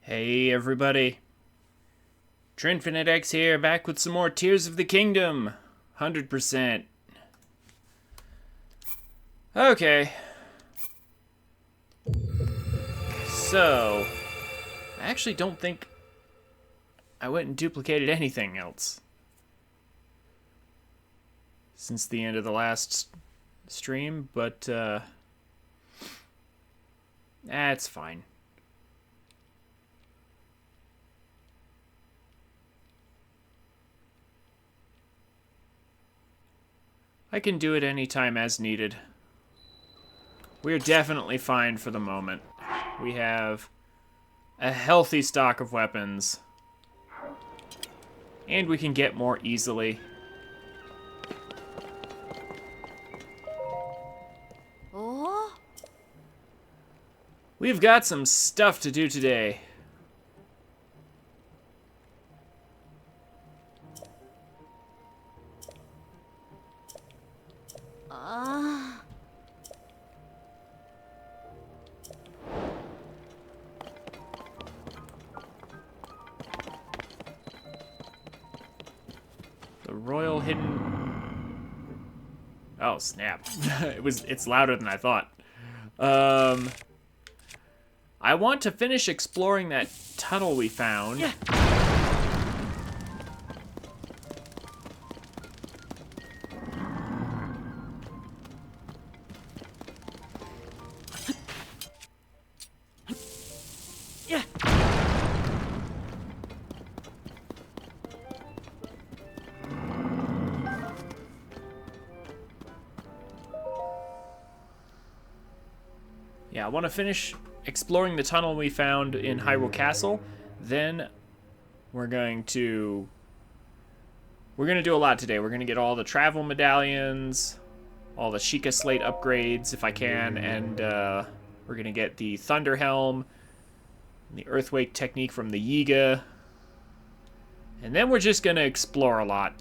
Hey everybody, TrinfiniteX here, back with some more Tears of the Kingdom, 100%. Okay, so, I actually don't think I went and duplicated anything else since the end of the last stream, but it's fine. I can do it anytime as needed. We're definitely fine for the moment. We have a healthy stock of weapons. And we can get more easily. Oh? We've got some stuff to do today. The Royal Hidden... Oh, snap. It's louder than I thought. I want to finish exploring that tunnel we found. Yeah. Yeah. Yeah, I want to finish exploring the tunnel we found in Hyrule Castle. Then we're going to do a lot today. We're going to get all the travel medallions, all the Sheikah Slate upgrades if I can, and we're going to get the Thunder Helm, the Earthquake technique from the Yiga. And then we're just going to explore a lot.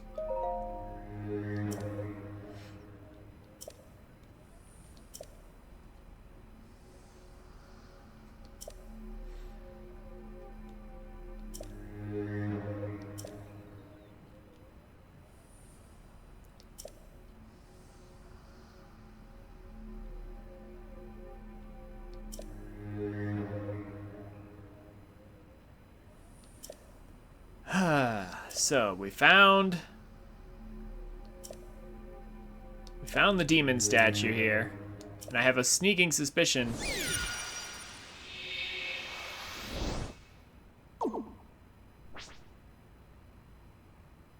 So, we found the demon statue here. And I have a sneaking suspicion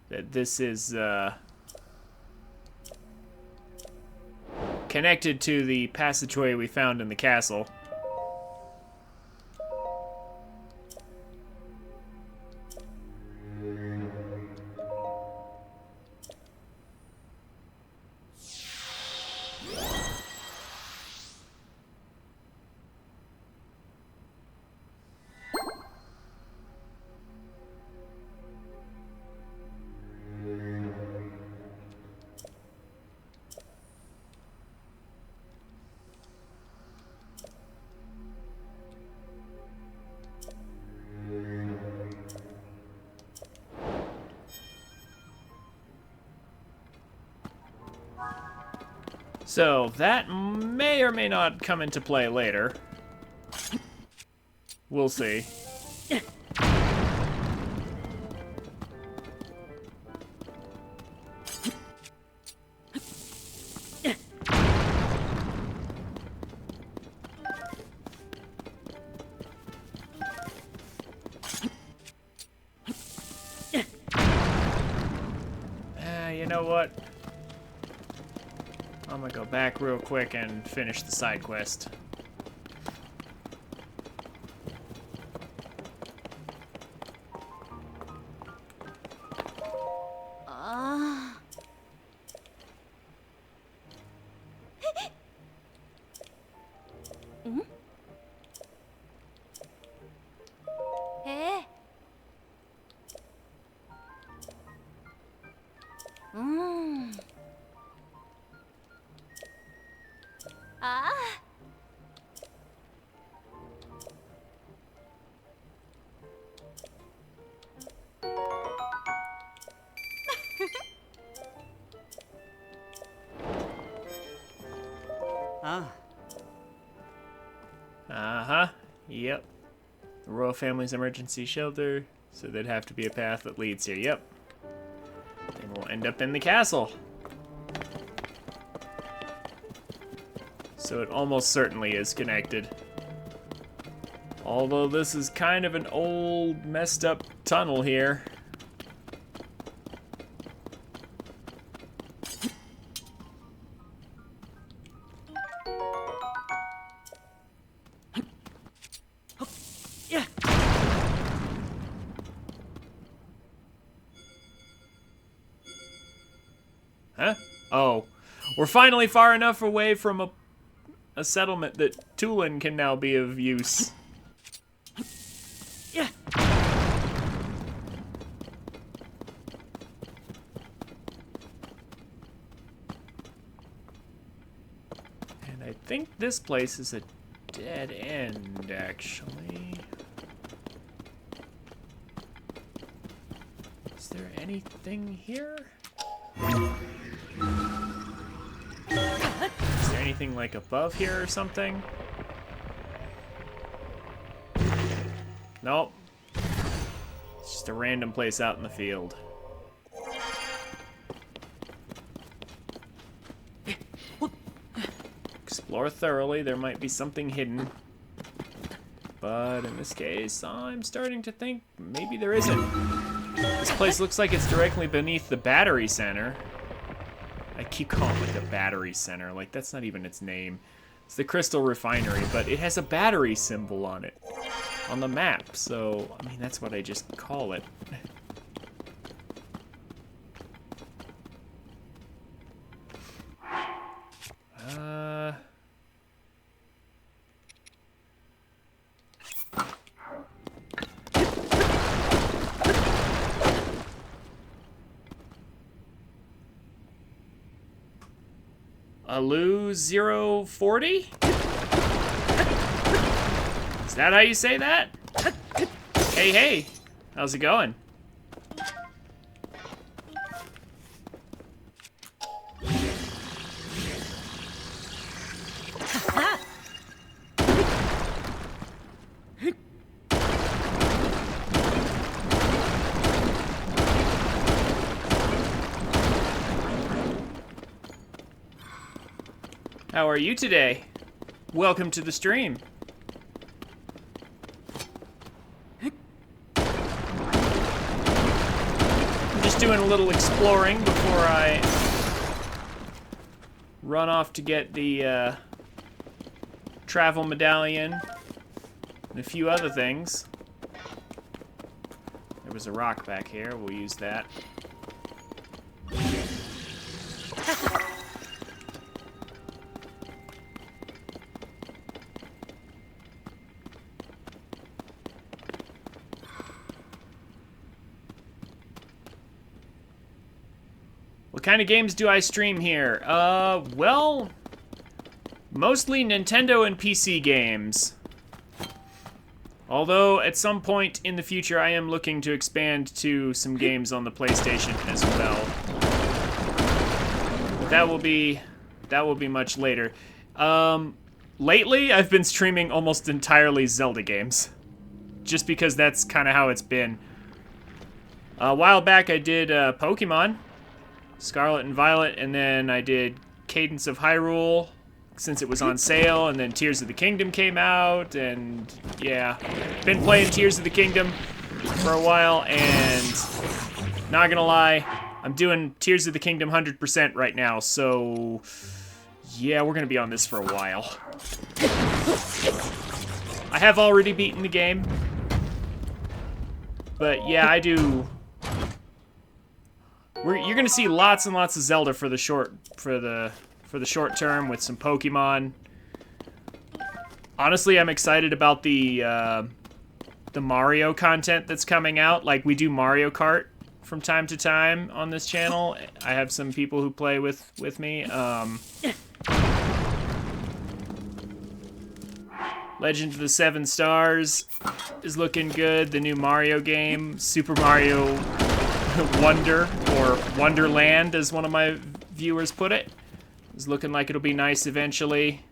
that this is connected to the passageway we found in the castle. So, that may or may not come into play later. We'll see. You know what? I'm gonna go back real quick and finish the side quest. Hey. Ah. The royal family's emergency shelter. So there'd have to be a path that leads here. Yep. And we'll end up in the castle. So it almost certainly is connected. Although this is kind of an old, messed up tunnel here. Huh? Oh. We're finally far enough away from a settlement that Tulin can now be of use. Yeah. And I think this place is a dead end, actually. Is there anything here? Is there anything like above here or something? Nope. It's just a random place out in the field. Explore thoroughly, there might be something hidden. But in this case, I'm starting to think maybe there isn't. This place looks like it's directly beneath the battery center. I keep calling it like a battery center, like that's not even its name. It's the Crystal Refinery, but it has a battery symbol on it, on the map, so, I mean, that's what I just call it. Alu 040? Is that how you say that? Hey, hey, how's it going? How are you today? Welcome to the stream. I'm just doing a little exploring before I run off to get the travel medallion and a few other things. There was a rock back here. We'll use that. What kind of games do I stream here? Well, mostly Nintendo and PC games. Although, at some point in the future, I am looking to expand to some games on the PlayStation as well. But that will be much later. Lately, I've been streaming almost entirely Zelda games. Just because that's kind of how it's been. A while back, I did Pokemon. Scarlet and Violet, and then I did Cadence of Hyrule since it was on sale, and then Tears of the Kingdom came out, and yeah, been playing Tears of the Kingdom for a while, and not gonna lie, I'm doing Tears of the Kingdom 100% right now, so yeah, we're gonna be on this for a while. I have already beaten the game, but yeah, I do. You're gonna see lots and lots of Zelda for the short term with some Pokemon. Honestly, I'm excited about the Mario content that's coming out. Like, we do Mario Kart from time to time on this channel. I have some people who play with me. Legend of the Seven Stars is looking good. The new Mario game, Super Mario Wonder, or Wonderland, as one of my viewers put it, is looking like it'll be nice eventually.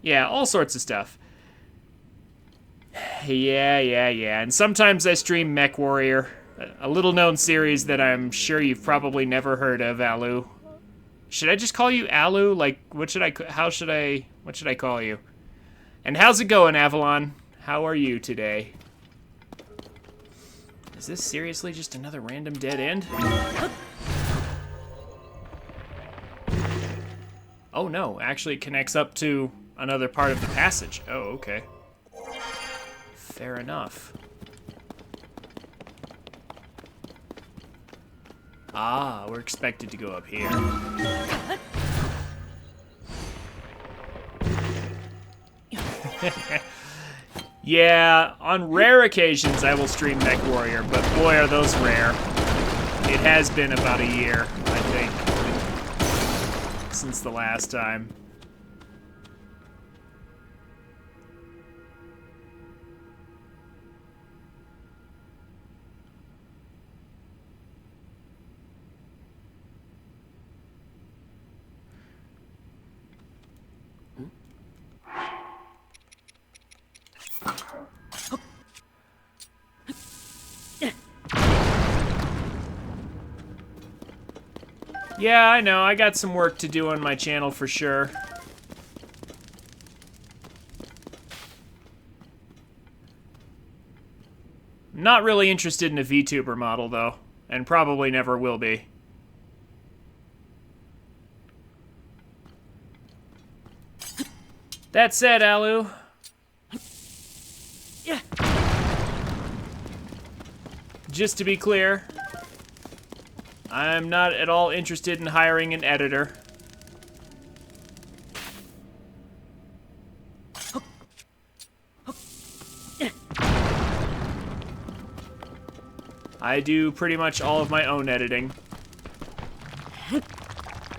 Yeah, all sorts of stuff. Yeah. And sometimes I stream Mech Warrior, a little-known series that I'm sure you've probably never heard of, Alu. Should I just call you Alu? Like, what should I call you? And how's it going, Avalon? How are you today? Is this seriously just another random dead end? Oh no, actually it connects up to another part of the passage. Oh, okay. Fair enough. Ah, we're expected to go up here. Yeah, on rare occasions I will stream Mech Warrior, but boy are those rare. It has been about a year, I think, since the last time. Yeah, I know. I got some work to do on my channel for sure. Not really interested in a VTuber model, though, and probably never will be. That said, Alu. Yeah. Just to be clear, I'm not at all interested in hiring an editor. I do pretty much all of my own editing.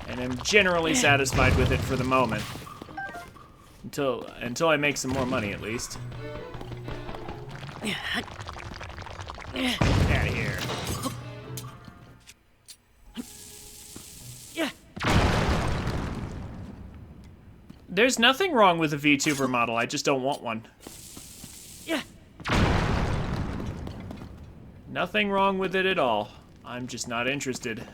And I'm generally satisfied with it for the moment. Until I make some more money, at least. Out of here. There's nothing wrong with a VTuber model, I just don't want one. Nothing wrong with it at all. I'm just not interested.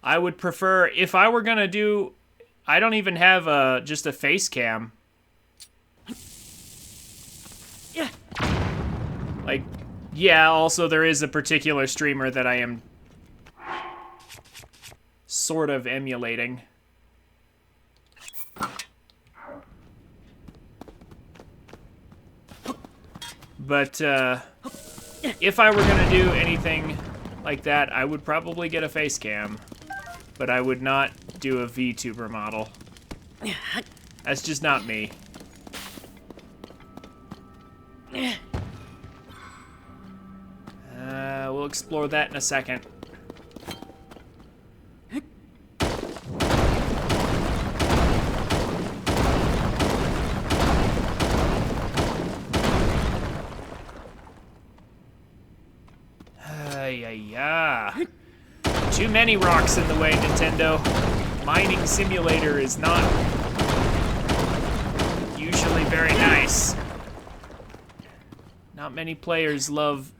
I would prefer, if I were gonna do, I don't even have just a face cam. Like, yeah, also there is a particular streamer that I am sort of emulating. But, if I were gonna do anything like that, I would probably get a face cam. But I would not do a VTuber model. That's just not me. We'll explore that in a second. Yeah. Too many rocks in the way, Nintendo. Mining simulator is not usually very nice. Not many players love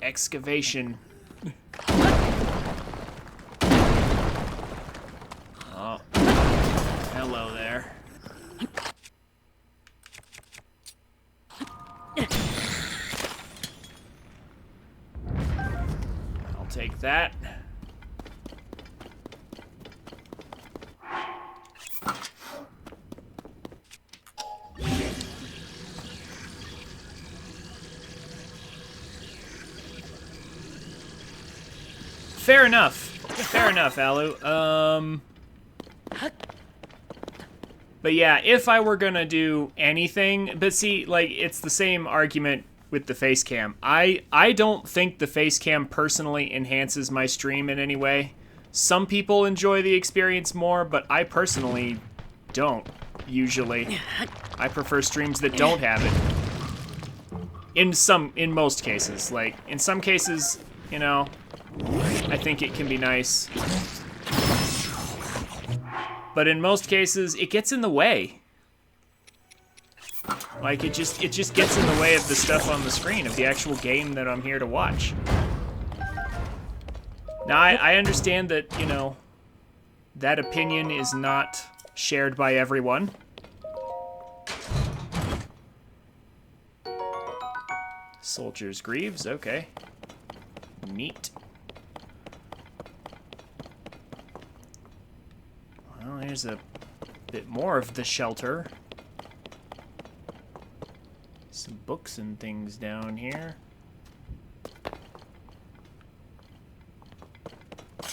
excavation. Oh. Hello there. I'll take that. Fair enough. Fair enough, Alu. But yeah, if I were gonna do anything, but see, like, it's the same argument with the face cam. I don't think the face cam personally enhances my stream in any way. Some people enjoy the experience more, but I personally don't, usually. I prefer streams that don't have it. In most cases. Like, in some cases, you know, I think it can be nice. But in most cases, it gets in the way. Like, it just gets in the way of the stuff on the screen, of the actual game that I'm here to watch. Now, I understand that, you know, that opinion is not shared by everyone. Soldier's Greaves, okay. Neat. Well, there's a bit more of the shelter. Some books and things down here.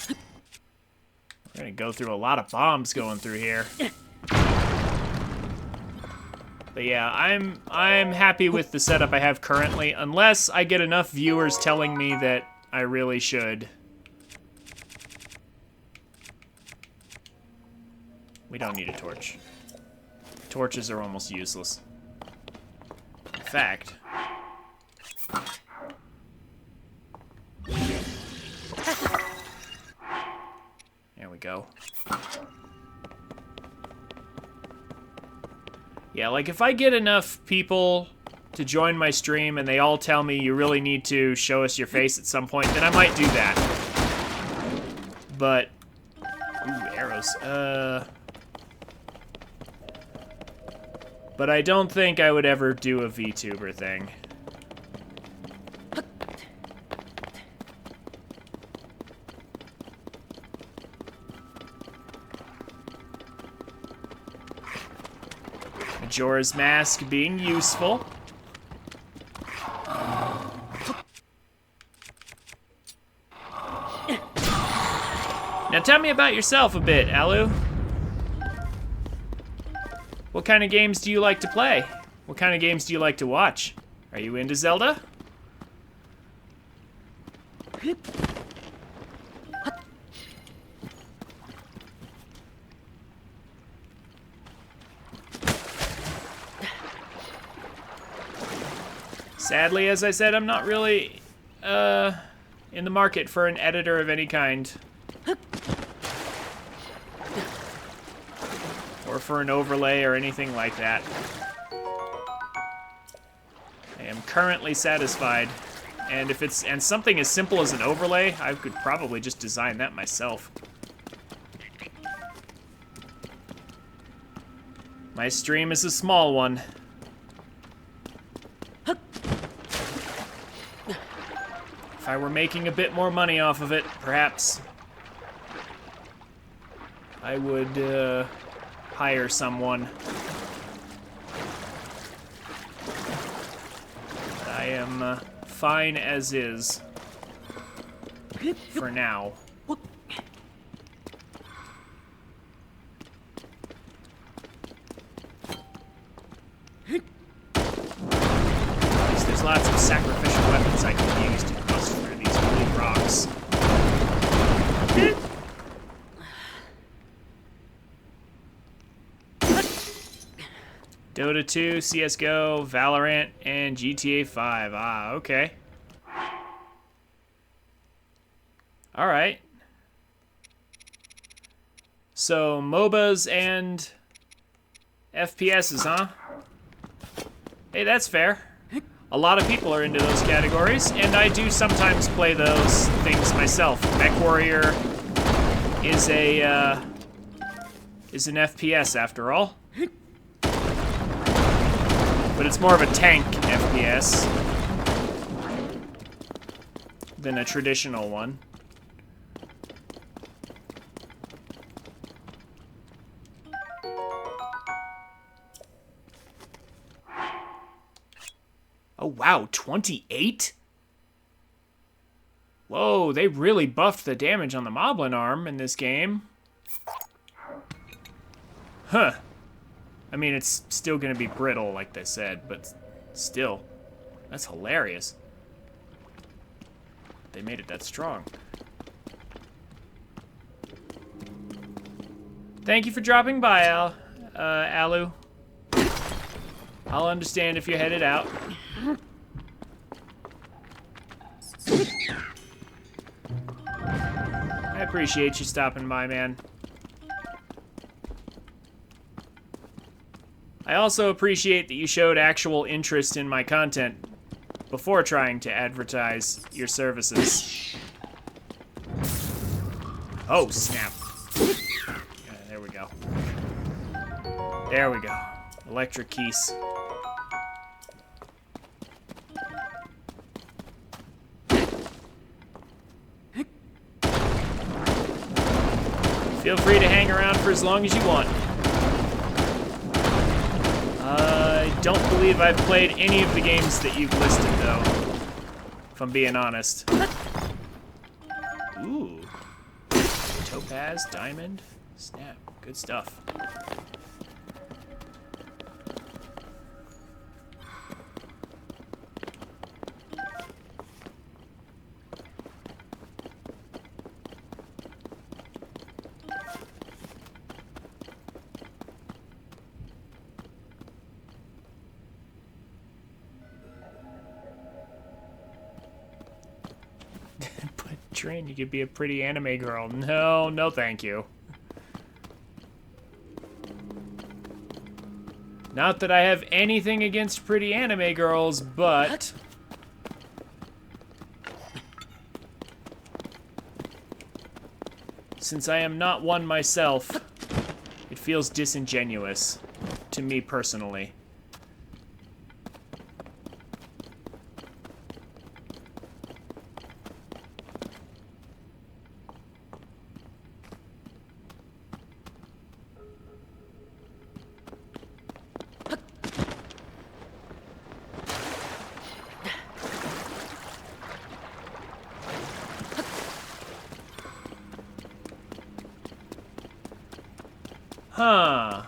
We're gonna go through a lot of bombs going through here. But yeah, I'm happy with the setup I have currently, unless I get enough viewers telling me that I really should. We don't need a torch. Torches are almost useless. In fact, there we go. Yeah, like if I get enough people to join my stream and they all tell me you really need to show us your face at some point, then I might do that. But, ooh, arrows. But I don't think I would ever do a VTuber thing. Majora's Mask being useful. Now tell me about yourself a bit, Alu. What kind of games do you like to play? What kind of games do you like to watch? Are you into Zelda? Sadly, as I said, I'm not really in the market for an editor of any kind. Or for an overlay or anything like that. I am currently satisfied. And if it's something as simple as an overlay, I could probably just design that myself. My stream is a small one. If I were making a bit more money off of it, perhaps I would hire someone. I am fine as is for now. There's lots of sacrificial weapons I can use to bust through these blue rocks. Dota 2, CSGO, Valorant, and GTA 5. Ah, okay. Alright. So, MOBAs and FPSs, huh? Hey, that's fair. A lot of people are into those categories, and I do sometimes play those things myself. MechWarrior is an FPS after all. But it's more of a tank FPS than a traditional one. Oh wow, 28? Whoa, they really buffed the damage on the Moblin arm in this game. Huh. I mean, it's still gonna be brittle, like they said, but still. That's hilarious. They made it that strong. Thank you for dropping by, Alu. I'll understand if you're headed out. I appreciate you stopping by, man. I also appreciate that you showed actual interest in my content before trying to advertise your services. Oh, snap. Yeah, there we go. There we go. Electric keys. Feel free to hang around for as long as you want. I don't believe I've played any of the games that you've listed, though, if I'm being honest. Ooh. Topaz, diamond, snap. Good stuff. Trin, you could be a pretty anime girl. No, no thank you. Not that I have anything against pretty anime girls, but... since I am not one myself, it feels disingenuous to me personally. Huh.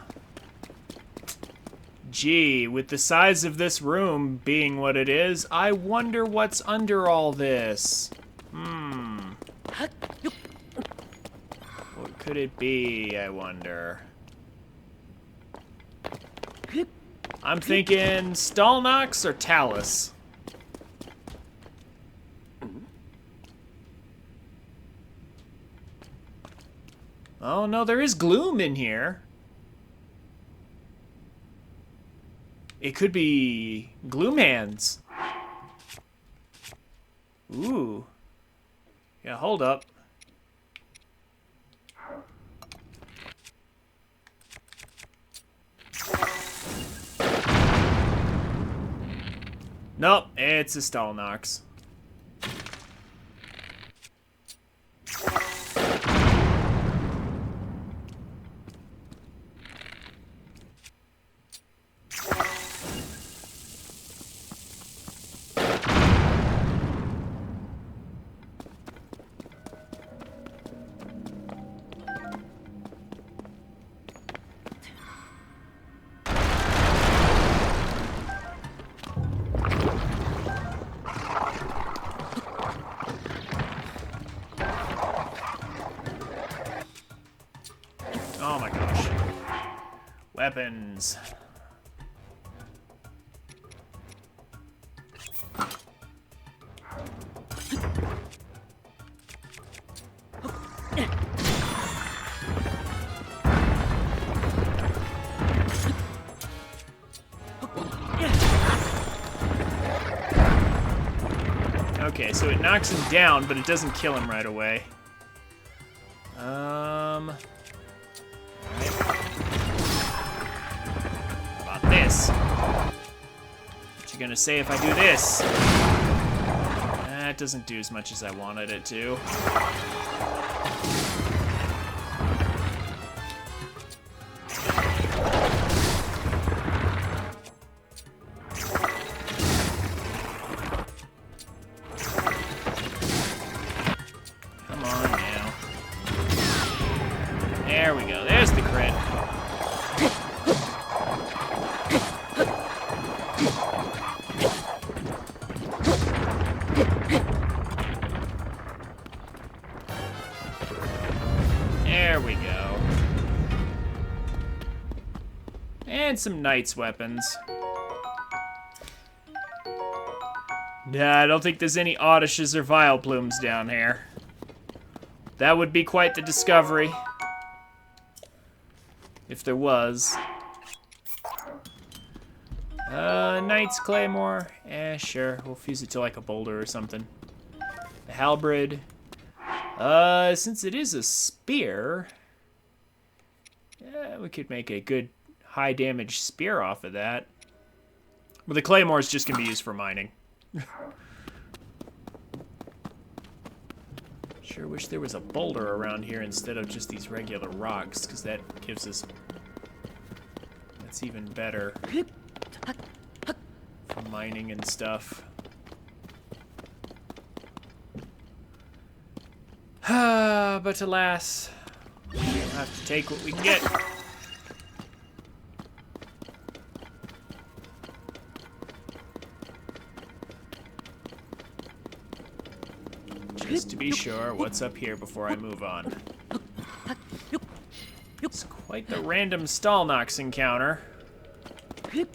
Gee, with the size of this room being what it is, I wonder what's under all this. What could it be, I wonder? I'm thinking Stalnox or Talus. Oh no, there is gloom in here. It could be Gloom Hands. Ooh. Yeah, hold up. Nope, it's a Stalnox. Oh my gosh. Weapons. Okay, so it knocks him down, but it doesn't kill him right away. Alright. How about this? What you gonna say if I do this? That doesn't do as much as I wanted it to. Come on now. There we go. There's the crit. There we go. And some knight's weapons. Nah, I don't think there's any Audishes or Vileplumes down here. That would be quite the discovery. If there was. Knight's Claymore. Sure. We'll fuse it to like a boulder or something. The halberd. Since it is a spear, yeah, we could make a good high damage spear off of that. But the claymore is just gonna be used for mining. Sure wish there was a boulder around here instead of just these regular rocks, because that gives us... That's even better for mining and stuff. But alas, we'll have to take what we can get. Just to be sure, what's up here before I move on? It's quite the random stall knocks encounter. Is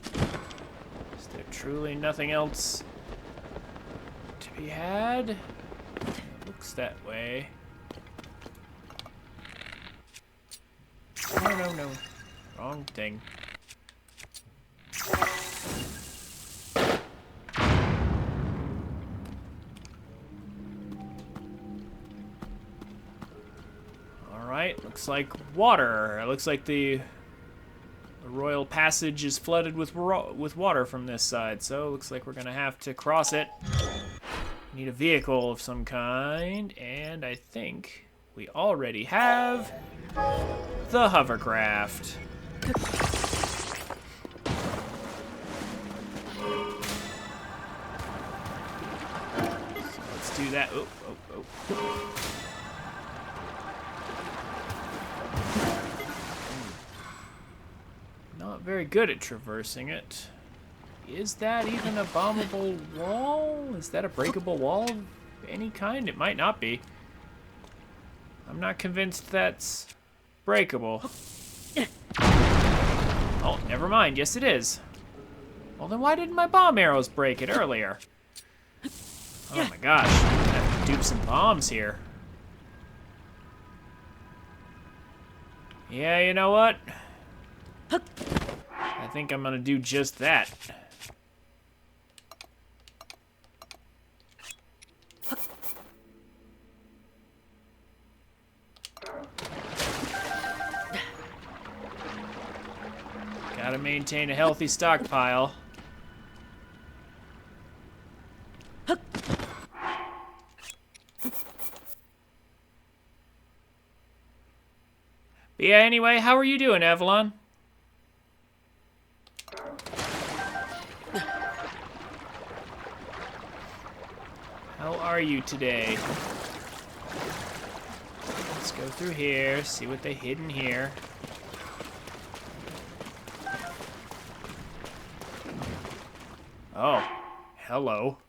there truly nothing else to be had? It looks that way. No. Wrong thing. Alright, looks like water. It looks like the royal passage is flooded with water from this side, so it looks like we're gonna have to cross it. Need a vehicle of some kind, and I think we already have the hovercraft. So let's do that. Oh. Not very good at traversing it. Is that even a bombable wall? Is that a breakable wall of any kind? It might not be. I'm not convinced that's breakable. Oh, never mind. Yes, it is. Well, then why didn't my bomb arrows break it earlier? Oh my gosh. I'm gonna have to dupe some bombs here. Yeah, you know what? I think I'm gonna do just that. Gotta maintain a healthy stockpile. But yeah, anyway, how are you doing, Avalon? How are you today? Let's go through here, see what they hid in here. Oh, hello.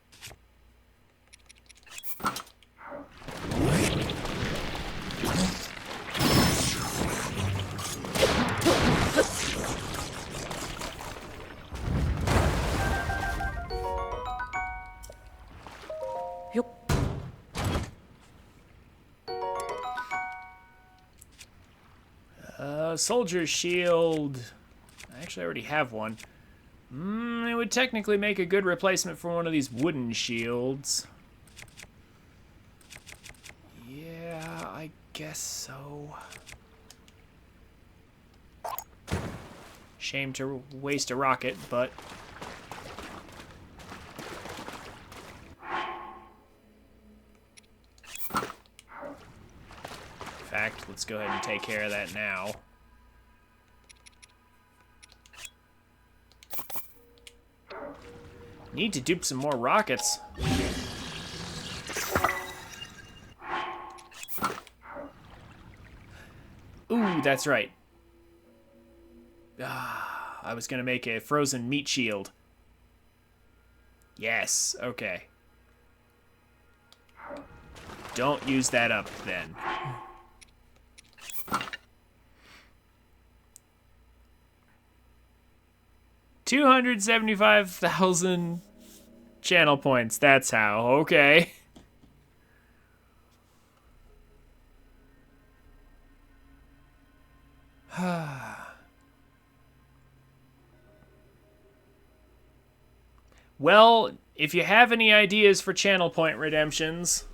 Soldier's shield. Actually, I already have one. It would technically make a good replacement for one of these wooden shields. Yeah, I guess so. Shame to waste a rocket, but... In fact, let's go ahead and take care of that now. Need to dupe some more rockets. Ooh, that's right. I was gonna make a frozen meat shield. Yes, okay. Don't use that up then. $275,000 channel points. That's how. Okay. Well, if you have any ideas for channel point redemptions,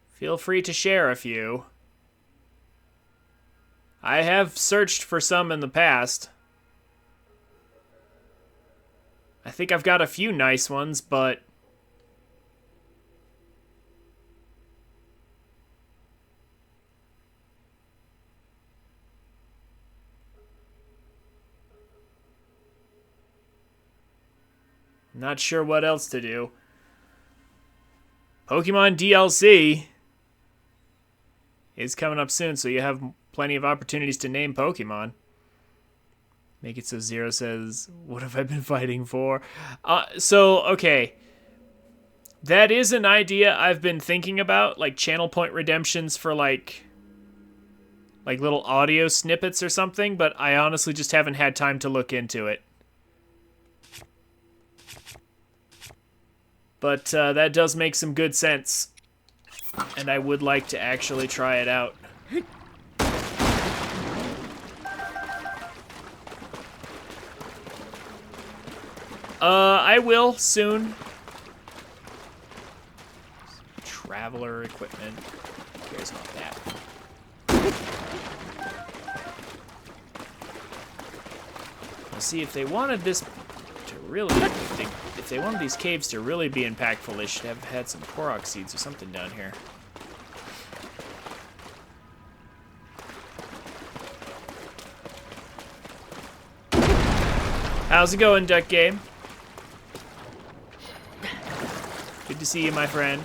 feel free to share a few. I have searched for some in the past. I think I've got a few nice ones, but not sure what else to do. Pokemon DLC is coming up soon, so you have plenty of opportunities to name Pokemon. Make it so Zero says, "What have I been fighting for?" Okay. That is an idea I've been thinking about, like channel point redemptions for like little audio snippets or something, but I honestly just haven't had time to look into it. But that does make some good sense, and I would like to actually try it out. I will soon. Traveler equipment. Who cares about that? Let's see, if they wanted this to really, if they wanted these caves to really be impactful, they should have had some Korok seeds or something down here. How's it going, Duck Game? Good to see you, my friend.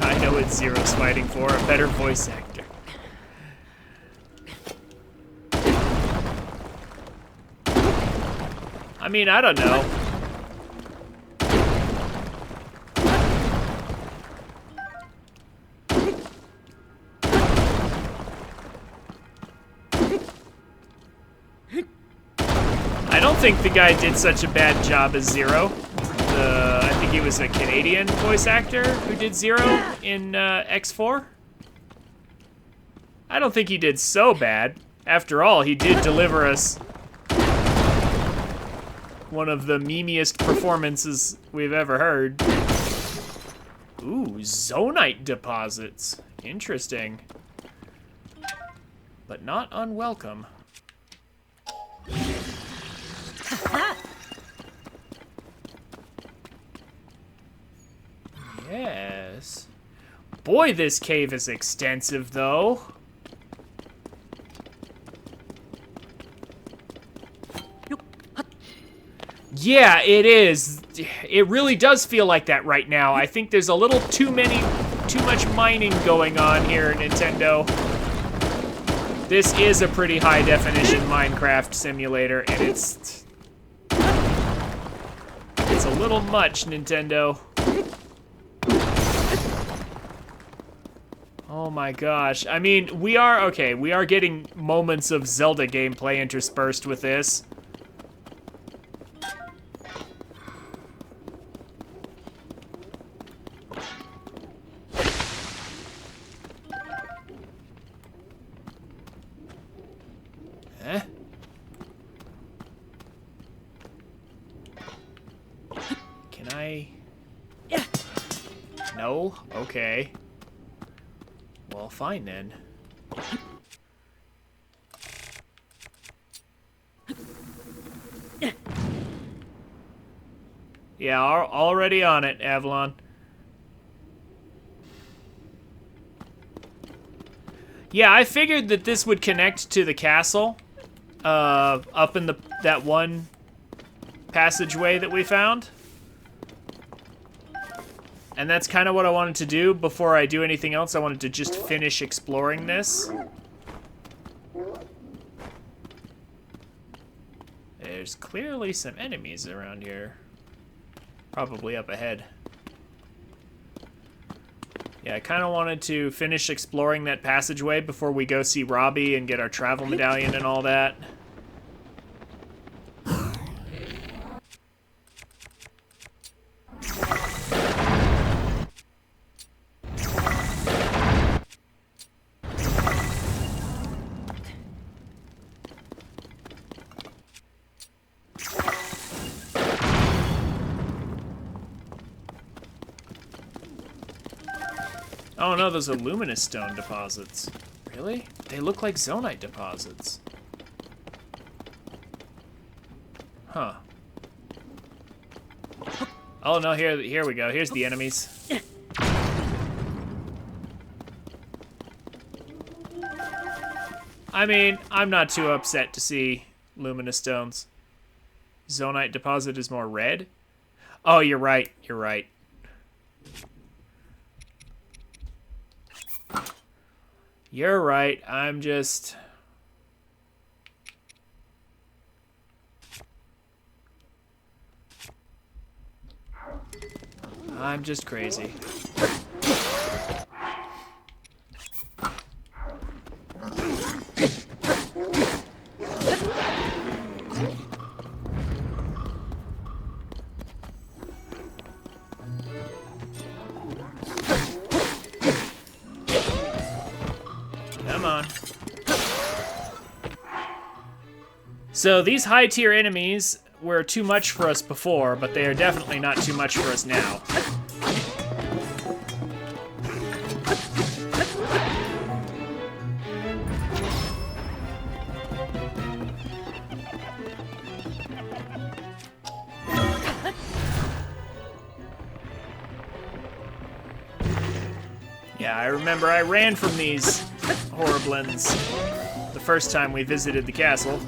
I know what Zero's fighting for, a better voice actor. I mean, I don't know. I don't think the guy did such a bad job as Zero. I think he was a Canadian voice actor who did Zero in X4. I don't think he did so bad. After all, he did deliver us one of the memeiest performances we've ever heard. Ooh, Zonite deposits. Interesting. But not unwelcome. Yes. Boy, this cave is extensive, though. Yeah, it is. It really does feel like that right now. I think there's a little too much mining going on here, Nintendo. This is a pretty high definition Minecraft simulator, and it's a little much, Nintendo. Oh my gosh. I mean, we are getting moments of Zelda gameplay interspersed with this. Can I? No? Okay. Well, fine then. Yeah, already on it, Avalon. Yeah, I figured that this would connect to the castle, up in that one passageway that we found. And that's kind of what I wanted to do before I do anything else. I wanted to just finish exploring this. There's clearly some enemies around here. Probably up ahead. Yeah, I kind of wanted to finish exploring that passageway before we go see Robbie and get our travel medallion and all that. Oh no, those are luminous stone deposits. Really? They look like zonite deposits. Huh. Oh no, here we go. Here's the enemies. I mean, I'm not too upset to see luminous stones. Zonite deposit is more red? Oh, you're right. You're right. You're right. I'm just crazy. Come on. So these high-tier enemies were too much for us before, but they are definitely not too much for us now. Yeah, I remember I ran from these horriblins the first time we visited the castle.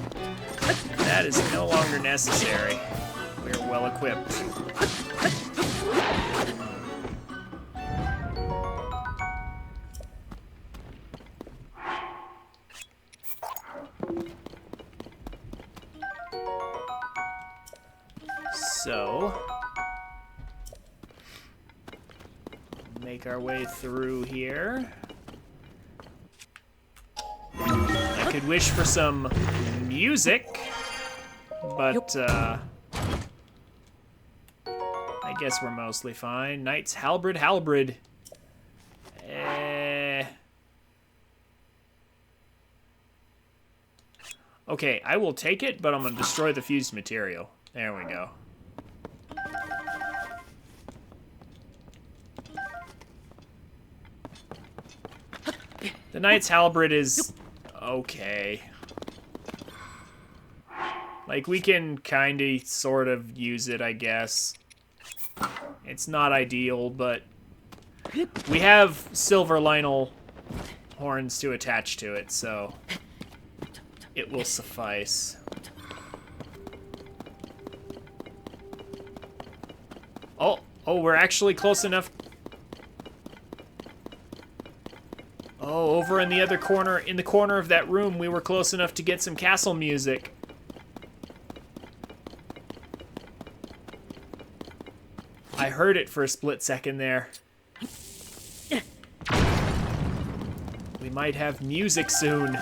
That is no longer necessary. We are well equipped. So, make our way through here. I could wish for some music, but I guess we're mostly fine. Knight's halberd. Okay, I will take it, but I'm gonna destroy the fused material. There we go. The Knight's halberd is okay. Like, we can kinda, sort of use it, I guess. It's not ideal, but we have silver Lionel horns to attach to it, so it will suffice. Oh, we're actually close enough. Oh, over in the other corner, in the corner of that room, we were close enough to get some castle music. I heard it for a split second there. We might have music soon.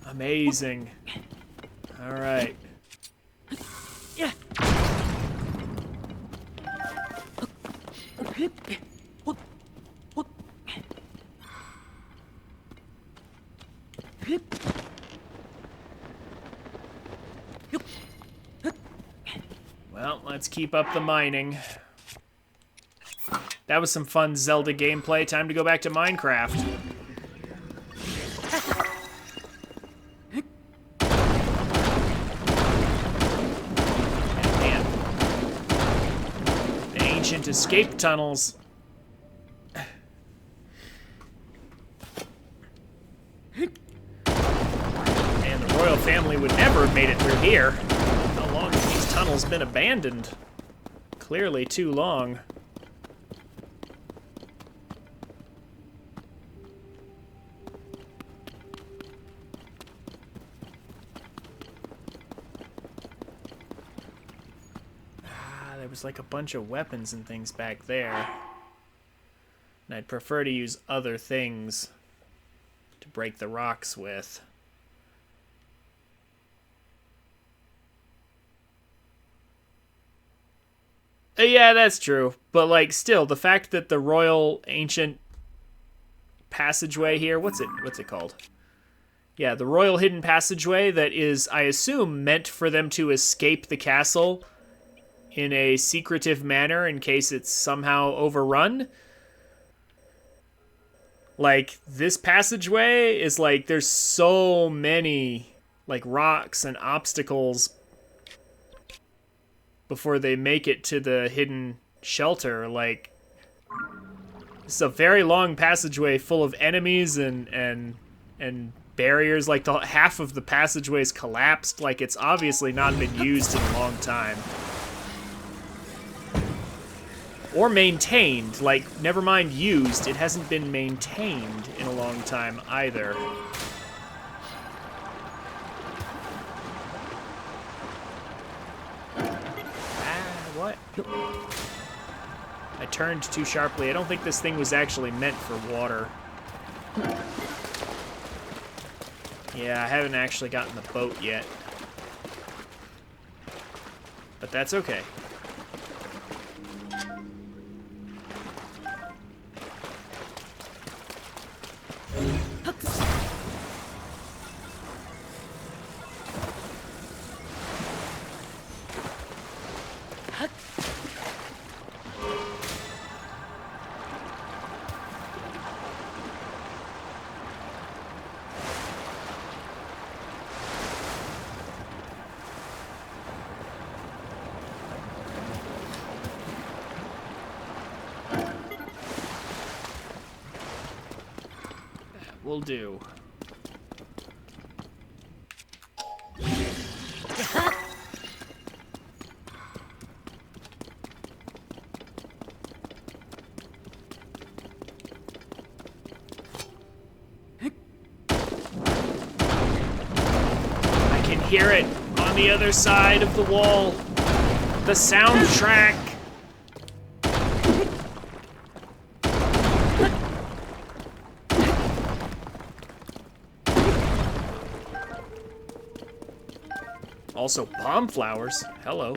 Amazing. All right. Well, let's keep up the mining. That was some fun Zelda gameplay. Time to go back to Minecraft. Man. The ancient escape tunnels. And the royal family would never have made it through here. How long have these tunnels been abandoned? Clearly too long. There was like a bunch of weapons and things back there. And I'd prefer to use other things to break the rocks with. Yeah, that's true. But like still, the fact that the royal ancient passageway here, what's it called? Yeah, the royal hidden passageway that is, I assume, meant for them to escape the castle in a secretive manner in case it's somehow overrun. Like, this passageway is like, there's so many, like, rocks and obstacles before they make it to the hidden shelter. Like, it's a very long passageway full of enemies and barriers. Like, half of the passageway's collapsed. Like, it's obviously not been used in a long time. Or maintained. Like, never mind used, it hasn't been maintained in a long time either. What? I turned too sharply. I don't think this thing was actually meant for water. Yeah, I haven't actually gotten the boat yet. But that's okay. Will do. I can hear it on the other side of the wall. The soundtrack. Also, palm flowers. Hello.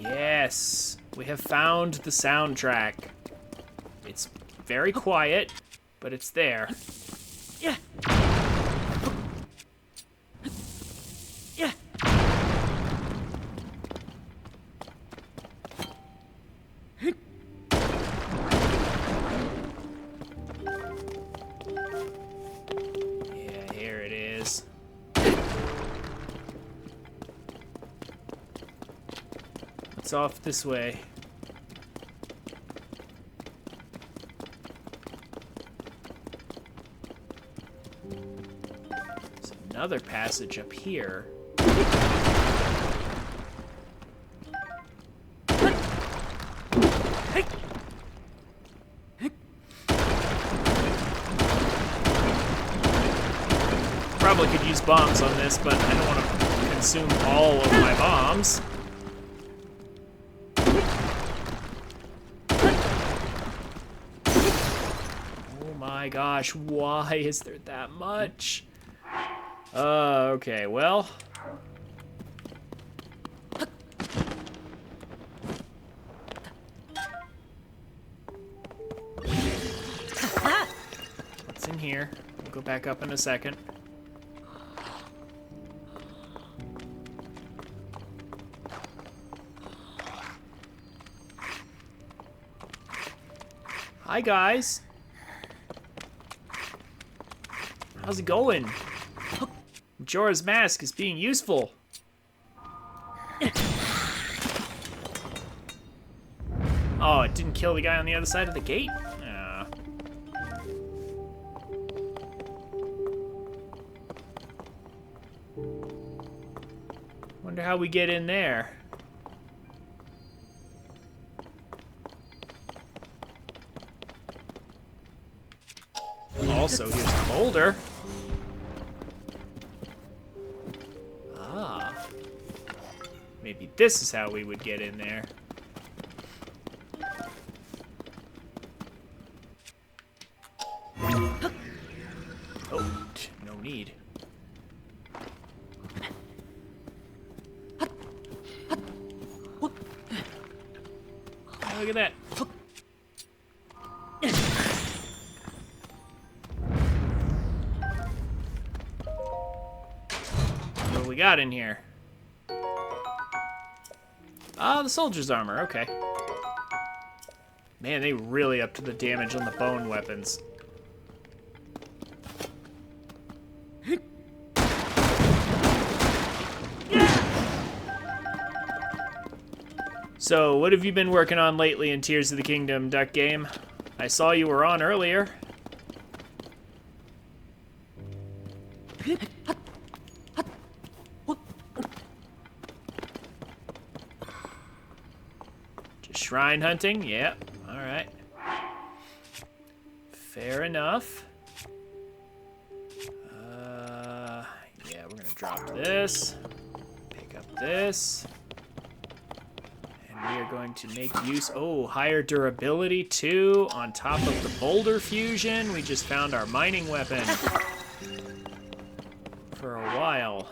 Yes, we have found the soundtrack. It's very quiet, but it's there. Yeah. Yeah. Yeah, here it is. It's off this way. There's another passage up here. Probably could use bombs on this, but I don't want to consume all of my bombs. Oh my gosh, why is there that much? Okay, well. What's in here? We'll go back up in a second. Hi, guys. How's it going? Majora's Mask is being useful. Oh, it didn't kill the guy on the other side of the gate? Wonder how we get in there. Also, here's the boulder. Ah. Maybe this is how we would get in there. Oh, no need. Oh, look at that. What do we got in here? Ah, the soldier's armor. Okay. Man, they really upped the damage on the bone weapons. So, what have you been working on lately in Tears of the Kingdom, Duck Game? I saw you were on earlier. Just shrine hunting? Yep. Alright. Fair enough. Yeah, we're gonna drop this. Pick up this. We are going to make use, higher durability too, on top of the boulder fusion. We just found our mining weapon for a while.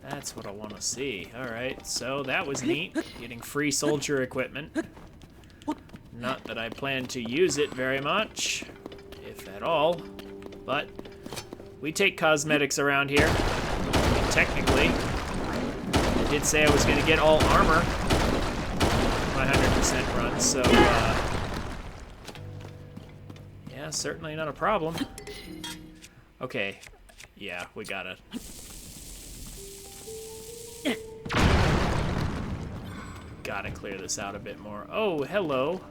That's what I want to see. All right, so that was neat, getting free soldier equipment. Not that I plan to use it very much, if at all, but we take cosmetics around here. And technically, I did say I was going to get all armor my 100% run, so yeah, certainly not a problem. Okay, yeah, we gotta. Gotta clear this out a bit more. Oh, hello.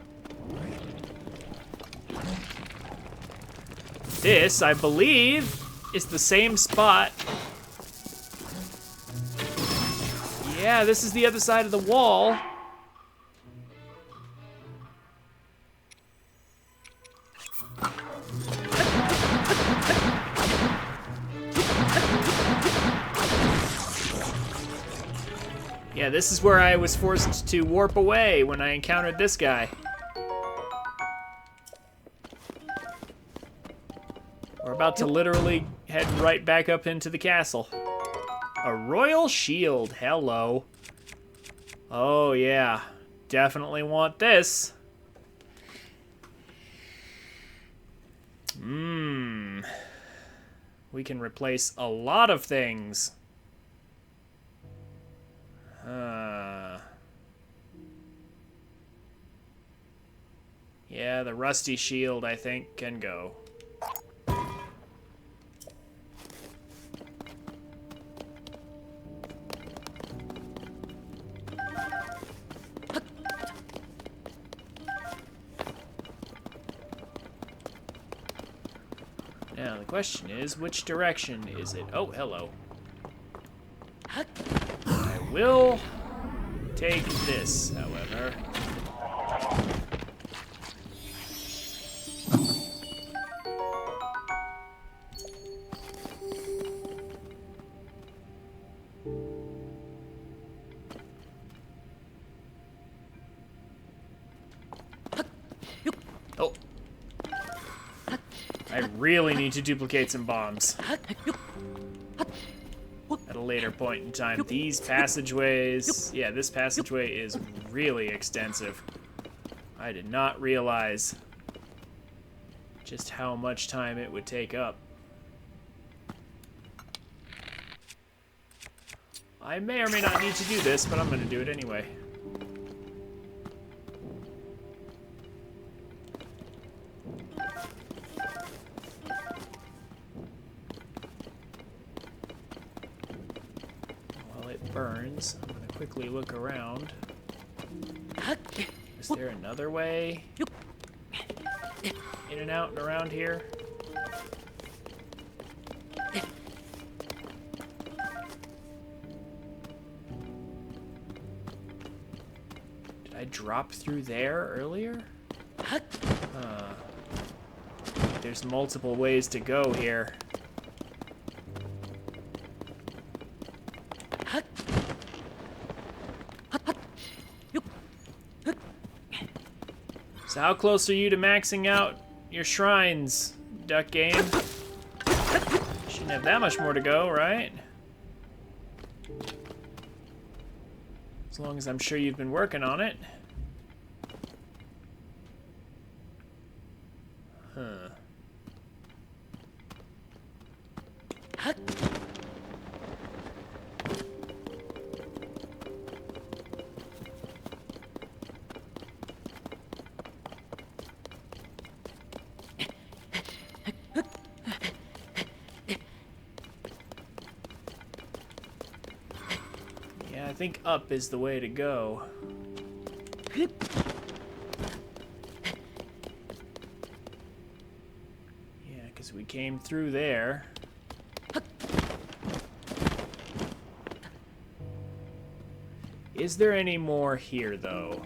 This, I believe, is the same spot. Yeah, this is the other side of the wall. Yeah, this is where I was forced to warp away when I encountered this guy. We're about to literally head right back up into the castle. A royal shield, hello. Oh yeah, definitely want this. We can replace a lot of things. Yeah, the rusty shield, I think, can go. Now, the question is, which direction is it? Oh, hello. I will take this, however. Oh. I really need to duplicate some bombs. At a later point in time. These passageways... Yeah, this passageway is really extensive. I did not realize just how much time it would take up. I may or may not need to do this, but I'm going to do it anyway. While it burns, I'm going to quickly look around. Is there another way? in and out and around here. Did I drop through there earlier? There's multiple ways to go here. So how close are you to maxing out your shrines, Duck Game? Shouldn't have that much more to go, right? As long as I'm sure you've been working on it. Huh. Yeah, I think up is the way to go. Yeah, because we came through there. Is there any more here, though?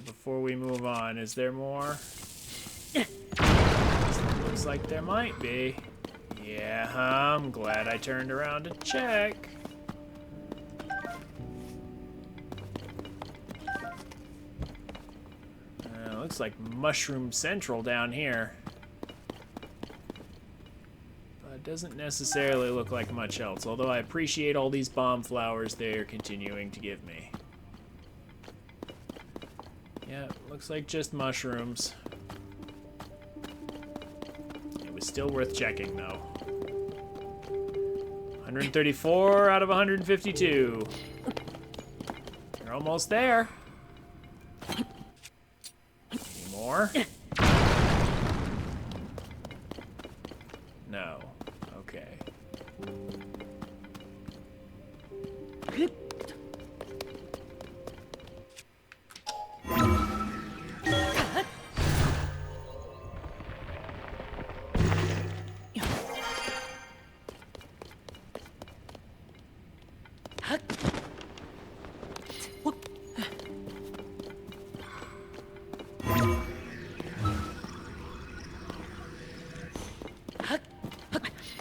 Before we move on, is there more? Looks like there might be. Yeah, I'm glad I turned around to check. Looks like Mushroom Central down here. But it doesn't necessarily look like much else, although I appreciate all these bomb flowers they're continuing to give me. Yeah, looks like just mushrooms. It was still worth checking, though. 134 out of 152. You're almost there. Any more? No. Okay.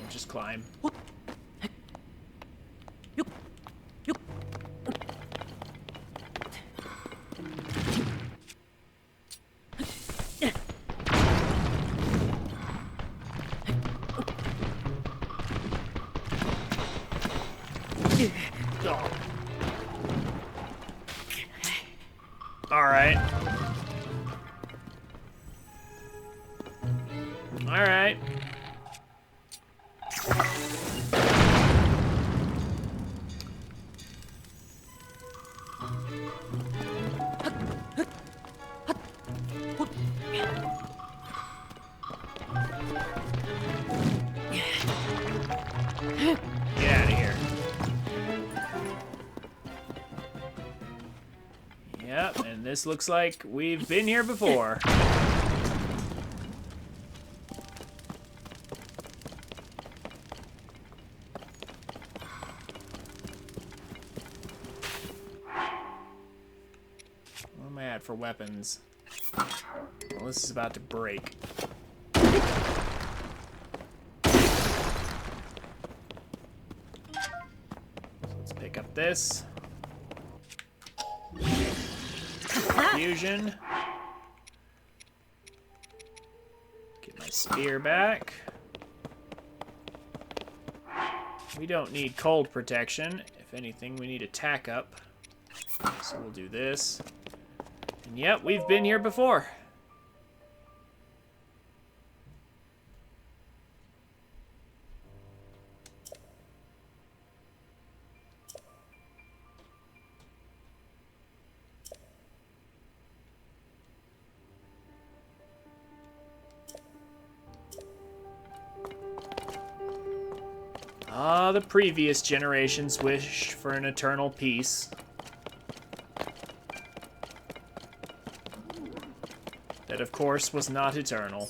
Just climb. Oh. All right. All right. Get out of here. Yep, and this looks like we've been here before. Where am I at for weapons? Well, this is about to break. Let's pick up this. Fusion. Get my spear back. We don't need cold protection. If anything, we need attack up. So we'll do this. And yep, we've been here before. Ah, the previous generations wished for an eternal peace. That, of course, was not eternal.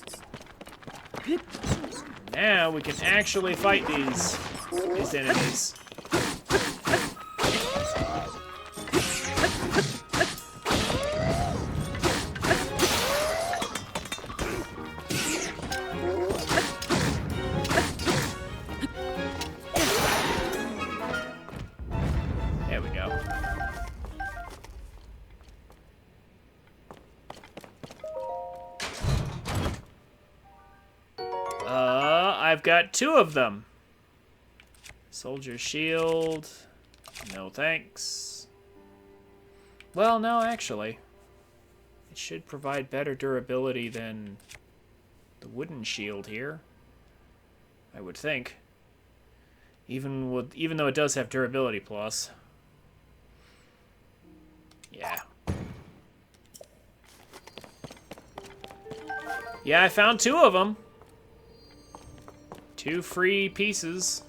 Now we can actually fight these enemies. There we go. I've got 2 of them. Soldier shield. No thanks. Well, no, actually. It should provide better durability than the wooden shield here. I would think. Even though it does have durability plus. Yeah. Yeah, I found 2 of them. 2 free pieces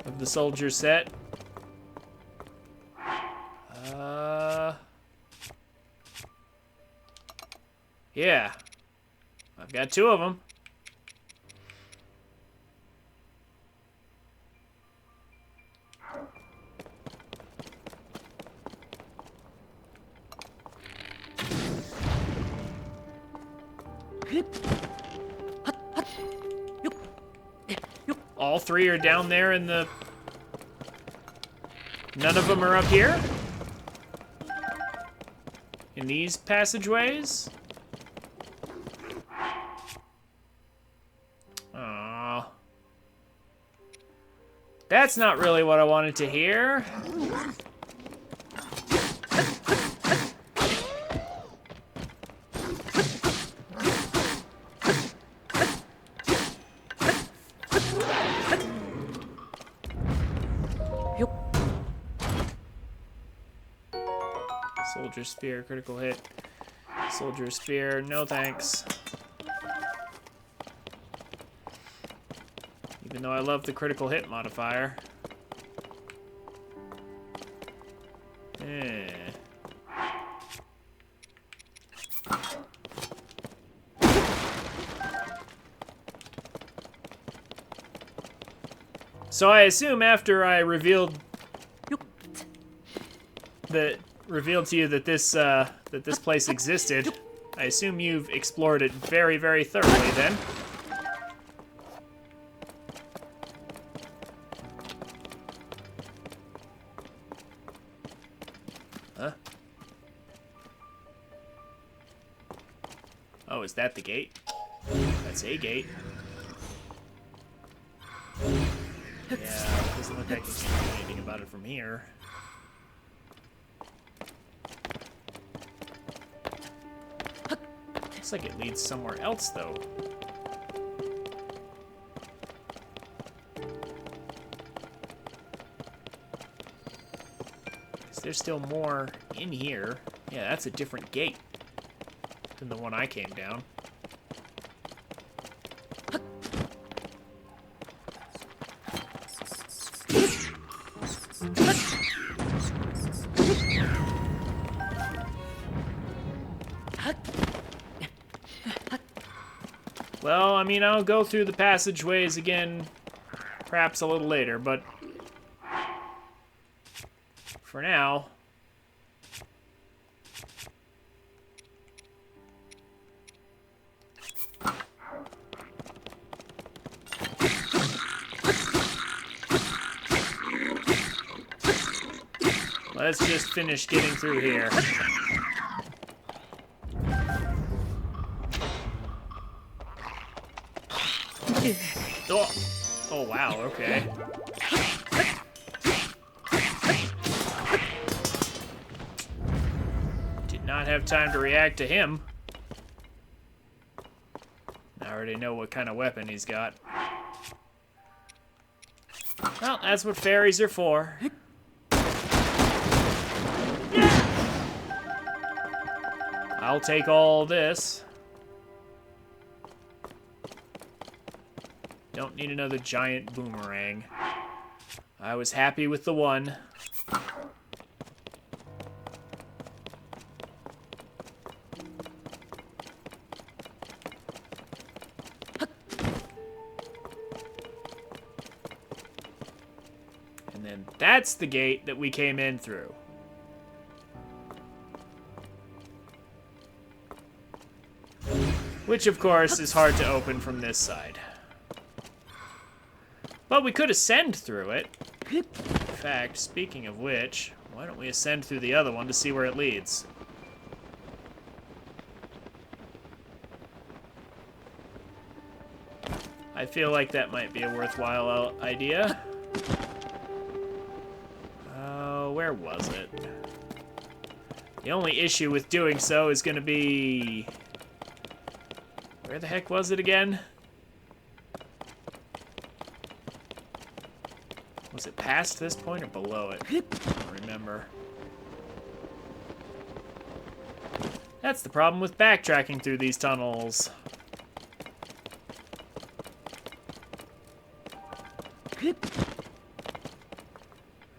of the soldier set. Yeah. I've got 2 of them. All 3 are down there in the... None of them are up here? In these passageways? Aww. That's not really what I wanted to hear. Soldier spear, critical hit. Soldier spear, no thanks. Even though I love the critical hit modifier. Eh. So I assume after I revealed to you that this place existed, I assume you've explored it very, very thoroughly then. Huh? Oh, is that the gate? That's a gate. Yeah, it doesn't look like I can do anything about it from here. Looks like it leads somewhere else, though. Is there still more in here? Yeah, that's a different gate than the one I came down. Well, I mean, I'll go through the passageways again, perhaps a little later, but for now... let's just finish getting through here. Oh, oh wow, okay. Did not have time to react to him. I already know what kind of weapon he's got. Well, that's what fairies are for. I'll take all this. Don't need another giant boomerang. I was happy with the one. that's the gate that we came in through. Which, of course, is hard to open from this side. But we could ascend through it. In fact, speaking of which, why don't we ascend through the other one to see where it leads? I feel like that might be a worthwhile idea. Where was it? The only issue with doing so is going to be... Where the heck was it again? Was it past this point or below it? I don't remember. That's the problem with backtracking through these tunnels.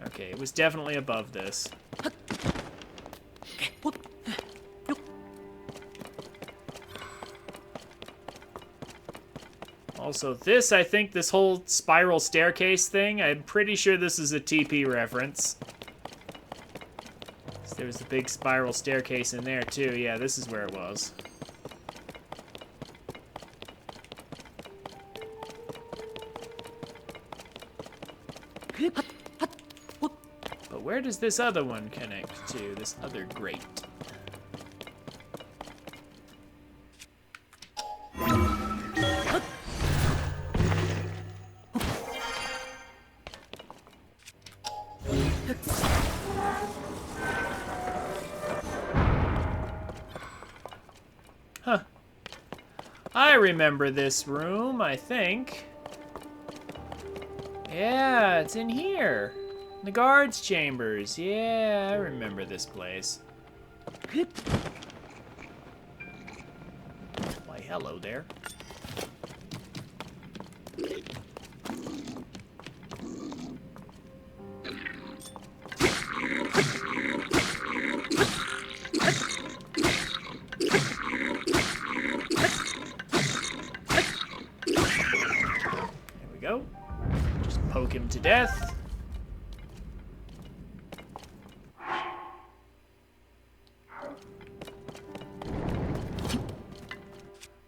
Okay, it was definitely above this. Also, this, I think, this whole spiral staircase thing, I'm pretty sure this is a TP reference. So there was the big spiral staircase in there, too. Yeah, this is where it was. But where does this other one connect to? This other grate? Huh. I remember this room, I think. Yeah, it's in here. The guards' chambers. Yeah, I remember this place. Why, hello there. There we go. Just poke him to death.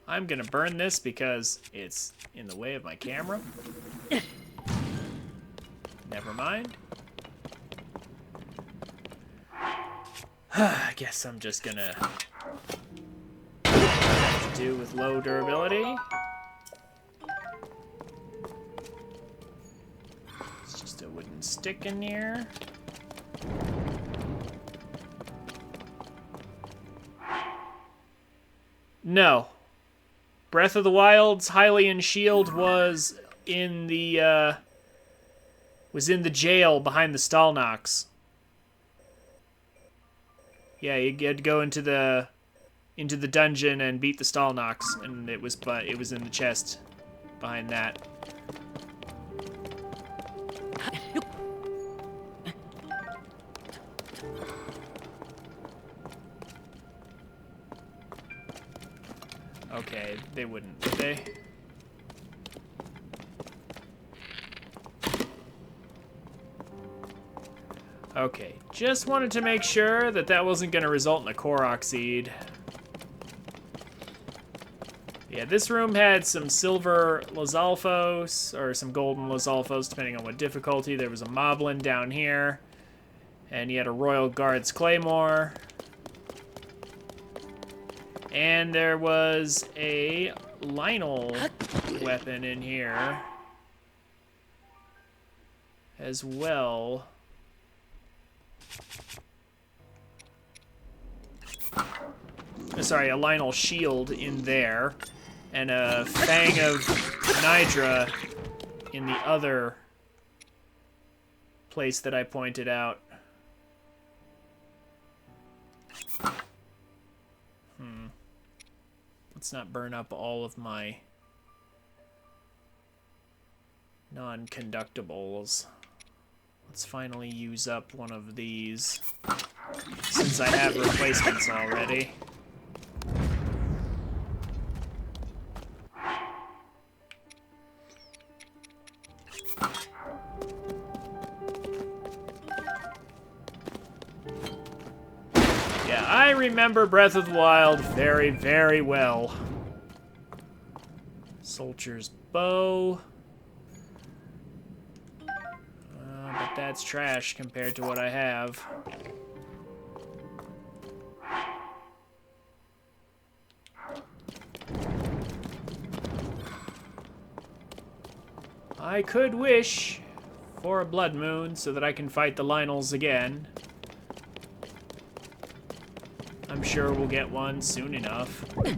I'm gonna burn this because it's in the way of my camera. Never mind. I guess I'm just gonna have to do with low durability. It's just a wooden stick in here. No. Breath of the Wild's Hylian shield was in the jail behind the Stalnox. Yeah, you had to go into the dungeon and beat the Stalnox, and it was in the chest behind that. Okay, they wouldn't, would they? Okay, just wanted to make sure that that wasn't going to result in a Korok seed. Yeah, this room had some silver Lizalfos, or some golden Lizalfos, depending on what difficulty. There was a Moblin down here, and you had a Royal Guards Claymore. And there was a Lionel weapon in here as well. Sorry, a Lionel shield in there. And a Fang of Nidra in the other place that I pointed out. Let's not burn up all of my non-conductibles. Let's finally use up one of these, since I have replacements already. Yeah, I remember Breath of the Wild very, very well. Soldier's bow. But that's trash compared to what I have. I could wish for a blood moon so that I can fight the Lionels again. I'm sure we'll get one soon enough. You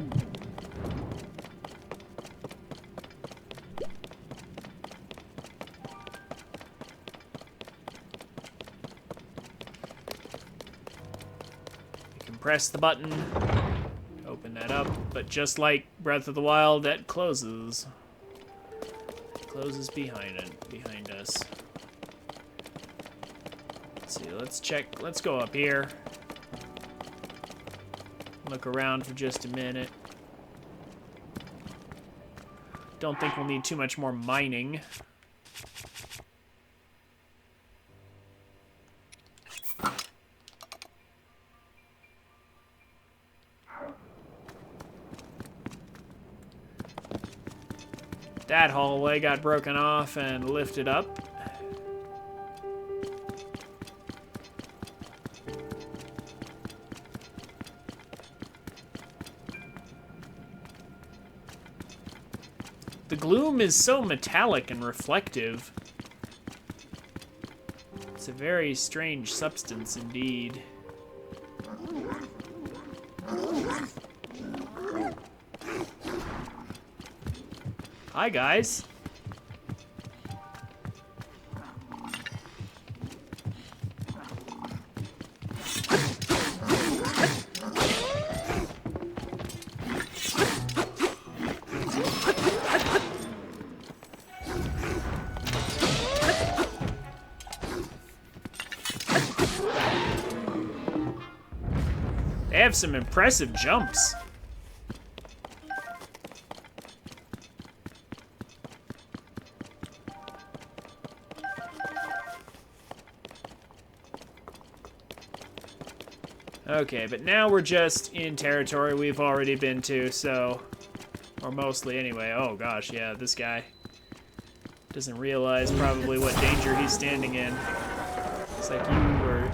can press the button, open that up, but just like Breath of the Wild, that closes. Closes behind us. Let's see, let's check, let's go up here. Look around for just a minute. Don't think we'll need too much more mining. That hallway got broken off and lifted up. The gloom is so metallic and reflective. It's a very strange substance indeed. Hi, guys. They have some impressive jumps. Okay, but now we're just in territory we've already been to, so... Or mostly anyway. Oh gosh, yeah, this guy doesn't realize probably what danger he's standing in. It's like you were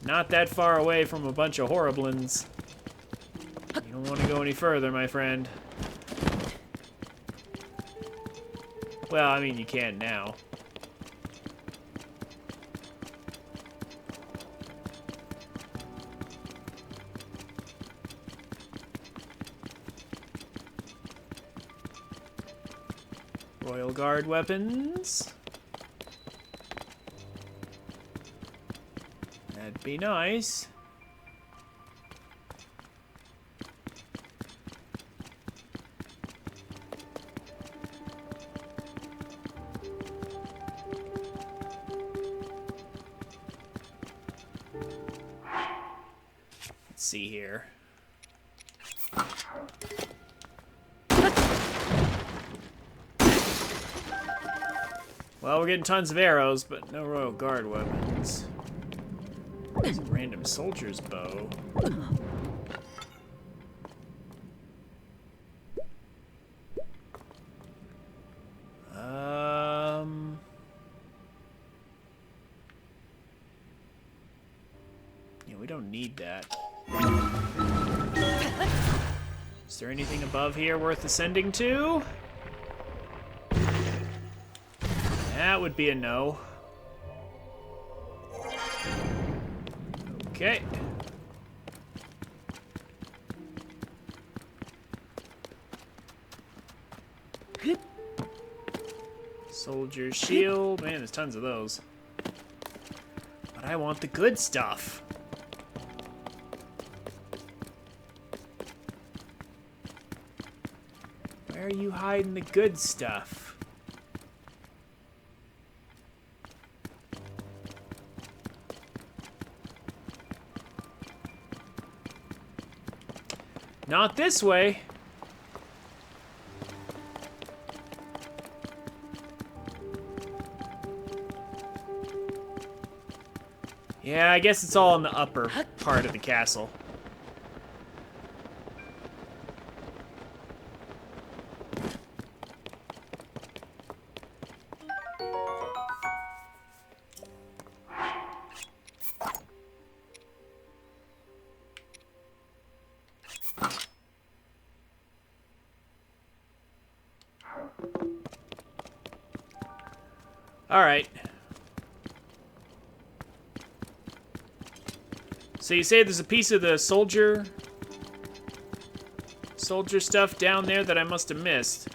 not that far away from a bunch of horriblins. You don't want to go any further, my friend. Well, I mean, you can now. Royal Guard weapons. That'd be nice. Let's see here. Well, we're getting tons of arrows, but no Royal Guard weapons. There's a random soldier's bow. Yeah, we don't need that. Is there anything above here worth ascending to? That would be a no. Okay. Soldier's shield. Man, there's tons of those. But I want the good stuff. Where are you hiding the good stuff? Not this way. Yeah, I guess it's all in the upper part of the castle. All right. So you say there's a piece of the soldier stuff down there that I must have missed.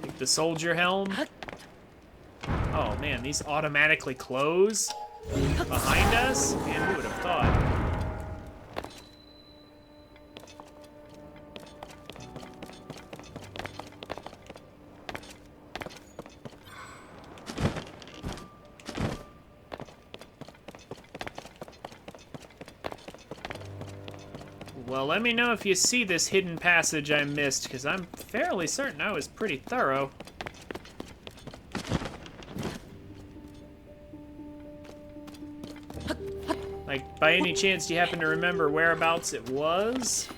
Like the soldier helm. Oh man, these automatically close behind us? Man, who would have thought? Well, let me know if you see this hidden passage I missed, because I'm fairly certain I was pretty thorough. Like, by any chance, do you happen to remember whereabouts it was?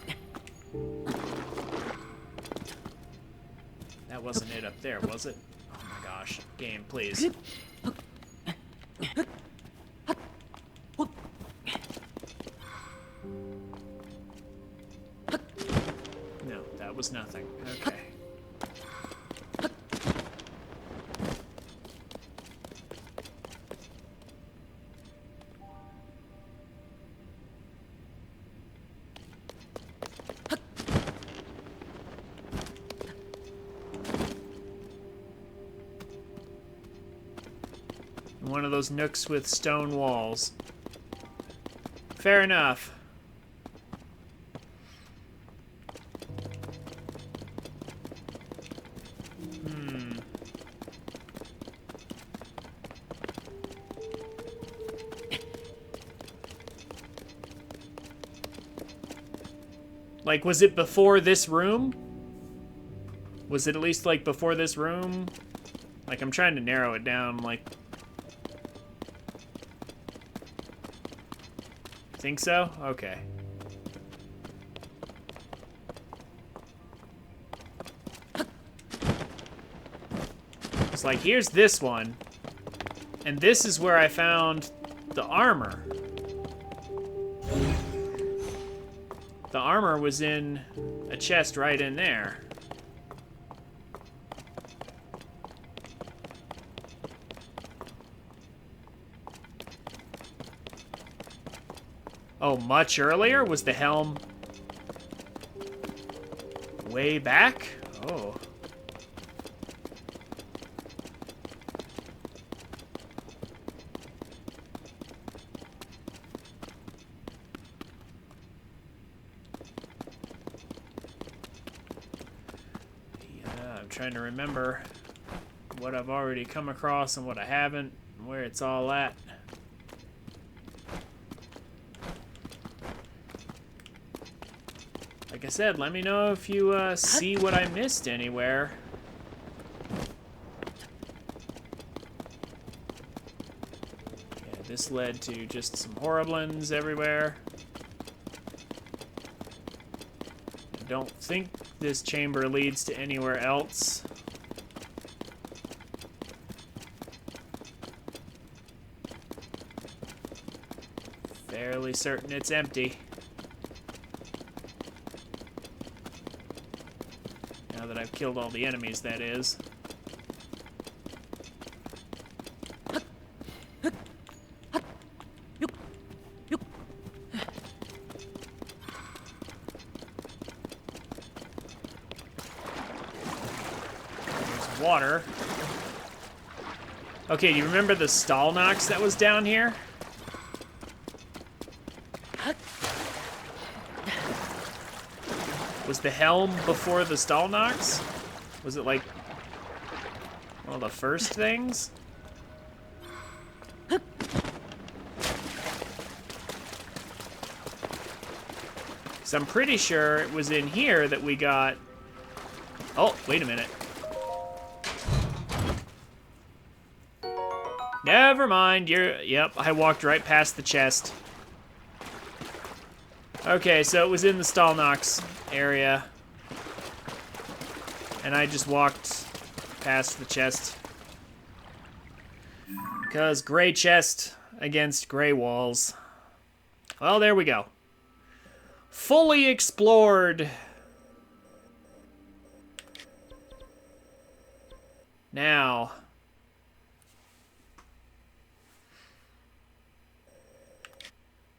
That wasn't it up there, was it? Oh my gosh. Game, please. No, that was nothing. Okay. One of those nooks with stone walls. Fair enough. Like, was it before this room? Was it at least, like, before this room? Like, I'm trying to narrow it down, like... Think so? Okay. It's like, here's this one. And this is where I found the armor. The armor was in a chest right in there. Oh, much earlier? Was the helm way back? Oh. I'm trying to remember what I've already come across and what I haven't, and where it's all at. Like I said, let me know if you see what I missed anywhere. Yeah, this led to just some horriblins everywhere. I don't think this chamber leads to anywhere else. Fairly certain it's empty. Now that I've killed all the enemies, that is. Water. Okay, do you remember the Stallnox that was down here? Was the helm before the Stallnox? Was it like one of the first things? Because I'm pretty sure it was in here that we got... Oh, wait a minute. Never mind, Yep, I walked right past the chest. Okay, so it was in the Stalnox area. And I just walked past the chest. Because gray chest against gray walls. Well, there we go. Fully explored. Now...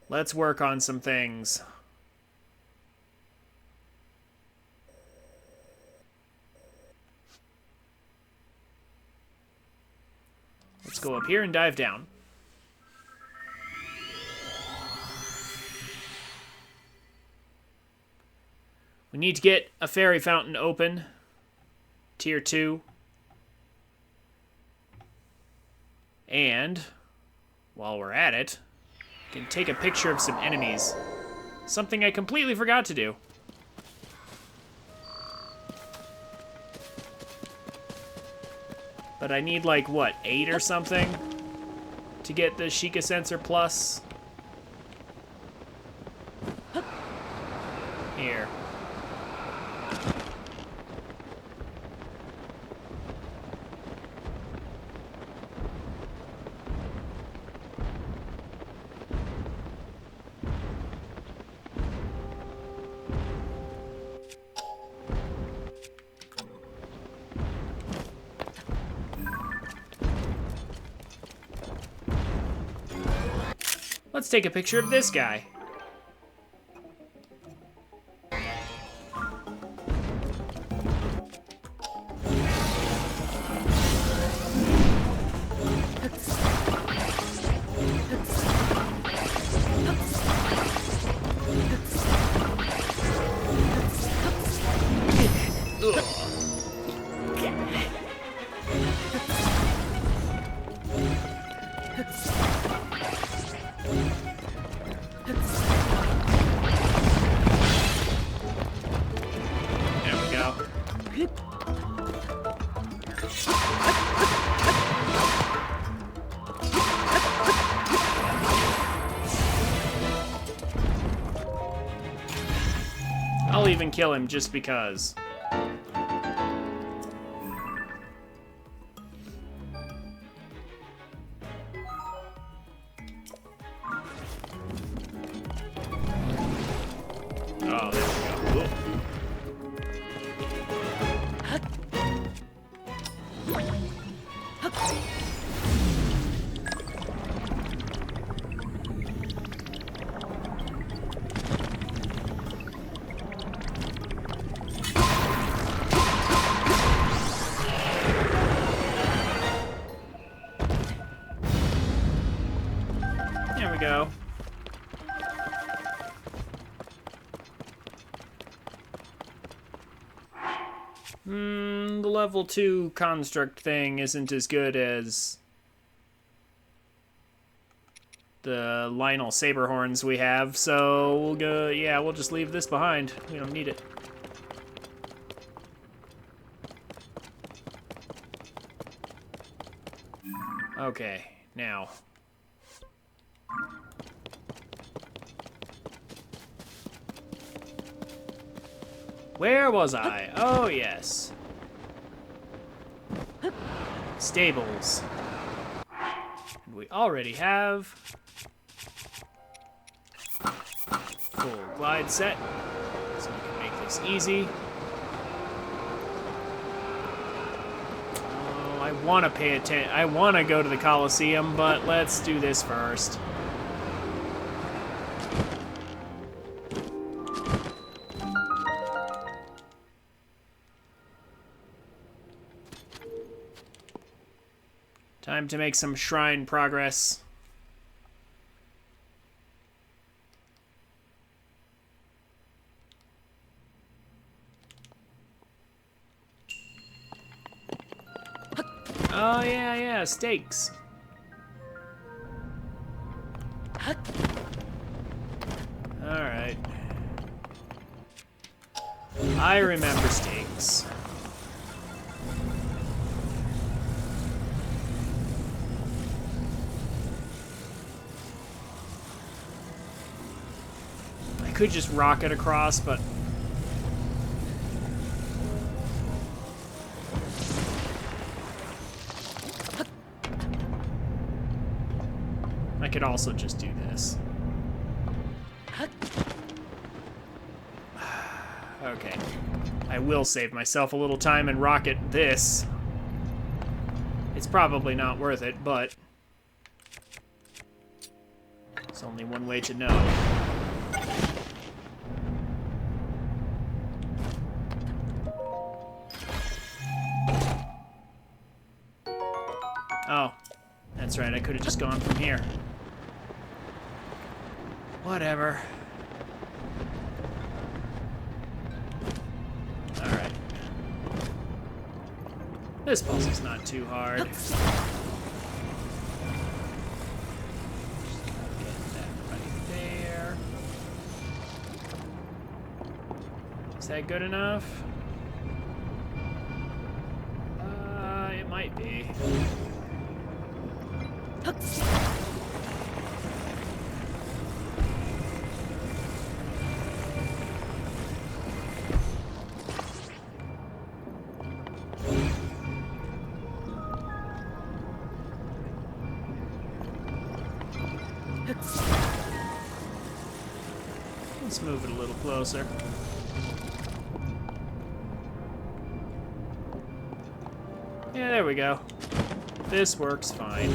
let's work on some things. Let's go up here and dive down. We need to get a fairy fountain open. Tier 2. And, while we're at it, we can take a picture of some enemies. Something I completely forgot to do. But I need, like, what, 8 or something? To get the Sheikah Sensor Plus? Here. Let's take a picture of this guy. I'll even kill him just because. Oh, there we go. There we go. The level 2 construct thing isn't as good as the Lionel Saberhorns we have, so we'll go, yeah, we'll just leave this behind. We don't need it. Okay, now. Where was I? Oh, yes. Stables. We already have full glide set, so we can make this easy. Oh, I want to pay attention. I want to go to the Coliseum, but let's do this first. Time to make some shrine progress. Oh, yeah, steaks. Alright. I remember steaks. I could just rocket across, but I could also just do this. Okay. I will save myself a little time and rocket this. It's probably not worth it, but there's only one way to know. Oh, that's right. I could have just gone from here. Whatever. Alright. This puzzle's not too hard. Just get that right there. Is that good enough? It might be. Let's move it a little closer. Yeah, there we go. This works fine.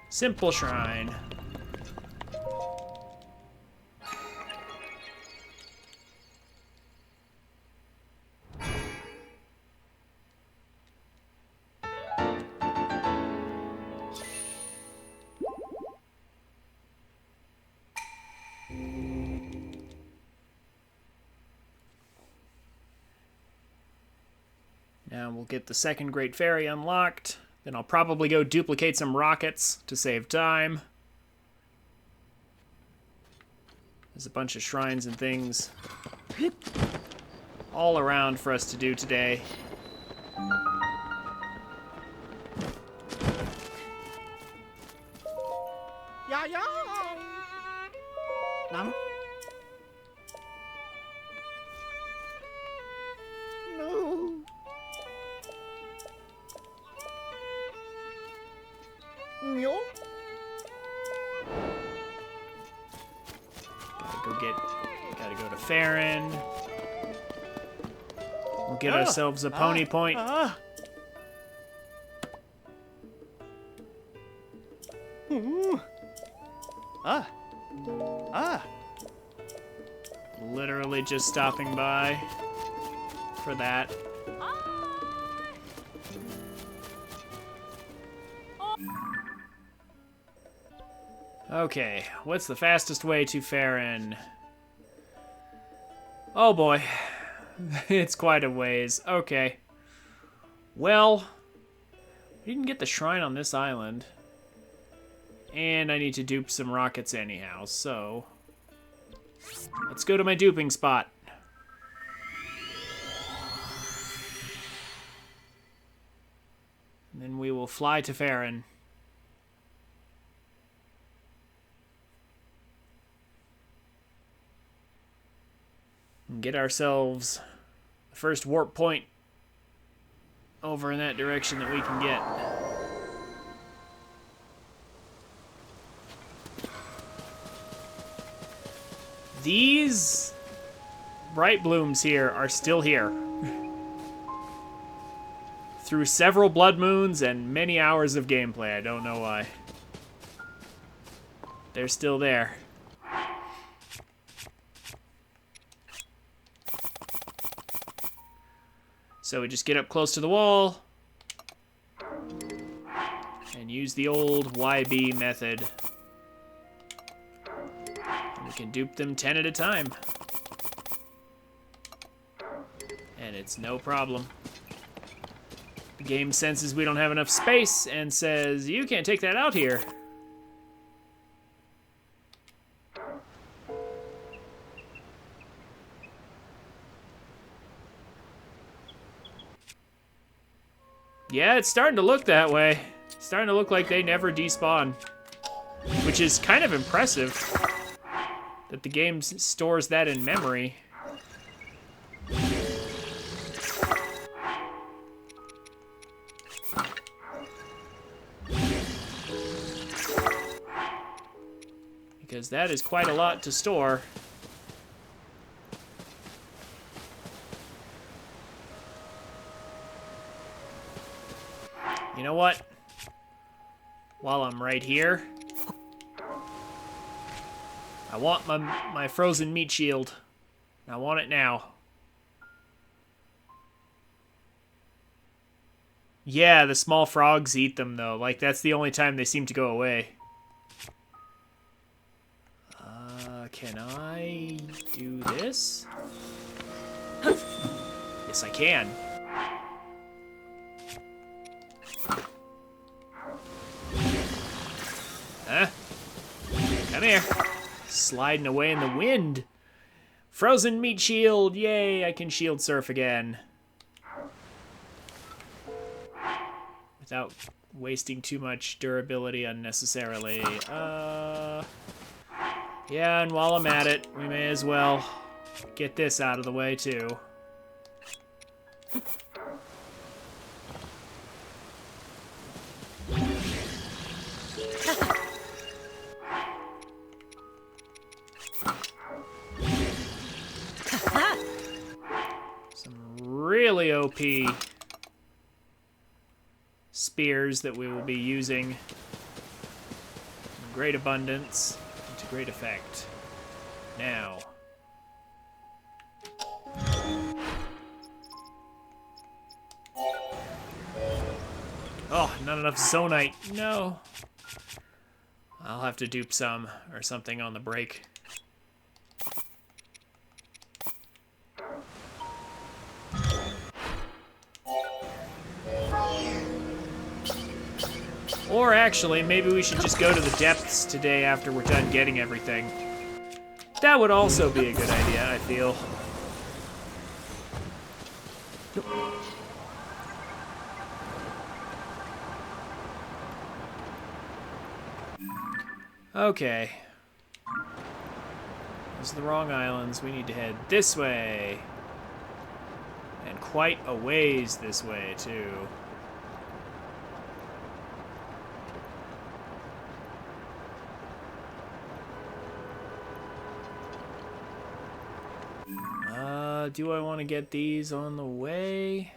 Simple shrine. Now we'll get the second Great Fairy unlocked. Then I'll probably go duplicate some rockets to save time. There's a bunch of shrines and things all around for us to do today. Yeah, yeah. Nam. No. Meow. Gotta go to Farron. We'll get ourselves a pony point. Literally just stopping by for that. Okay, what's the fastest way to Farron? Oh boy, it's quite a ways. Okay. Well, we didn't get the shrine on this island. And I need to dupe some rockets anyhow, so let's go to my duping spot. And then we will fly to Farron. And get ourselves the first warp point over in that direction that we can get. These bright blooms here are still here. Through several blood moons and many hours of gameplay. I don't know why. They're still there. So we just get up close to the wall and use the old YB method. And we can dupe them 10 at a time. And it's no problem. The game senses we don't have enough space and says, you can't take that out here. Yeah, it's starting to look that way. It's starting to look like they never despawn. Which is kind of impressive that the game stores that in memory. Because that is quite a lot to store. You know what? While I'm right here, I want my frozen meat shield. I want it now. Yeah, the small frogs eat them, though. Like, that's the only time they seem to go away. Can I do this? Yes, I can. Huh? Come here. Sliding away in the wind. Frozen meat shield. Yay, I can shield surf again. Without wasting too much durability unnecessarily. Yeah, and while I'm at it, we may as well get this out of the way, too. Some really OP spears that we will be using in great abundance. To great effect. Now. Oh, not enough zonite. No. I'll have to dupe some or something on the break. Or actually, maybe we should just go to the depths today after we're done getting everything. That would also be a good idea, I feel. Okay. Those are the wrong islands. We need to head this way. And quite a ways this way, too. Do I want to get these on the way?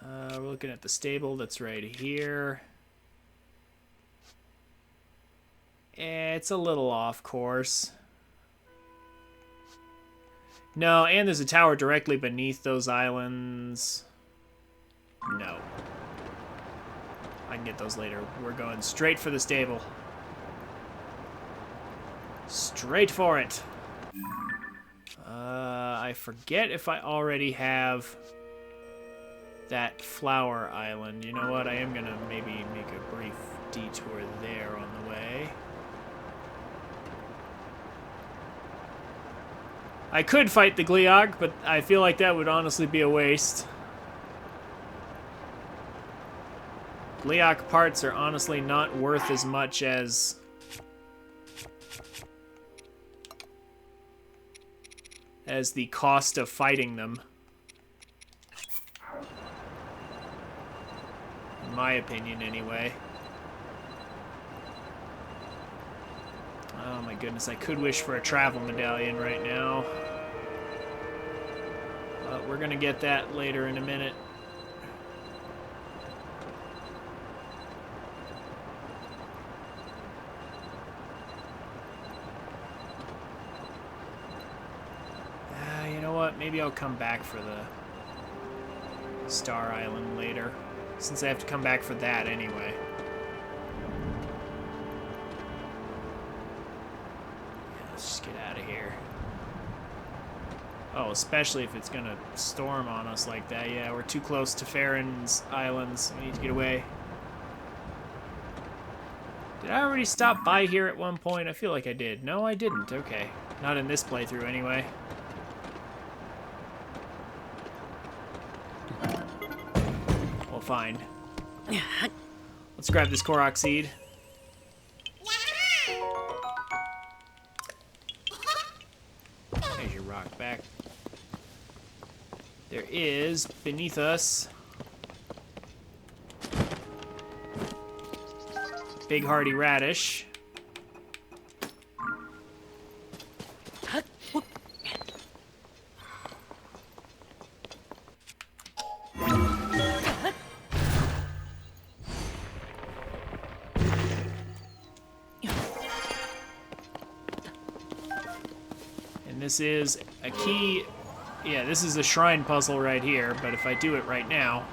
We're looking at the stable that's right here. It's a little off course. No, and there's a tower directly beneath those islands. No. I can get those later. We're going straight for the stable. Straight for it. I forget if I already have that flower island. You know what? I am gonna maybe make a brief detour there on the way. I could fight the Gliog, but I feel like that would honestly be a waste. Gliog parts are honestly not worth as much as the cost of fighting them. In my opinion, anyway. Oh my goodness, I could wish for a travel medallion right now. But we're gonna get that later in a minute. You know what? Maybe I'll come back for the Star Island later. since I have to come back for that anyway. Yeah, let's just get out of here. Oh, especially if it's gonna storm on us like that. Yeah, we're too close to Farron's Islands. We need to get away. Did I already stop by here at one point? I feel like I did. No, I didn't. Okay. Not in this playthrough, anyway. Well, fine. Let's grab this Korok seed. There's your rock back. There is, beneath us, big hardy radish. And this is a key. Yeah, this is a shrine puzzle right here, but if I do it right now,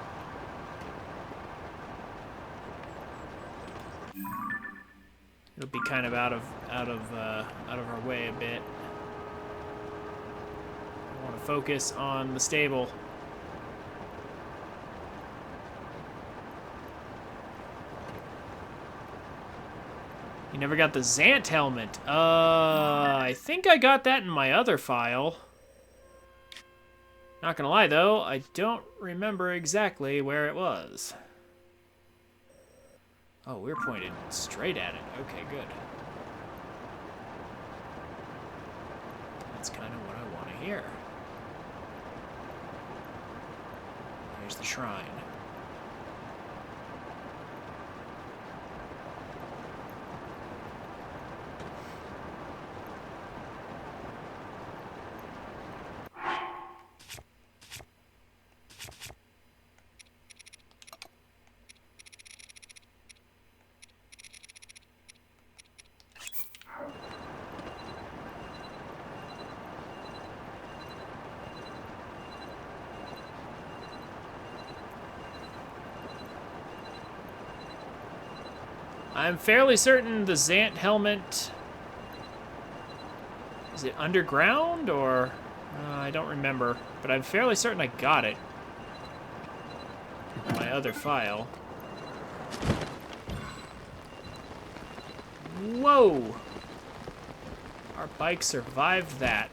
it'll be kind of out of our way a bit. I want to focus on the stable. You never got the Zant helmet. I think I got that in my other file. Not gonna lie though, I don't remember exactly where it was. Oh, we're pointed straight at it. Okay, good. That's kind of what I want to hear. Here's the shrine. I'm fairly certain the Zant helmet... Is it underground, or... I don't remember, but I'm fairly certain I got it. In my other file. Whoa! Our bike survived that.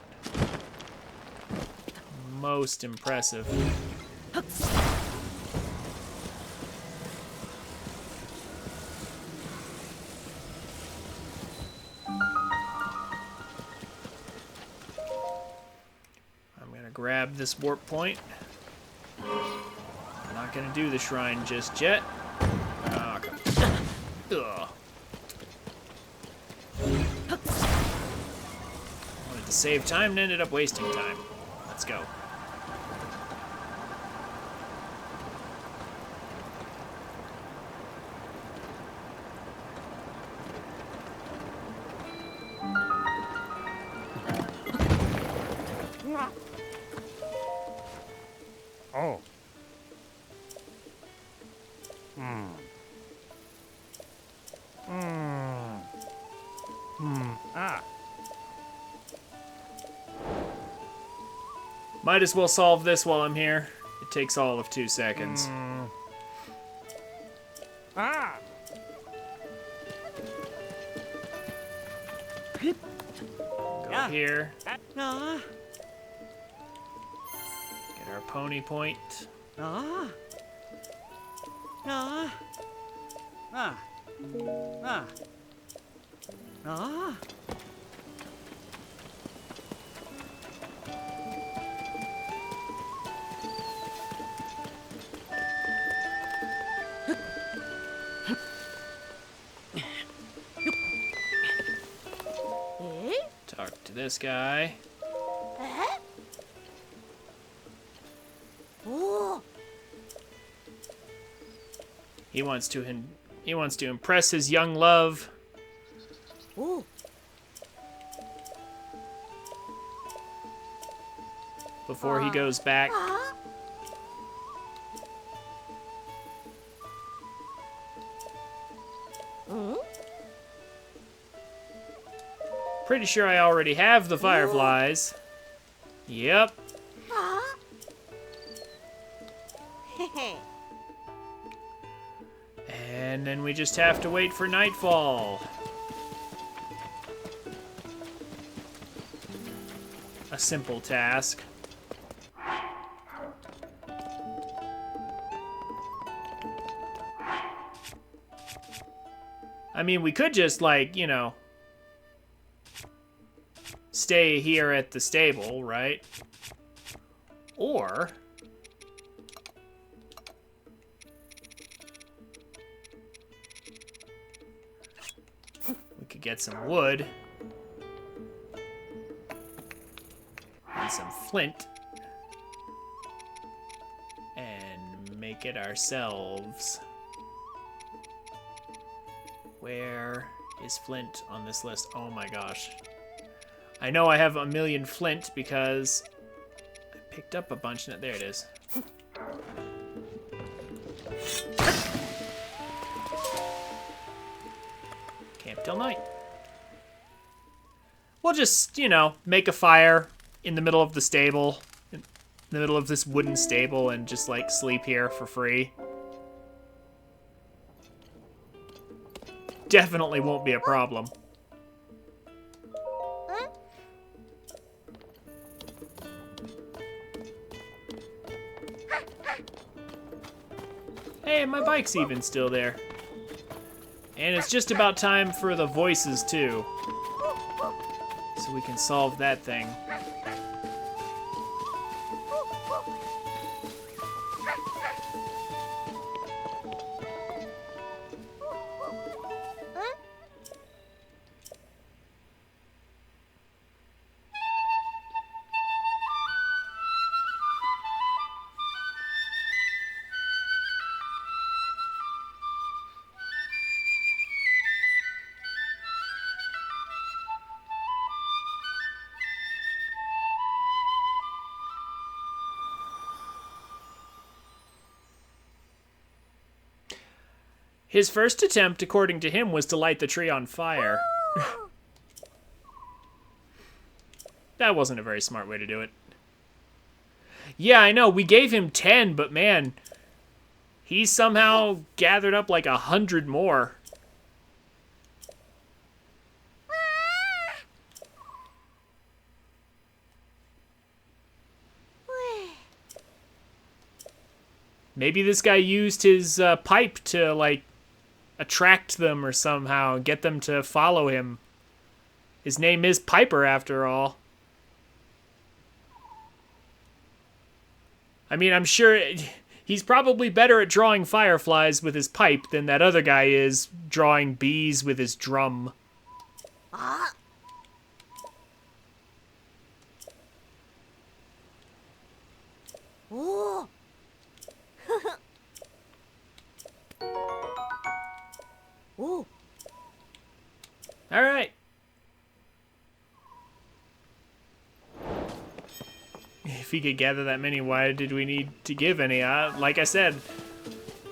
Most impressive. Grab this warp point. I'm not gonna do the shrine just yet. Oh, ugh. Wanted to save time and ended up wasting time. Let's go. Oh. Ah. Might as well solve this while I'm here. It takes all of 2 seconds. Ah. Go here. Ah. Get our pony point. Ah. Ah. Ah. Ah. Ah. Talk to this guy. He wants to impress his young love. Before he goes back. Pretty sure I already have the fireflies. Yep. And then we just have to wait for nightfall. A simple task. I mean, we could just, like, you know, stay here at the stable, right? Or we could get some wood and some flint and make it ourselves. Where is flint on this list? Oh my gosh. I know I have a million flint because I picked up a bunch. There it is. Camp till night. We'll just, you know, make a fire in the middle of the stable, in the middle of this wooden stable, and just, like, sleep here for free. Definitely won't be a problem. Hey, my bike's even still there. And it's just about time for the voices, too. So we can solve that thing. His first attempt, according to him, was to light the tree on fire. That wasn't a very smart way to do it. Yeah, I know, we gave him 10, but man, he somehow gathered up like 100 more. Maybe this guy used his pipe to, like, attract them or somehow get them to follow him. His name is Piper, after all. I mean, I'm sure he's probably better at drawing fireflies with his pipe than that other guy is drawing bees with his drum. All right. If he could gather that many, why did we need to give any? Like I said,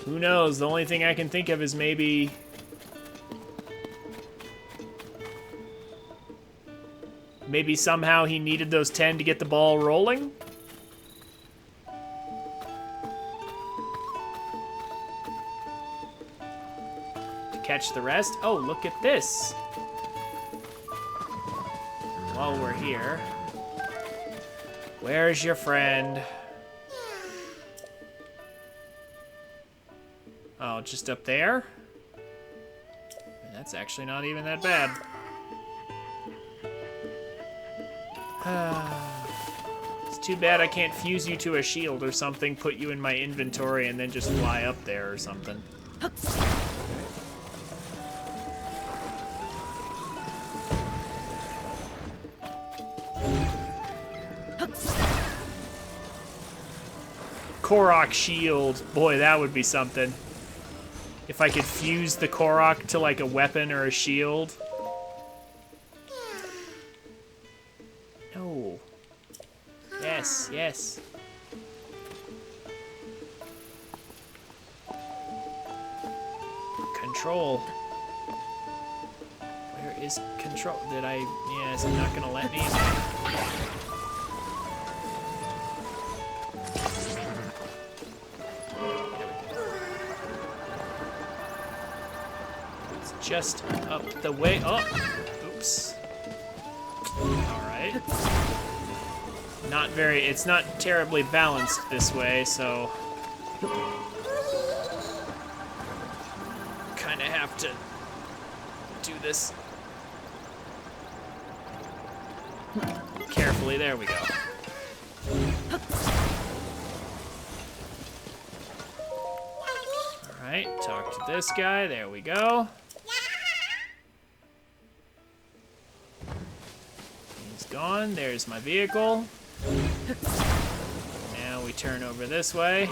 who knows? The only thing I can think of is maybe somehow he needed those 10 to get the ball rolling? To catch the rest? Oh, look at this. While we're here, where's your friend? Oh, just up there? That's actually not even that bad. It's too bad I can't fuse you to a shield or something, put you in my inventory, and then just fly up there or something. Korok shield. Boy, that would be something. If I could fuse the Korok to like a weapon or a shield. No. Yes, yes. Control. Where is control? Did I? Yeah, is it not gonna let me? It's just up the way. Oh, oops. All right. Not very. It's not terribly balanced this way, so kind of have to do this carefully. There we go. All right, talk to this guy. There we go. He's gone. There's my vehicle. Now we turn over this way.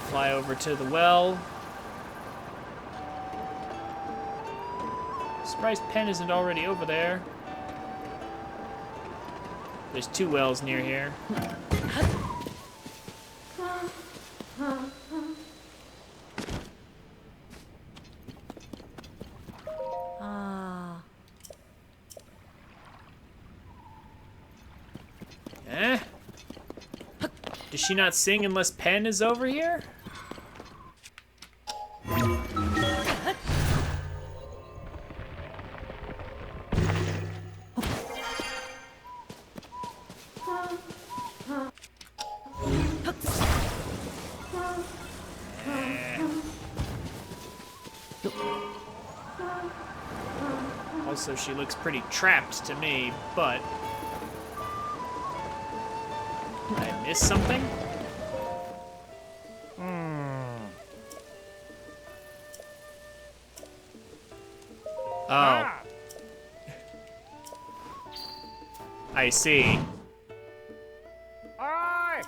Fly over to the well. Surprised Penn isn't already over there. There's 2 wells near here. Ah. Eh? Does she not sing unless Penn is over here? Also, she looks pretty trapped to me, but... Did I miss something? Oh. I see. Aye!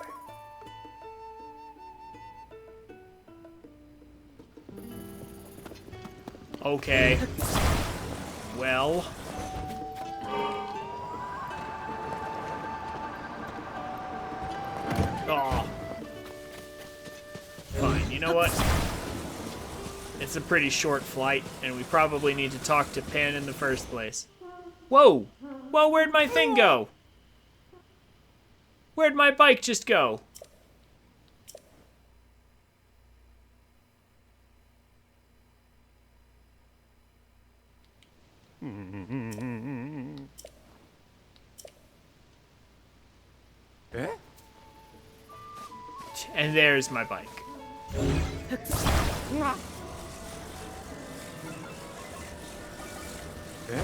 Okay. Well. Oh. Fine, you know what? It's a pretty short flight, and we probably need to talk to Penn in the first place. Whoa! Whoa, where'd my thing go? Where'd my bike just go? Eh? And there's my bike. Eh?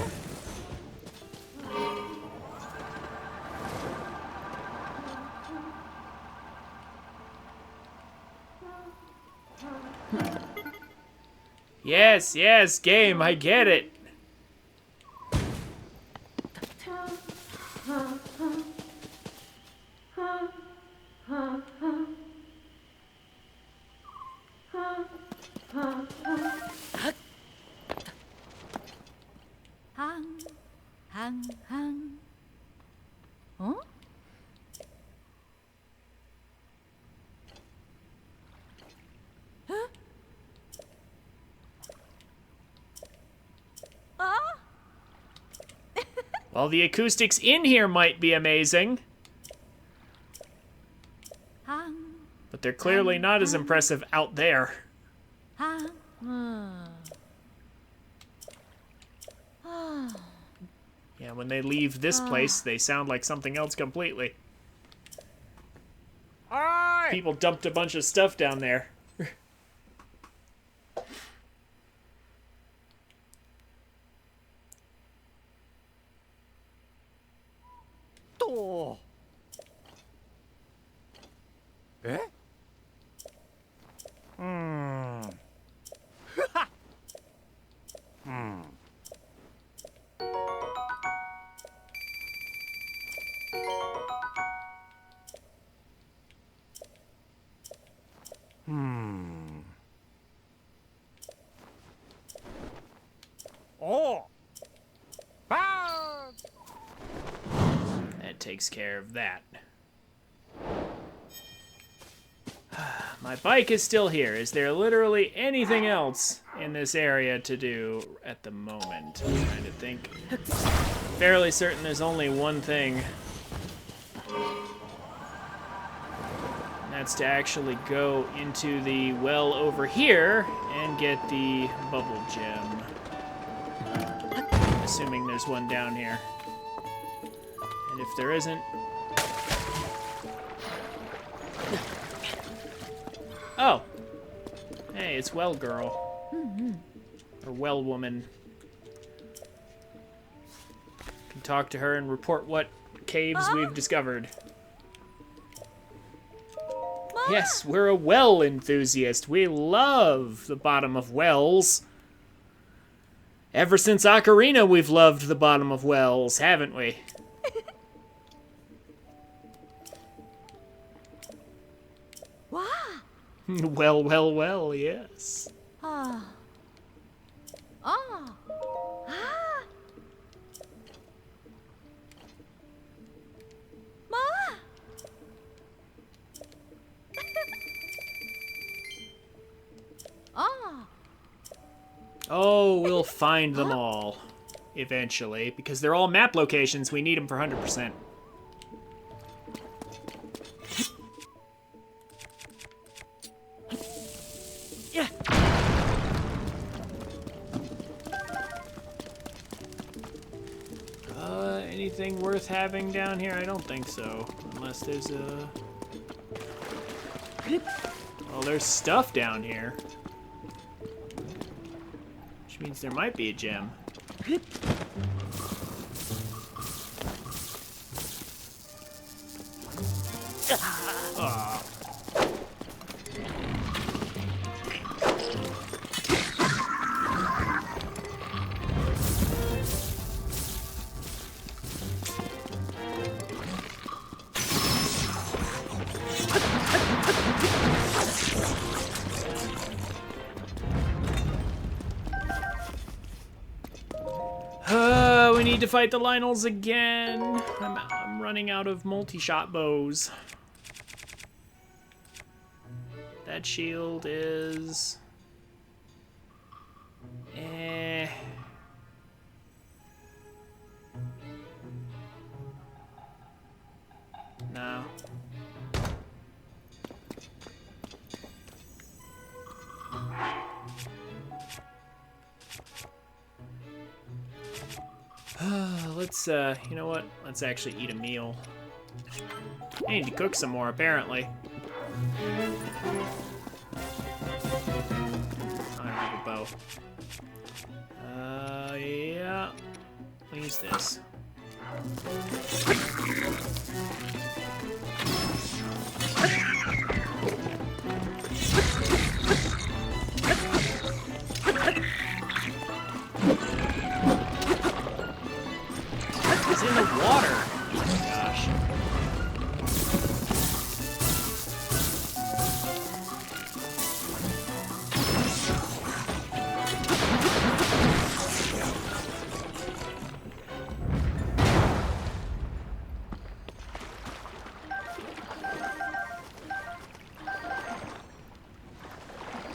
Yes, yes, game, I get it. Hang. Huh? Huh? Ah? Well, the acoustics in here might be amazing, Hang. but they're clearly not as impressive out there. Hang. Ah. Yeah, when they leave this place, they sound like something else completely. Aye! People dumped a bunch of stuff down there. To. Eh? Oh! Ah! That takes care of that. My bike is still here. Is there literally anything else? in this area to do at the moment. I'm trying to think. Fairly certain there's only one thing. And that's to actually go into the well over here and get the bubble gem. Assuming there's one down here. And if there isn't... Oh! Hey, it's Well Girl. Or Well Woman. Can talk to her and report what caves we've discovered. Yes, we're a well enthusiast. We love the bottom of wells. Ever since Ocarina, we've loved the bottom of wells, haven't we? Wow. Well, well, well, yes. Ah. Ah. Ah. Ma. Ah. Oh, we'll find them all. Eventually. Because they're all map locations. We need them for 100%. Yeah. Anything worth having down here? I don't think so. Unless there's a... Well, there's stuff down here. Which means there might be a gem. Aw. We need to fight the Lionels again. I'm running out of multi-shot bows. That shield is... Eh... No. Let's, you know what? Let's actually eat a meal. I need to cook some more, apparently. I don't have a bow. Yeah. I'll use this. It's in the water. Oh my gosh.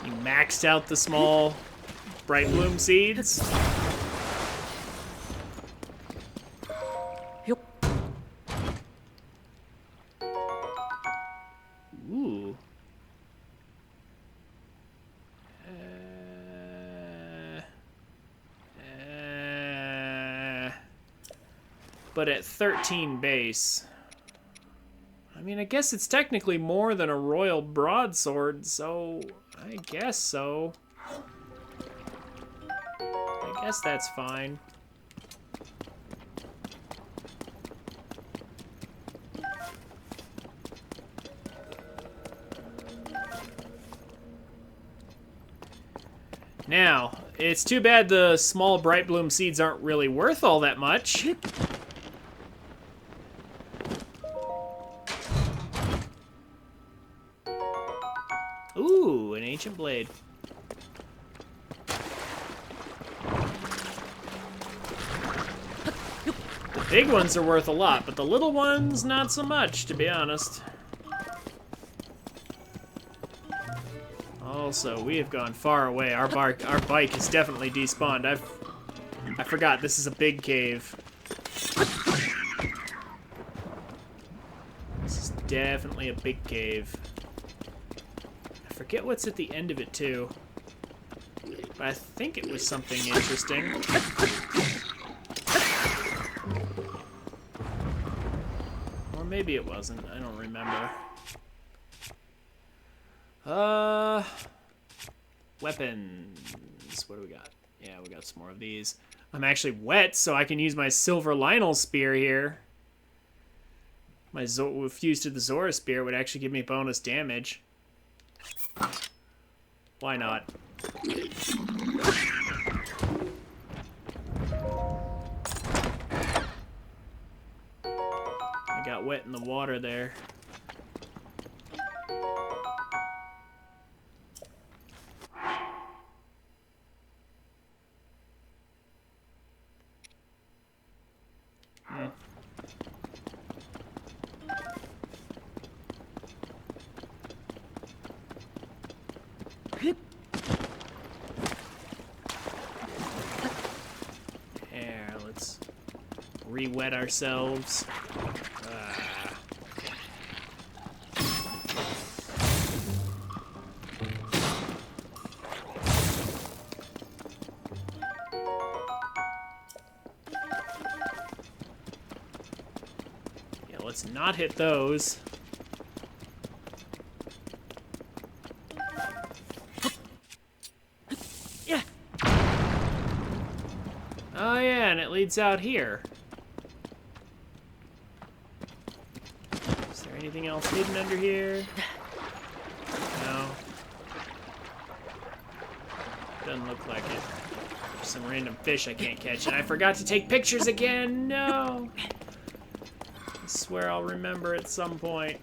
You maxed out the small bright bloom seeds. Ooh. But at 13 base. I mean, I guess it's technically more than a royal broadsword, so I guess so. I guess that's fine. Now, it's too bad the small bright bloom seeds aren't really worth all that much. Ooh, an ancient blade. The big ones are worth a lot, but the little ones, not so much, to be honest. Oh, Also, we have gone far away. Our bike is definitely despawned. I forgot this is a big cave. This is definitely a big cave. I forget what's at the end of it too. But I think it was something interesting. Or maybe it wasn't. I don't remember. Weapons. What do we got? Yeah, we got some more of these. I'm actually wet, so I can use my silver Lionel spear here. My fused to the Zora spear would actually give me bonus damage. Why not? I got wet in the water there. Here, let's re-wet ourselves. Yeah, let's not hit those. Yeah. Oh yeah, and it leads out here. Is there anything else hidden under here? No. Doesn't look like it. There's some random fish I can't catch, and I forgot to take pictures again! No! I swear I'll remember at some point.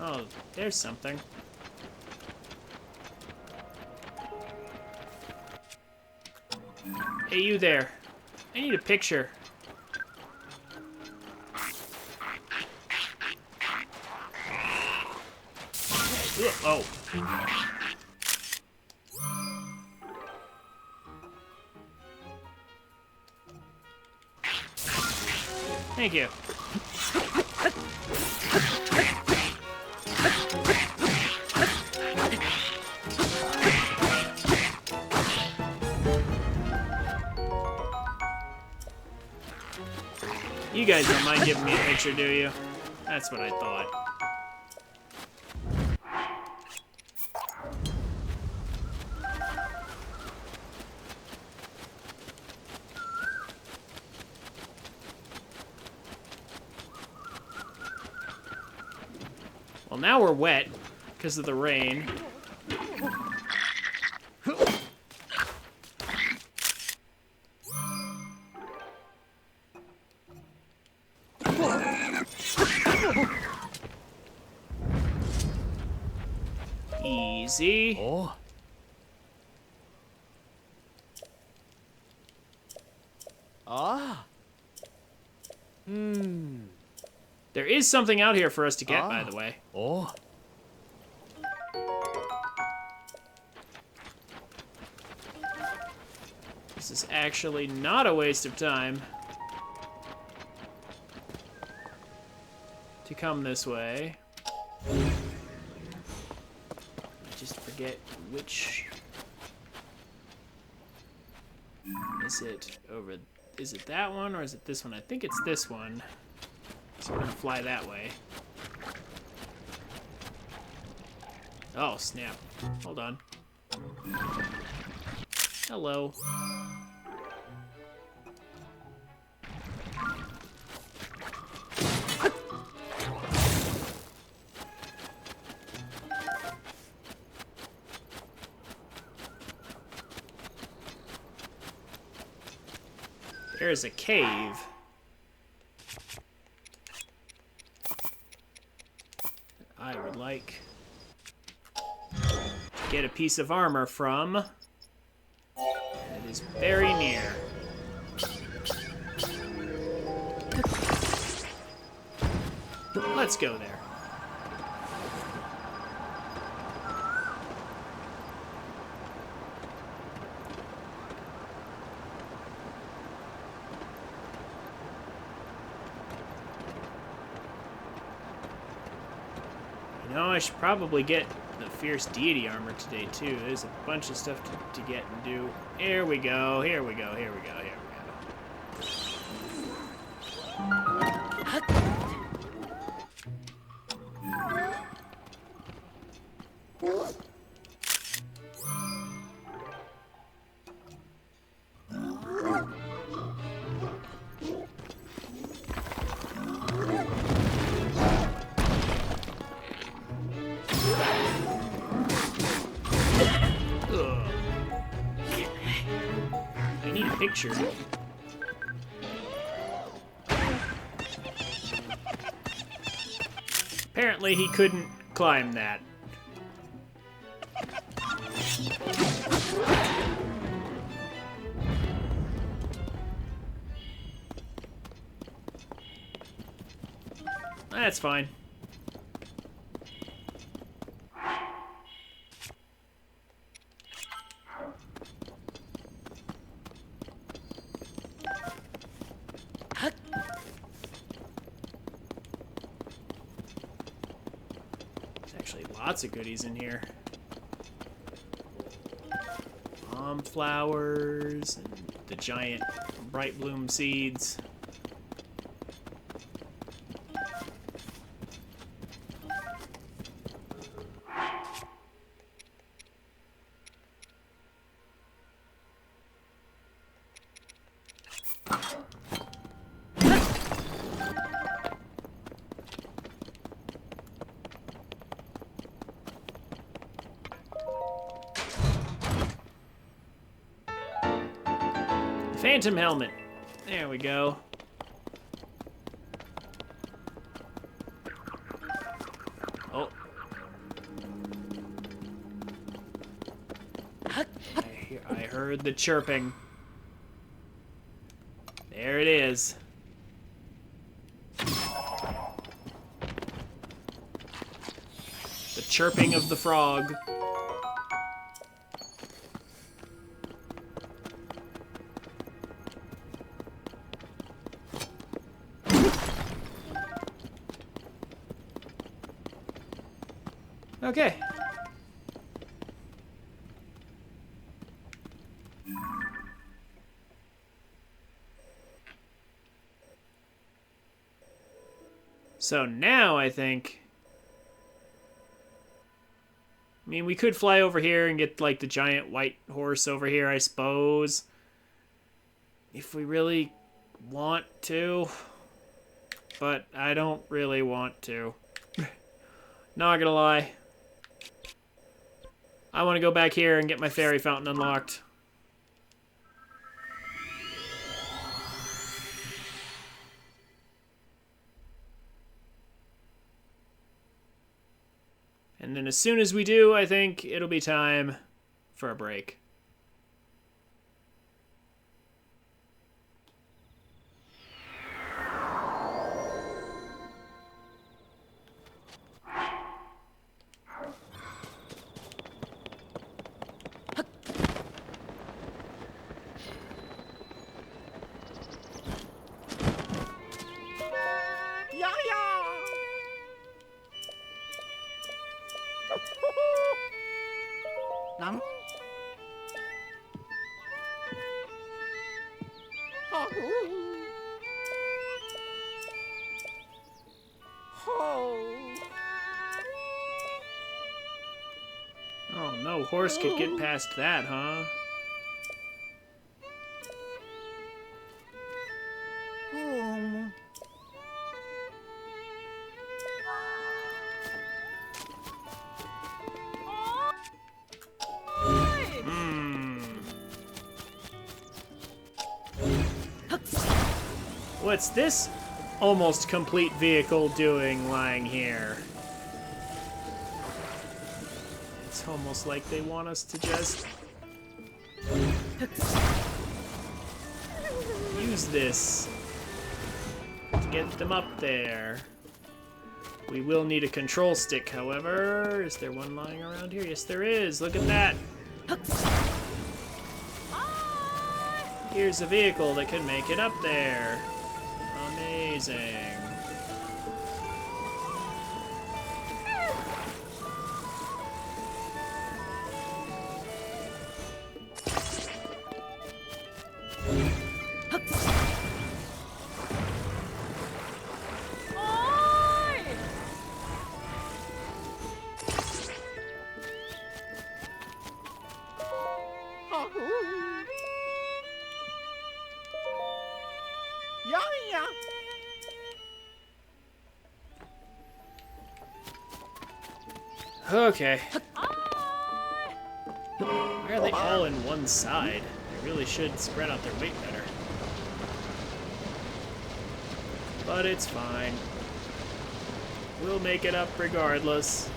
Oh, there's something. Hey, you there. I need a picture. Oh. Thank you. You guys don't mind giving me a picture, do you? That's what I thought. Well, now we're wet because of the rain. Easy. Oh. Ah. There is something out here for us to get, by the way. Oh. This is actually not a waste of time to come this way. I just forget which... Is it over... Is it that one or is it this one? I think it's this one. So we're gonna fly that way. Oh, snap. Hold on. Hello. There's a cave. I would like to get a piece of armor from. It is very near. Let's go there. You know, I should probably get the Fierce Deity armor today, too. There's a bunch of stuff to get and do. Here we go, here we go, here we go, here we go. Ugh. I need a picture. Apparently he couldn't climb that. That's fine. There's actually lots of goodies in here. Palm flowers and the giant bright bloom seeds. Phantom helmet. There we go. Oh. I heard the chirping. There it is. The chirping of the frog. Okay. So now I think... I mean, we could fly over here and get, like, the giant white horse over here, I suppose. If we really want to. But I don't really want to. Not gonna lie. I want to go back here and get my fairy fountain unlocked. And then as soon as we do, I think it'll be time for a break. Nắm. Oh, no horse could get past that, huh? What's this almost complete vehicle doing lying here? It's almost like they want us to just use this. get them up there. We will need a control stick, however. Is there one lying around here? Yes, there is. Look at that. Here's a vehicle that can make it up there. Amazing. Yeah, yeah. Okay. Why are they all in one side? They really should spread out their weight better. But it's fine. We'll make it up regardless.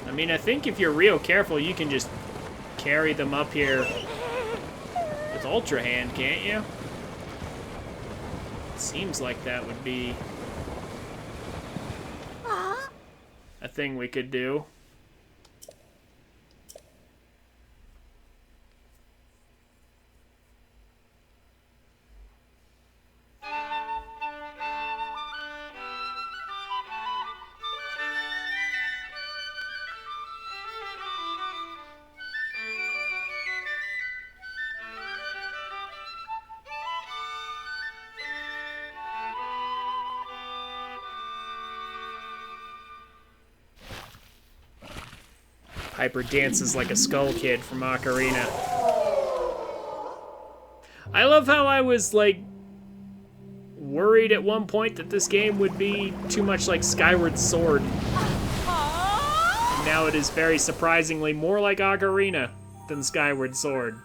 I mean, I think if you're real careful, you can just carry them up here with Ultra Hand, can't you? Seems like that would be a thing we could do. Piper dances like a Skull Kid from Ocarina. I love how I was, like, worried at one point that this game would be too much like Skyward Sword. Now it is very surprisingly more like Ocarina than Skyward Sword.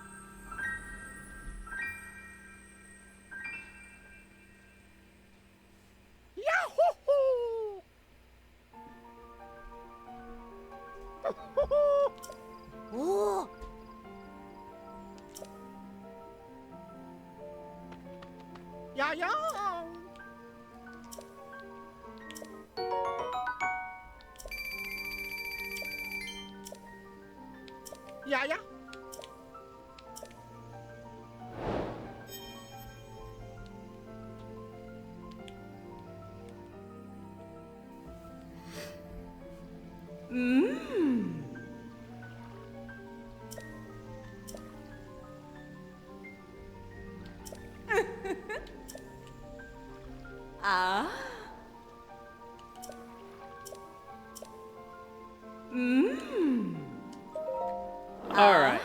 Yahoo! Oh. Yeah, yeah. Yeah, yeah. Ah. Alright.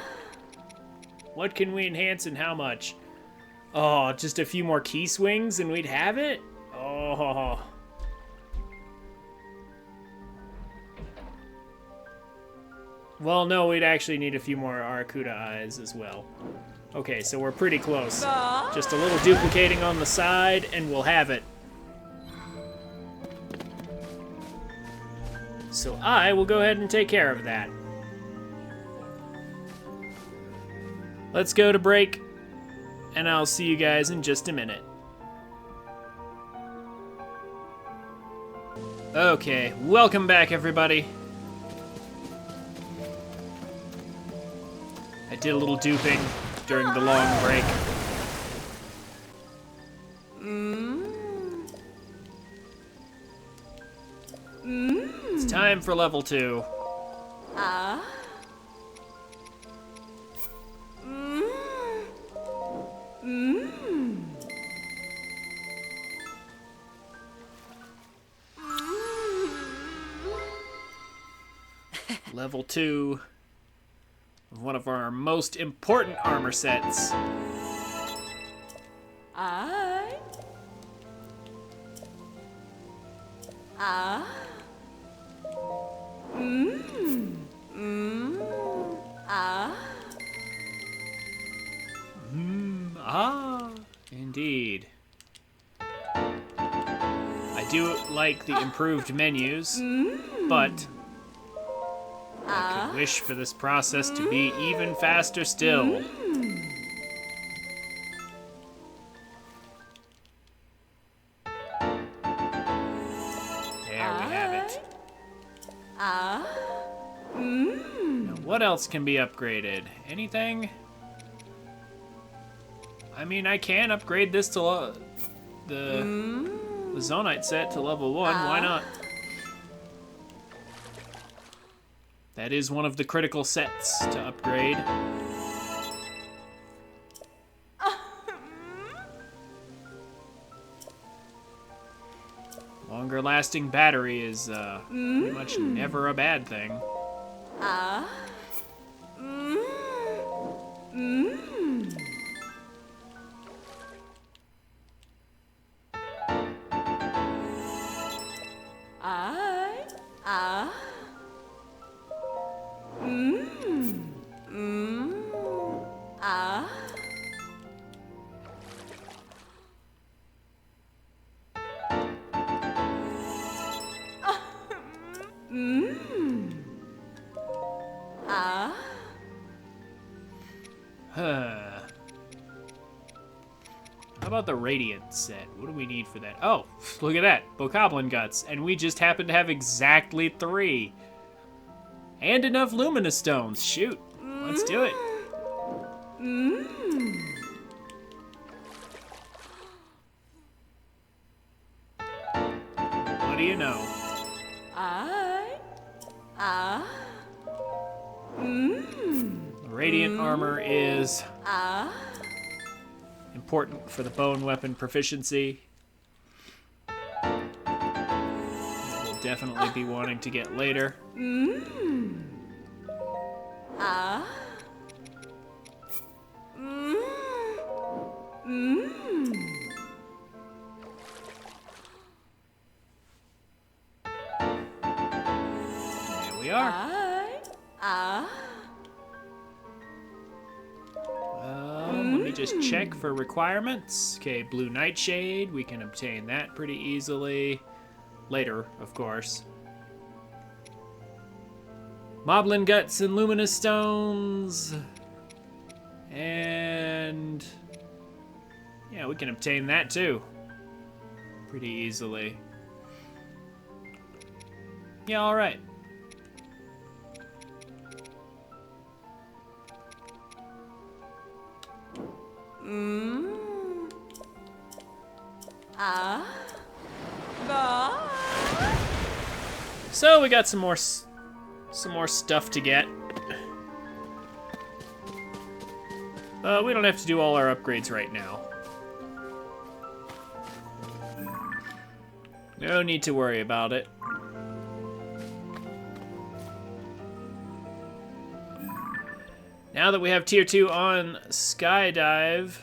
What can we enhance and how much? Oh, just a few more key swings and we'd have it? Oh. Well, no, we'd actually need a few more Aracuda eyes as well. Okay, so we're pretty close. Just a little duplicating on the side and we'll have it. So I will go ahead and take care of that. Let's go to break, and I'll see you guys in just a minute. Okay, welcome back, everybody. I did a little duping during the long break. It's time for level 2. Ah. Level 2 of one of our most important armor sets. I. Ah. Ah. Indeed. I I do like the improved menus, but I could wish for this process to be even faster still. There we have it. Now, what else can be upgraded? Anything? I mean, I can upgrade this to the Zonite set to level 1. Why not? That is one of the critical sets to upgrade. Longer lasting battery is pretty much never a bad thing. How about the Radiant set? What do we need for that? Oh, look at that. Bokoblin Guts. And we just happen to have exactly 3. And enough Luminous Stones. Shoot. Let's do it. What do you know? Radiant armor is important for the bone weapon proficiency. We'll definitely be wanting to get later. There we are. Let me just check for requirements. Okay, Blue Nightshade, we can obtain that pretty easily. Later, of course. Moblin Guts and Luminous Stones. And yeah, we can obtain that too. Pretty easily. Yeah, alright. So we got some more stuff to get. We don't have to do all our upgrades right now. No need to worry about it. Now that we have tier 2 on skydiving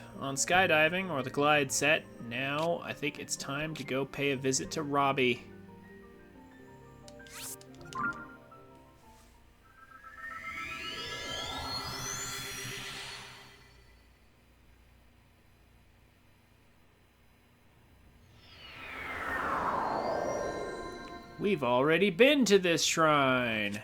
or the glide set, now I think it's time to go pay a visit to Robbie. We've already been to this shrine.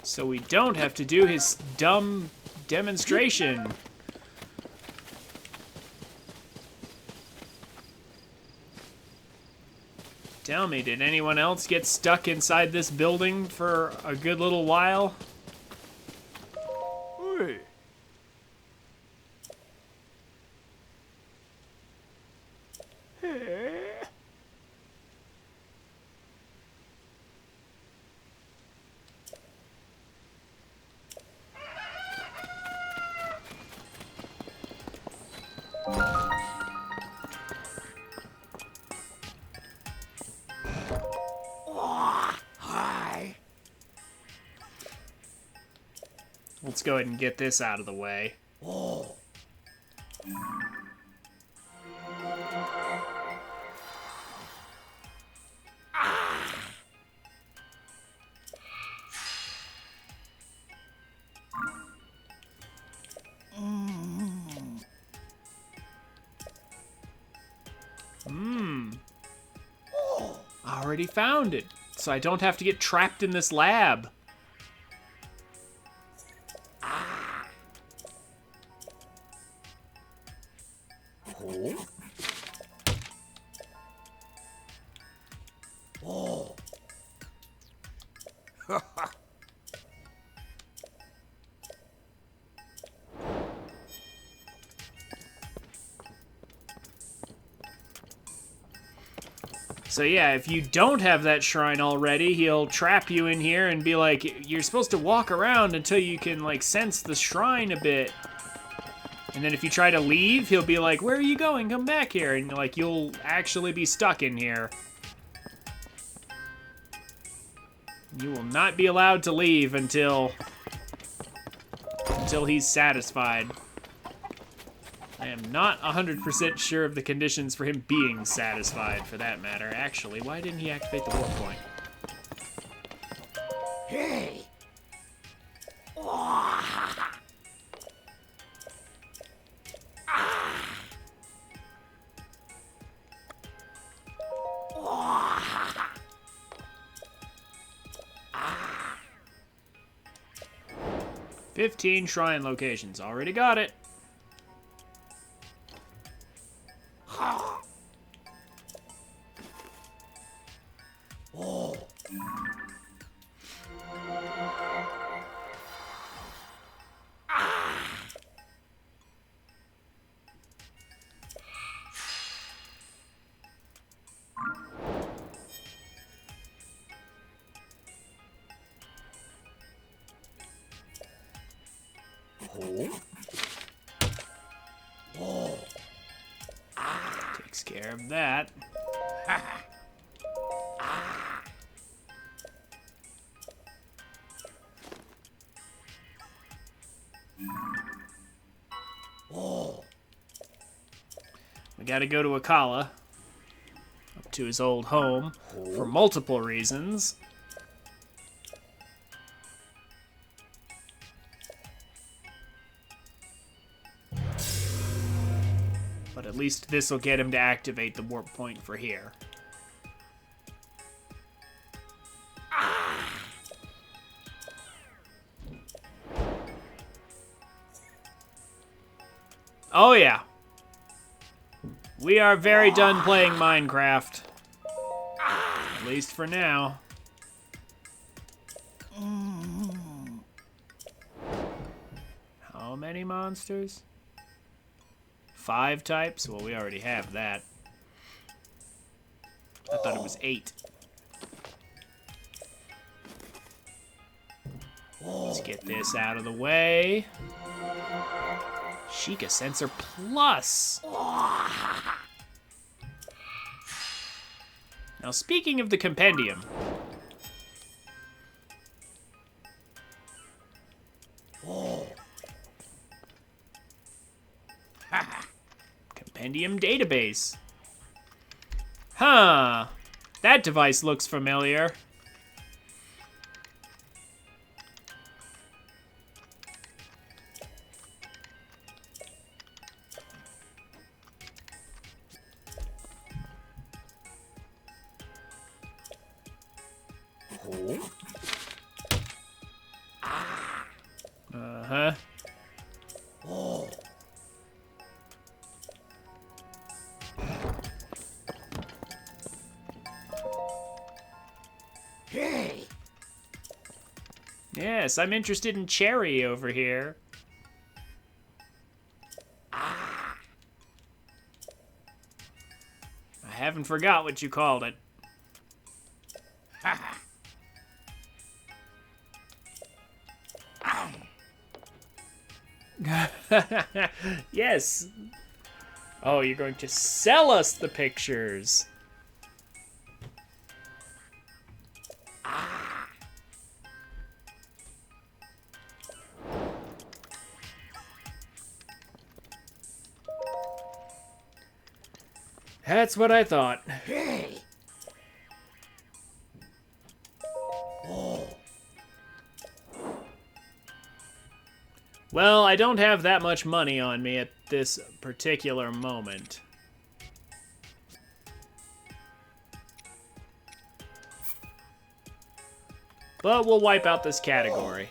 So we don't have to do his dumb demonstration. Tell me, did anyone else get stuck inside this building for a good little while? Hey. Hi. Let's go ahead and get this out of the way. Oh. already found it, so I don't have to get trapped in this lab. Oh. Oh. So yeah, if you don't have that shrine already, he'll trap you in here and be like, you're supposed to walk around until you can like sense the shrine a bit. And then if you try to leave, he'll be like, where are you going? Come back here. And like, you'll actually be stuck in here. You will not be allowed to leave until he's satisfied. I am not 100% sure of the conditions for him being satisfied, for that matter. Actually, why didn't he activate the warp point? Hey. Oh. 15 shrine locations. Already got it. Oh. 哦，哦， Takes care of that. We gotta go to Akala, up to his old home, for multiple reasons. But at least this will get him to activate the warp point for here. Oh yeah. We are very done playing Minecraft. At least for now. How many monsters? 5 types? Well, we already have that. I thought it was 8. Let's get this out of the way. Sheikah Sensor Plus. Now, speaking of the compendium. Compendium database. Huh. That device looks familiar. Uh-huh. Hey. Yes, I'm interested in Cherry over here. I haven't forgot what you called it. Yes. Oh, you're going to sell us the pictures. That's what I thought. Hey. Oh. Well, I don't have that much money on me at this particular moment. But we'll wipe out this category.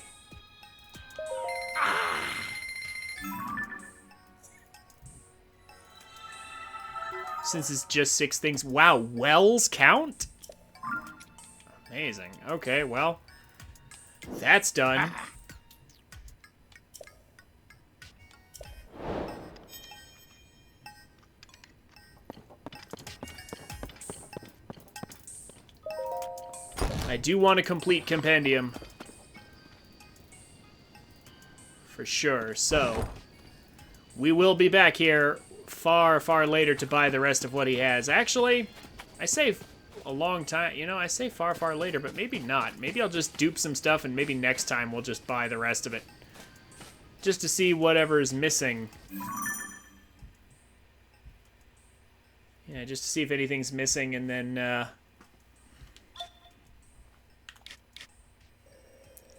Since it's just 6 things. Wow, wells count? Amazing. Okay, well, that's done. I do want a complete compendium. For sure, so we will be back here far, far later to buy the rest of what he has. Actually, I say a long time, you know, I say far, far later, but maybe not. Maybe I'll just dupe some stuff and maybe next time we'll just buy the rest of it. Just to see whatever is missing. Yeah, just to see if anything's missing and then,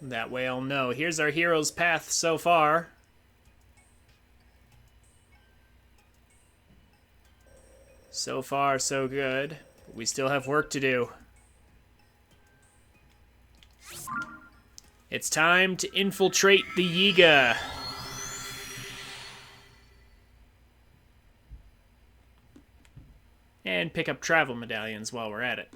that way I'll know. Here's our hero's path so far. So far, so good. But we still have work to do. It's time to infiltrate the Yiga. And pick up travel medallions while we're at it.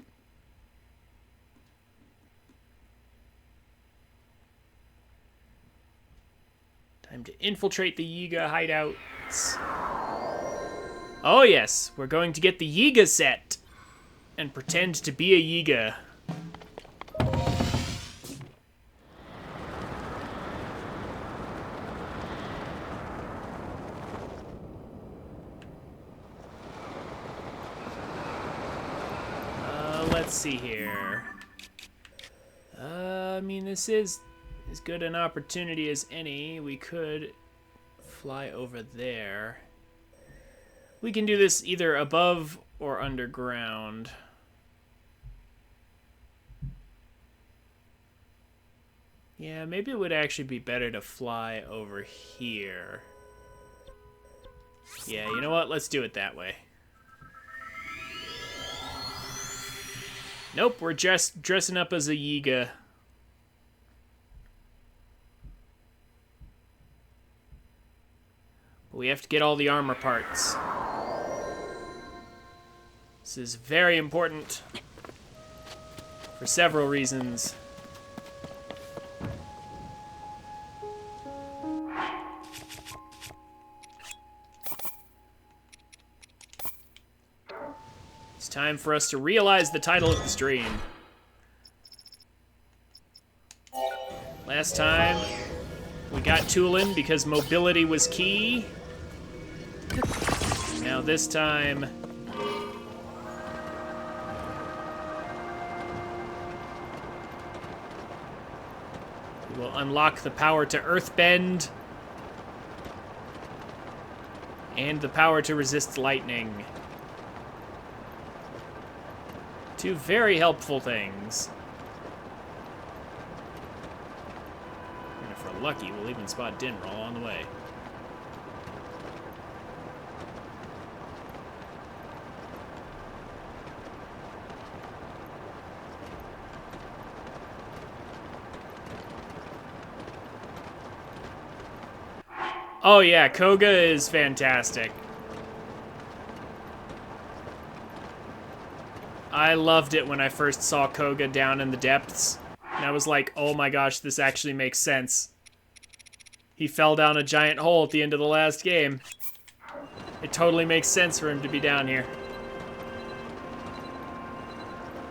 Time to infiltrate the Yiga hideouts. Oh yes, we're going to get the Yiga set and pretend to be a Yiga. Let's see here. I mean, this is as good an opportunity as any. We could fly over there. We can do this either above or underground. Yeah, maybe it would actually be better to fly over here. Yeah, you know what? Let's do it that way. Nope, we're just dressing up as a Yiga. But we have to get all the armor parts. This is very important for several reasons. It's time for us to realize the title of the stream. Last time, we got Tulin because mobility was key. Now this time, we will unlock the power to earthbend and the power to resist lightning. Two very helpful things. And if we're lucky, we'll even spot Dinroll on the way. Oh yeah, Koga is fantastic. I loved it when I first saw Koga down in the depths. And I was like, oh my gosh, this actually makes sense. He fell down a giant hole at the end of the last game. It totally makes sense for him to be down here.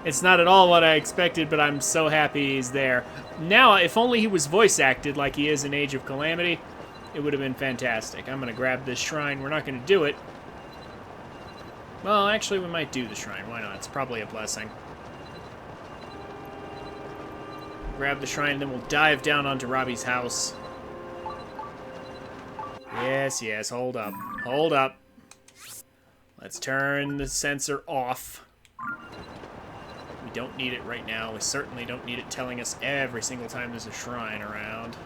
It's not at all what I expected, but I'm so happy he's there. Now, if only he was voice acted like he is in Age of Calamity, it would have been fantastic. I'm gonna grab this shrine. We're not gonna do it. Well, actually, we might do the shrine. Why not? It's probably a blessing. Grab the shrine, then we'll dive down onto Robbie's house. Yes, yes, hold up. Hold up. Let's turn the sensor off. We don't need it right now. We certainly don't need it telling us every single time there's a shrine around.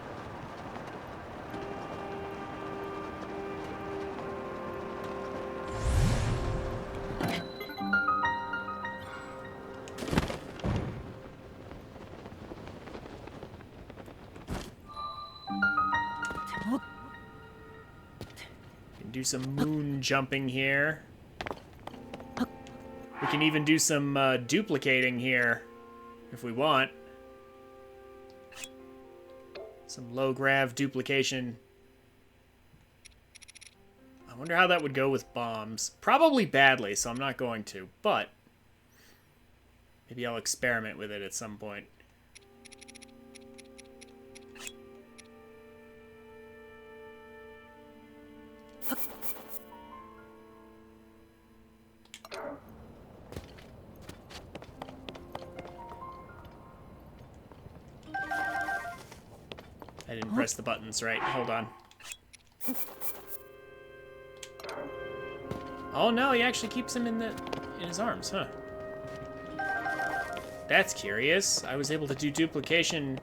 do some moon jumping here. We can even do some duplicating here if we want. Some low grav duplication. I wonder how that would go with bombs. Probably badly, so I'm not going to, but maybe I'll experiment with it at some point. I didn't press the buttons right. Hold on. Oh no, he actually keeps him in his arms, huh? That's curious. I was able to do duplication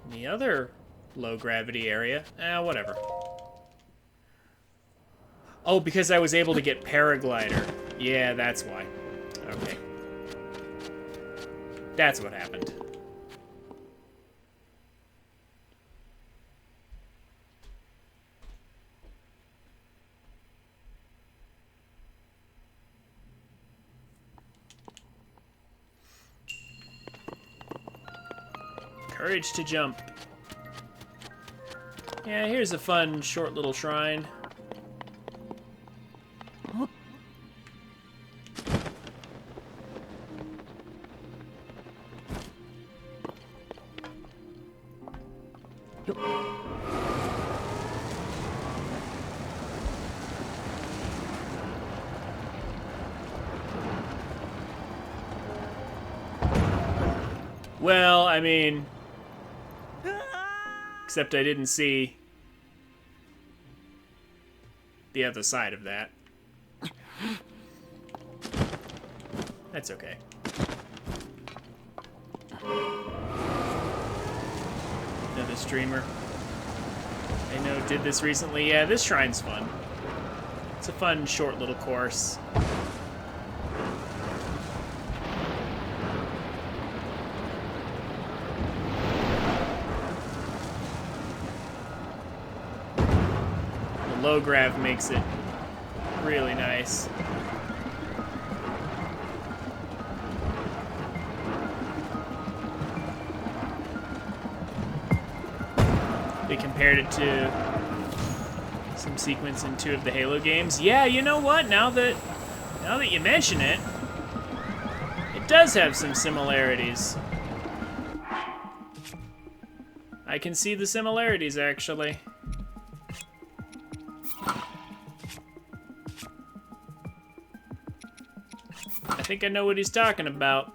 in the other low gravity area. Whatever. Oh, because I was able to get paraglider. Yeah, that's why. Okay. That's what happened. Courage to jump. Yeah, here's a fun, short little shrine. Well, I mean... Except I didn't see the other side of that. That's okay. Another streamer I know did this recently. Yeah, this shrine's fun. It's a fun, short little course. Low grav makes it really nice. They compared it to some sequence in 2 of the Halo games. Yeah, you know what? Now that you mention it, it does have some similarities. I can see the similarities, actually. I think I know what he's talking about.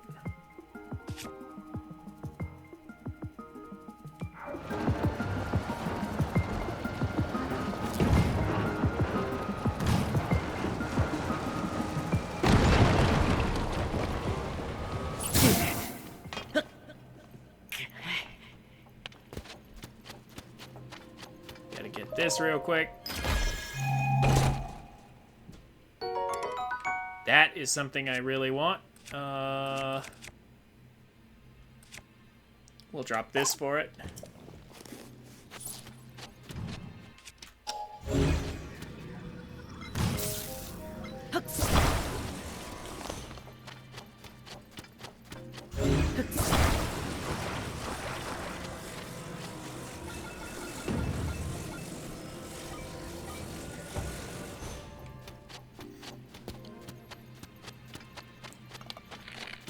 Gotta get this real quick. That is something I really want. We'll drop this for it.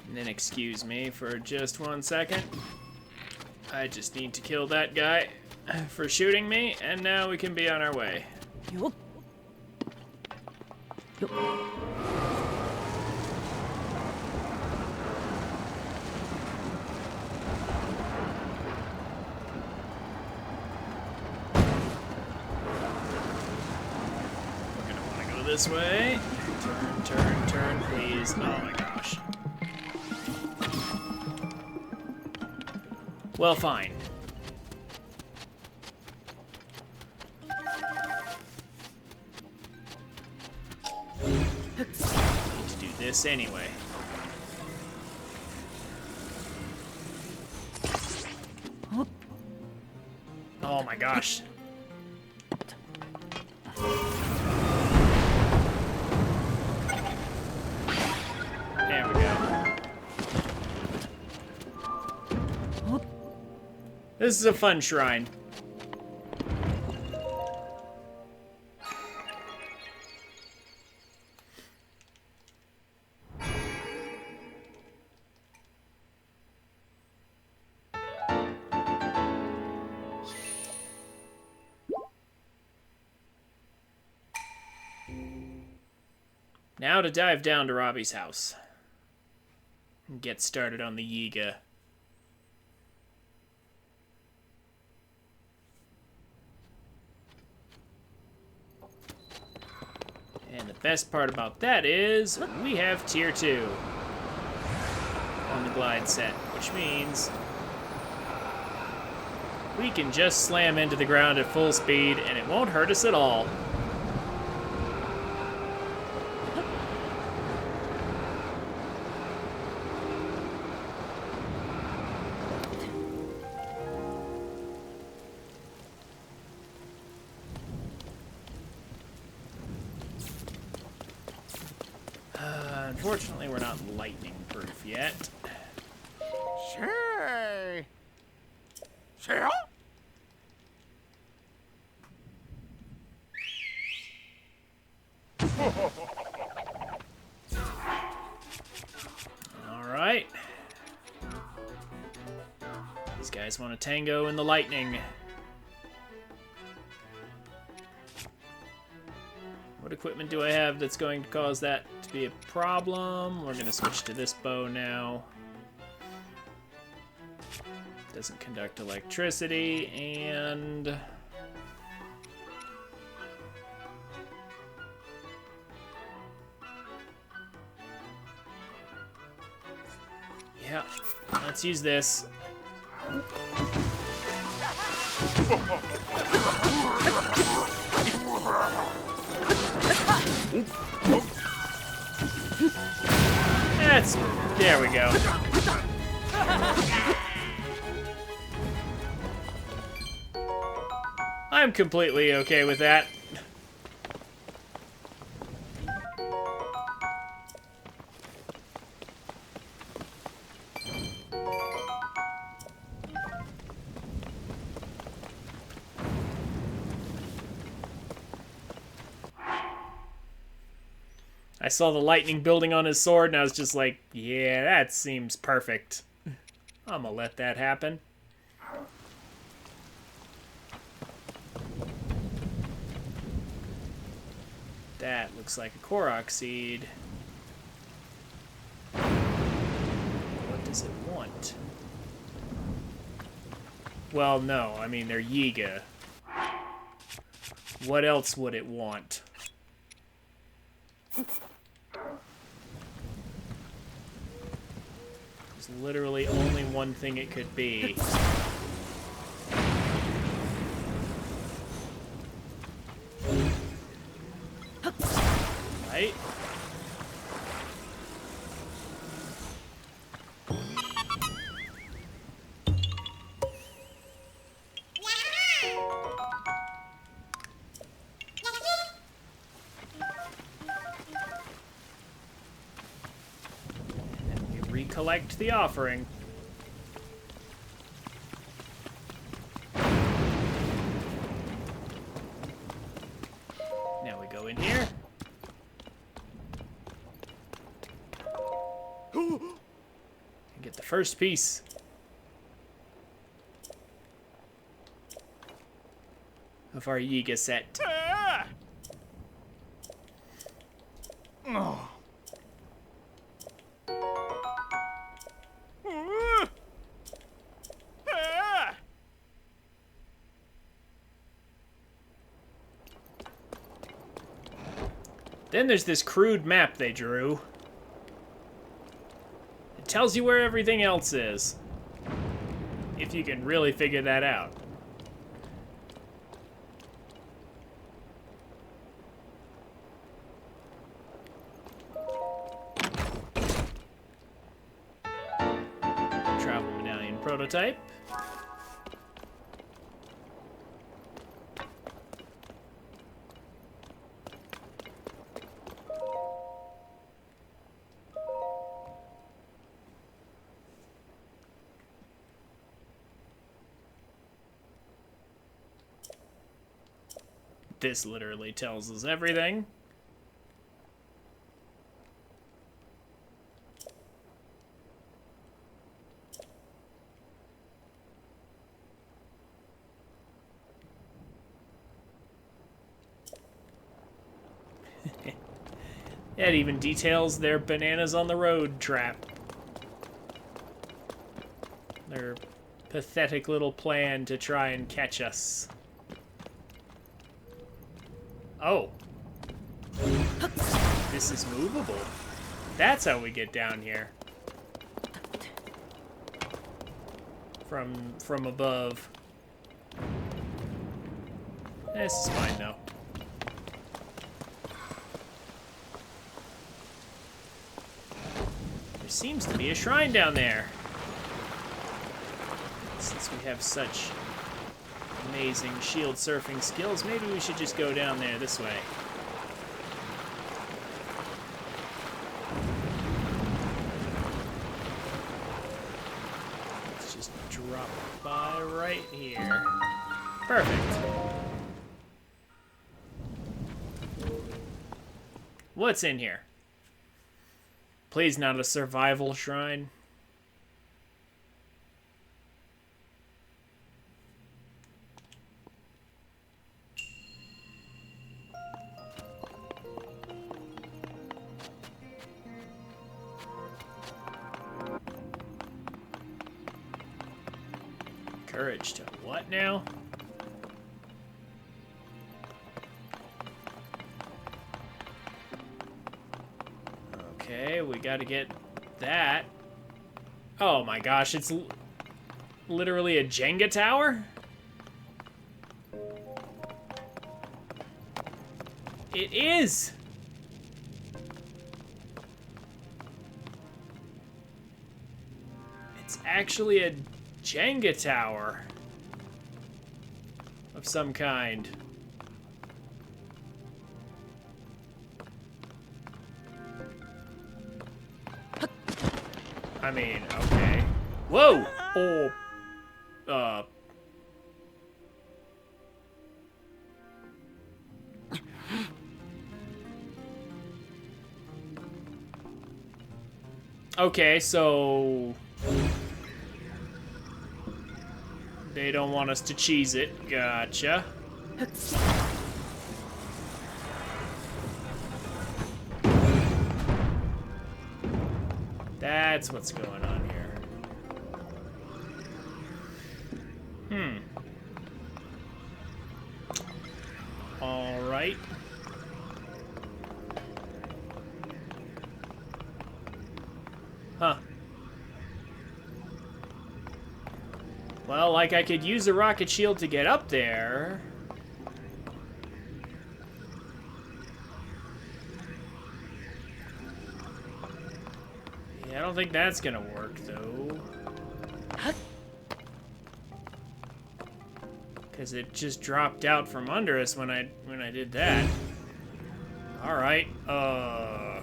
And then excuse me for just 1 second. I just need to kill that guy for shooting me, and now we can be on our way. Yup. Yup. We're gonna want to go this way. Turn, turn, turn, please. Oh my gosh. Well, fine. Need to do this anyway. Oh my gosh. This is a fun shrine. Now to dive down to Robbie's house and get started on the Yiga. And the best part about that is we have tier 2 on the glide set, which means we can just slam into the ground at full speed and it won't hurt us at all. Unfortunately, we're not lightning proof yet. Say. Say. Alright. These guys want to tango in the lightning. What equipment do I have that's going to cause that to be a problem? We're going to switch to this bow now. Doesn't conduct electricity, and... yeah, let's use this. There we go. I'm completely okay with that. I saw the lightning building on his sword, and I was just like, yeah, that seems perfect. I'm gonna let that happen. That looks like a Korok seed. What does it want? Well, no, I mean, they're Yiga. What else would it want? There's literally only one thing it could be. Right? Recollect the offering. Now we go in here. And get the first piece. Of our Yiga set. Then there's this crude map they drew. It tells you where everything else is. If you can really figure that out. Travel medallion prototype. This literally tells us everything. It even details their bananas on the road trap. Their pathetic little plan to try and catch us. Oh. This is movable. That's how we get down here. From above. This is fine though. There seems to be a shrine down there. Since we have such amazing shield surfing skills, maybe we should just go down there this way. Let's just drop by right here. Perfect. What's in here? Please, not a survival shrine. Courage to what now? Okay, we gotta get that. Oh my gosh, it's literally a Jenga tower? It is! It's actually a Jenga tower of some kind. I mean, okay. Whoa! Oh. Okay, so they don't want us to cheese it. Gotcha. That's what's going on here. All right. Huh. Well, like I could use a rocket shield to get up there. Yeah, I don't think that's gonna work though. Cause it just dropped out from under us when I did that. All right. We're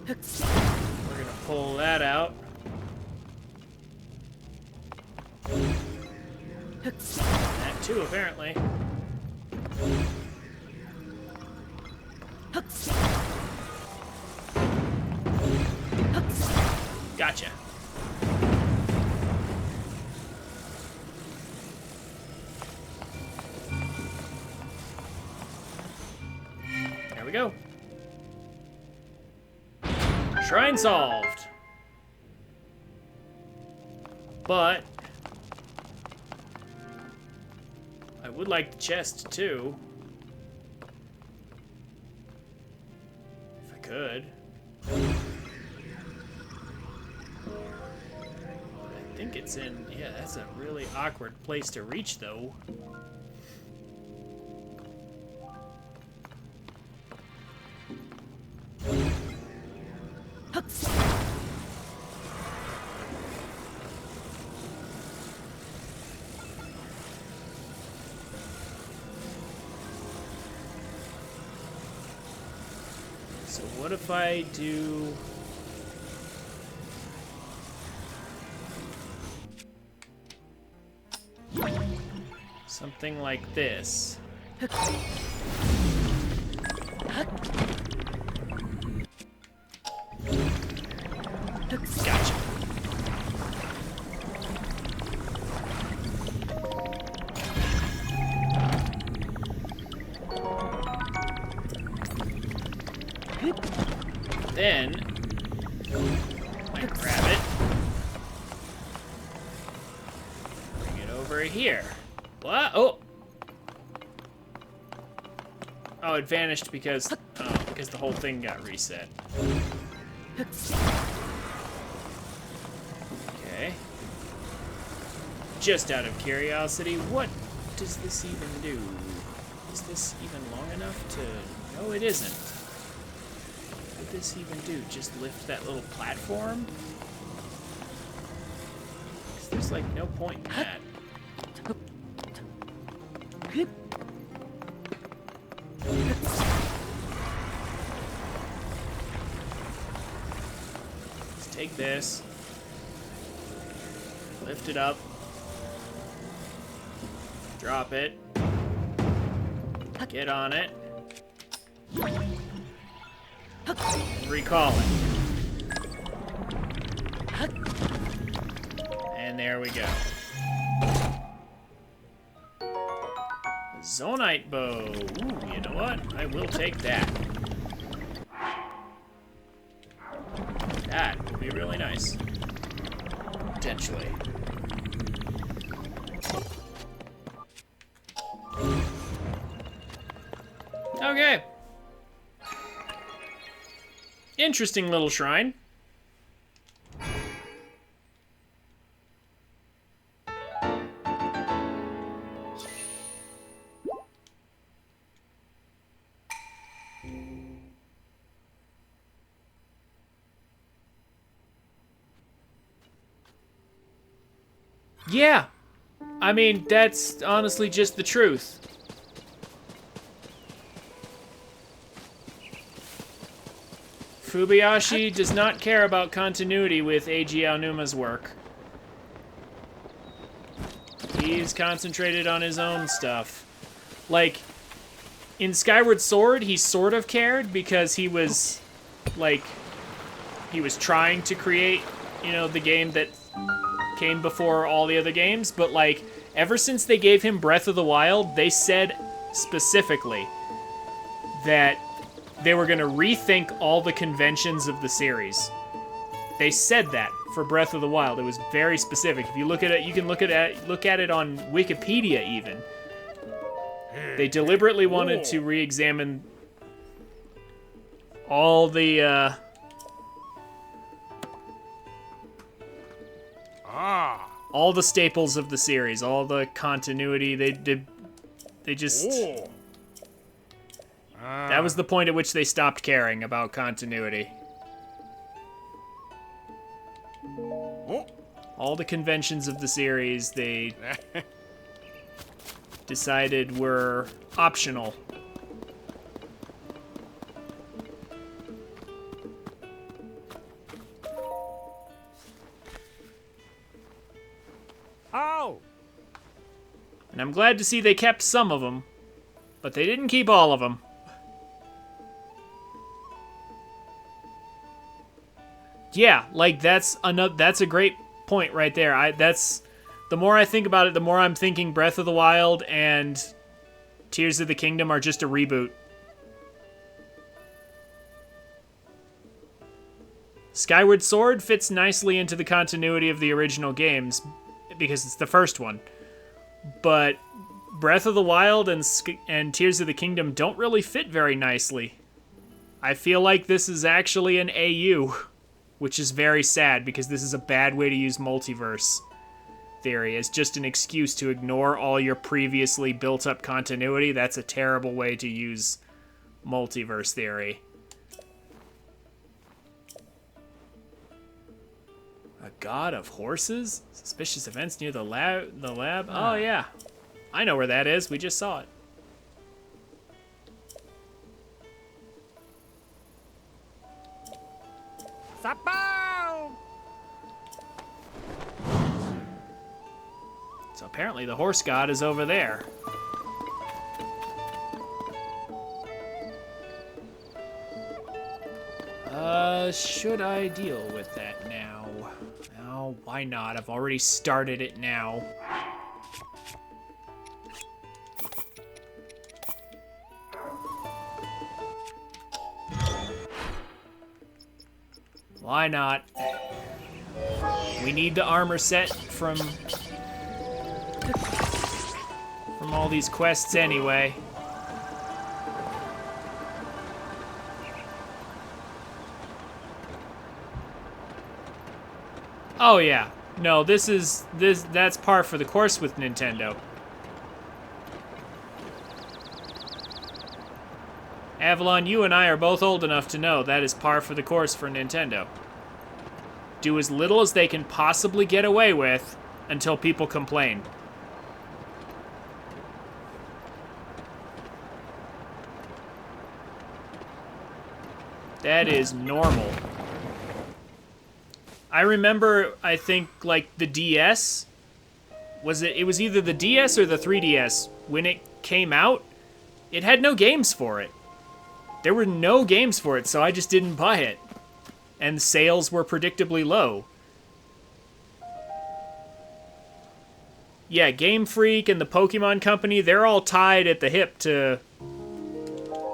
gonna pull that out. That too, apparently. Gotcha. There we go. Shrine solved. But I would like the chest too. If I could. I think it's in, yeah, that's a really awkward place to reach though. So what if I do... Something like this. Gotcha. Then, I grab it. Bring it over here. What? Oh! Oh, it vanished because the whole thing got reset. Okay. Just out of curiosity, what does this even do? Is this even long enough to... No, it isn't. What does this even do? Just lift that little platform? 'Cause there's like no point in that. Let's take this. Lift it up. Drop it. Get on it. Recall it. And there we go. Zonite bow. Ooh, you know what? I will take that. That would be really nice. Potentially. Okay. Interesting little shrine. Yeah. I mean, that's honestly just the truth. Fubayashi does not care about continuity with Eiji Aonuma's work. He's concentrated on his own stuff. Like, in Skyward Sword, he sort of cared because he was, like, he was trying to create, you know, the game that came before all the other games, but, like, ever since they gave him Breath of the Wild, they said specifically that they were going to rethink all the conventions of the series. They said that for Breath of the Wild. It was very specific. If you look at it, you can look at it on Wikipedia even. They deliberately wanted to re-examine all the all the staples of the series, all the continuity. They just... That was the point at which they stopped caring about continuity. All the conventions of the series, they decided were optional. Oh! And I'm glad to see they kept some of them, but they didn't keep all of them. Yeah, like that's a great point right there. That's the more I think about it, the more I'm thinking Breath of the Wild and Tears of the Kingdom are just a reboot. Skyward Sword fits nicely into the continuity of the original games because it's the first one. But Breath of the Wild and Tears of the Kingdom don't really fit very nicely. I feel like this is actually an AU. Which is very sad, because this is a bad way to use multiverse theory as just an excuse to ignore all your previously built-up continuity. That's a terrible way to use multiverse theory. A god of horses? Suspicious events near the lab? Oh, yeah. I know where that is. We just saw it. So apparently the horse god is over there. Should I deal with that now? No, why not? I've already started it now. Why not? We need the armor set from all these quests anyway. Oh yeah. No, that's par for the course with Nintendo. Avalon, you and I are both old enough to know that is par for the course for Nintendo. Do as little as they can possibly get away with until people complain. That is normal. I remember, I think, like, the DS. It was either the DS or the 3DS. When it came out, it had no games for it. There were no games for it, so I just didn't buy it. And sales were predictably low. Yeah, Game Freak and the Pokemon Company, they're all tied at the hip to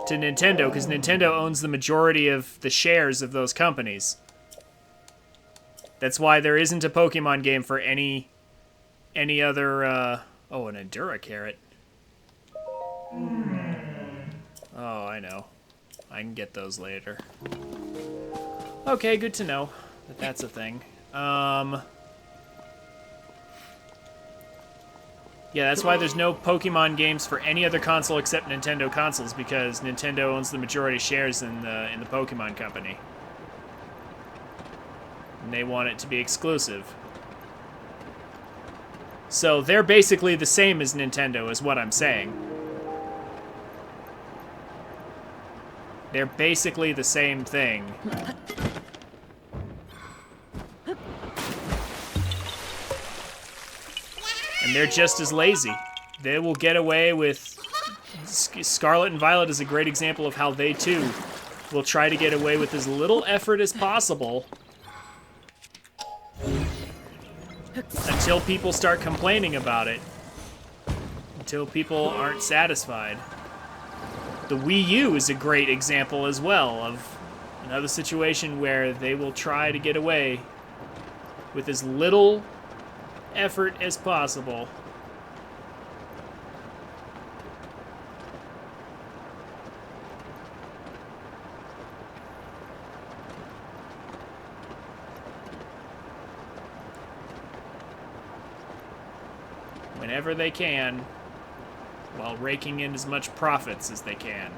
Nintendo, because Nintendo owns the majority of the shares of those companies. That's why there isn't a Pokemon game for any other, oh, an Endura carrot. Oh, I know. I can get those later. Okay, good to know that that's a thing. Yeah, that's why there's no Pokemon games for any other console except Nintendo consoles, because Nintendo owns the majority shares in the Pokemon Company. And they want it to be exclusive. So they're basically the same as Nintendo, is what I'm saying. They're basically the same thing. And they're just as lazy. They will get away with... Scarlet and Violet is a great example of how they, too, will try to get away with as little effort as possible until people start complaining about it. Until people aren't satisfied. The Wii U is a great example as well of another situation where they will try to get away with as little effort as possible. Whenever they can, while raking in as much profits as they can.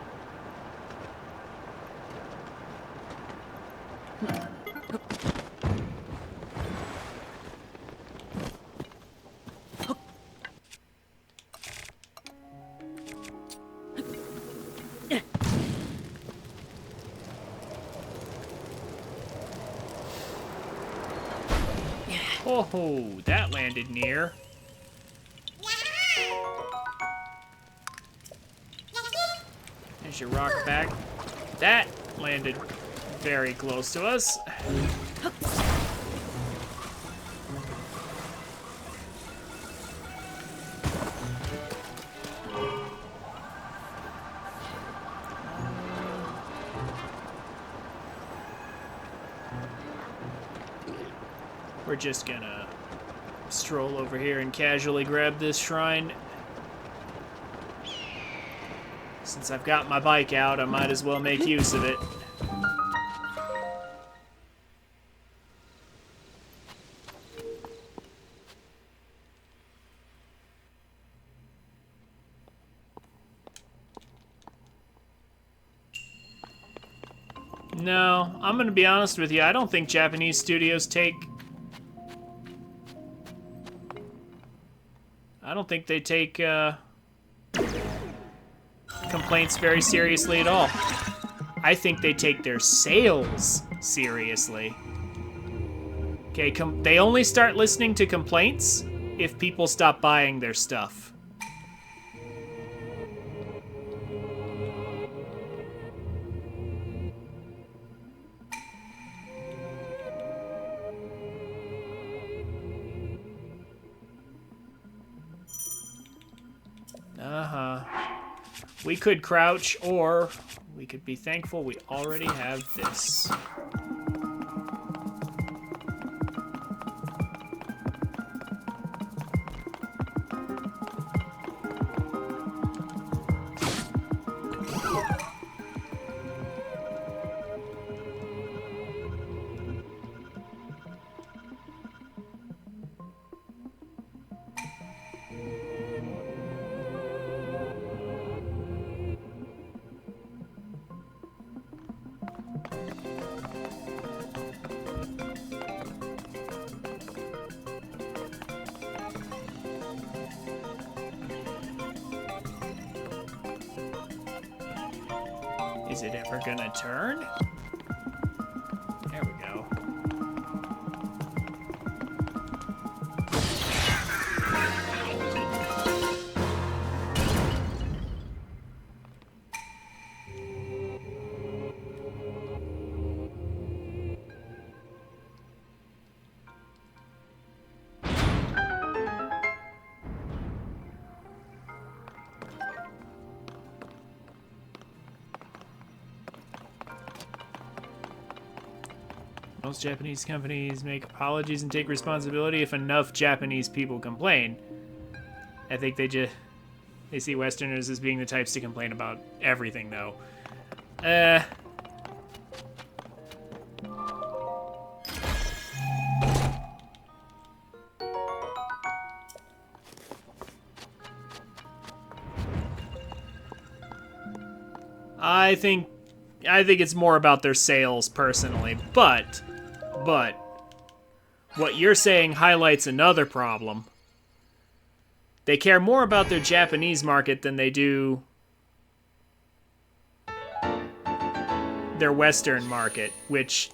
Oh, that landed near. There's your rock back. That landed very close to us. We're just gonna stroll over here and casually grab this shrine. Since I've got my bike out, I might as well make use of it. No, I'm gonna be honest with you, I don't think Japanese studios take... I don't think they take, complaints very seriously at all. I think they take their sales seriously. Okay, they only start listening to complaints if people stop buying their stuff. Uh-huh. We could crouch, or we could be thankful we already have this. Is it ever gonna turn? There we go. Most Japanese companies make apologies and take responsibility if enough Japanese people complain. I think they see Westerners as being the types to complain about everything, though. I think it's more about their sales personally, but what you're saying highlights another problem. They care more about their Japanese market than they do their Western market, which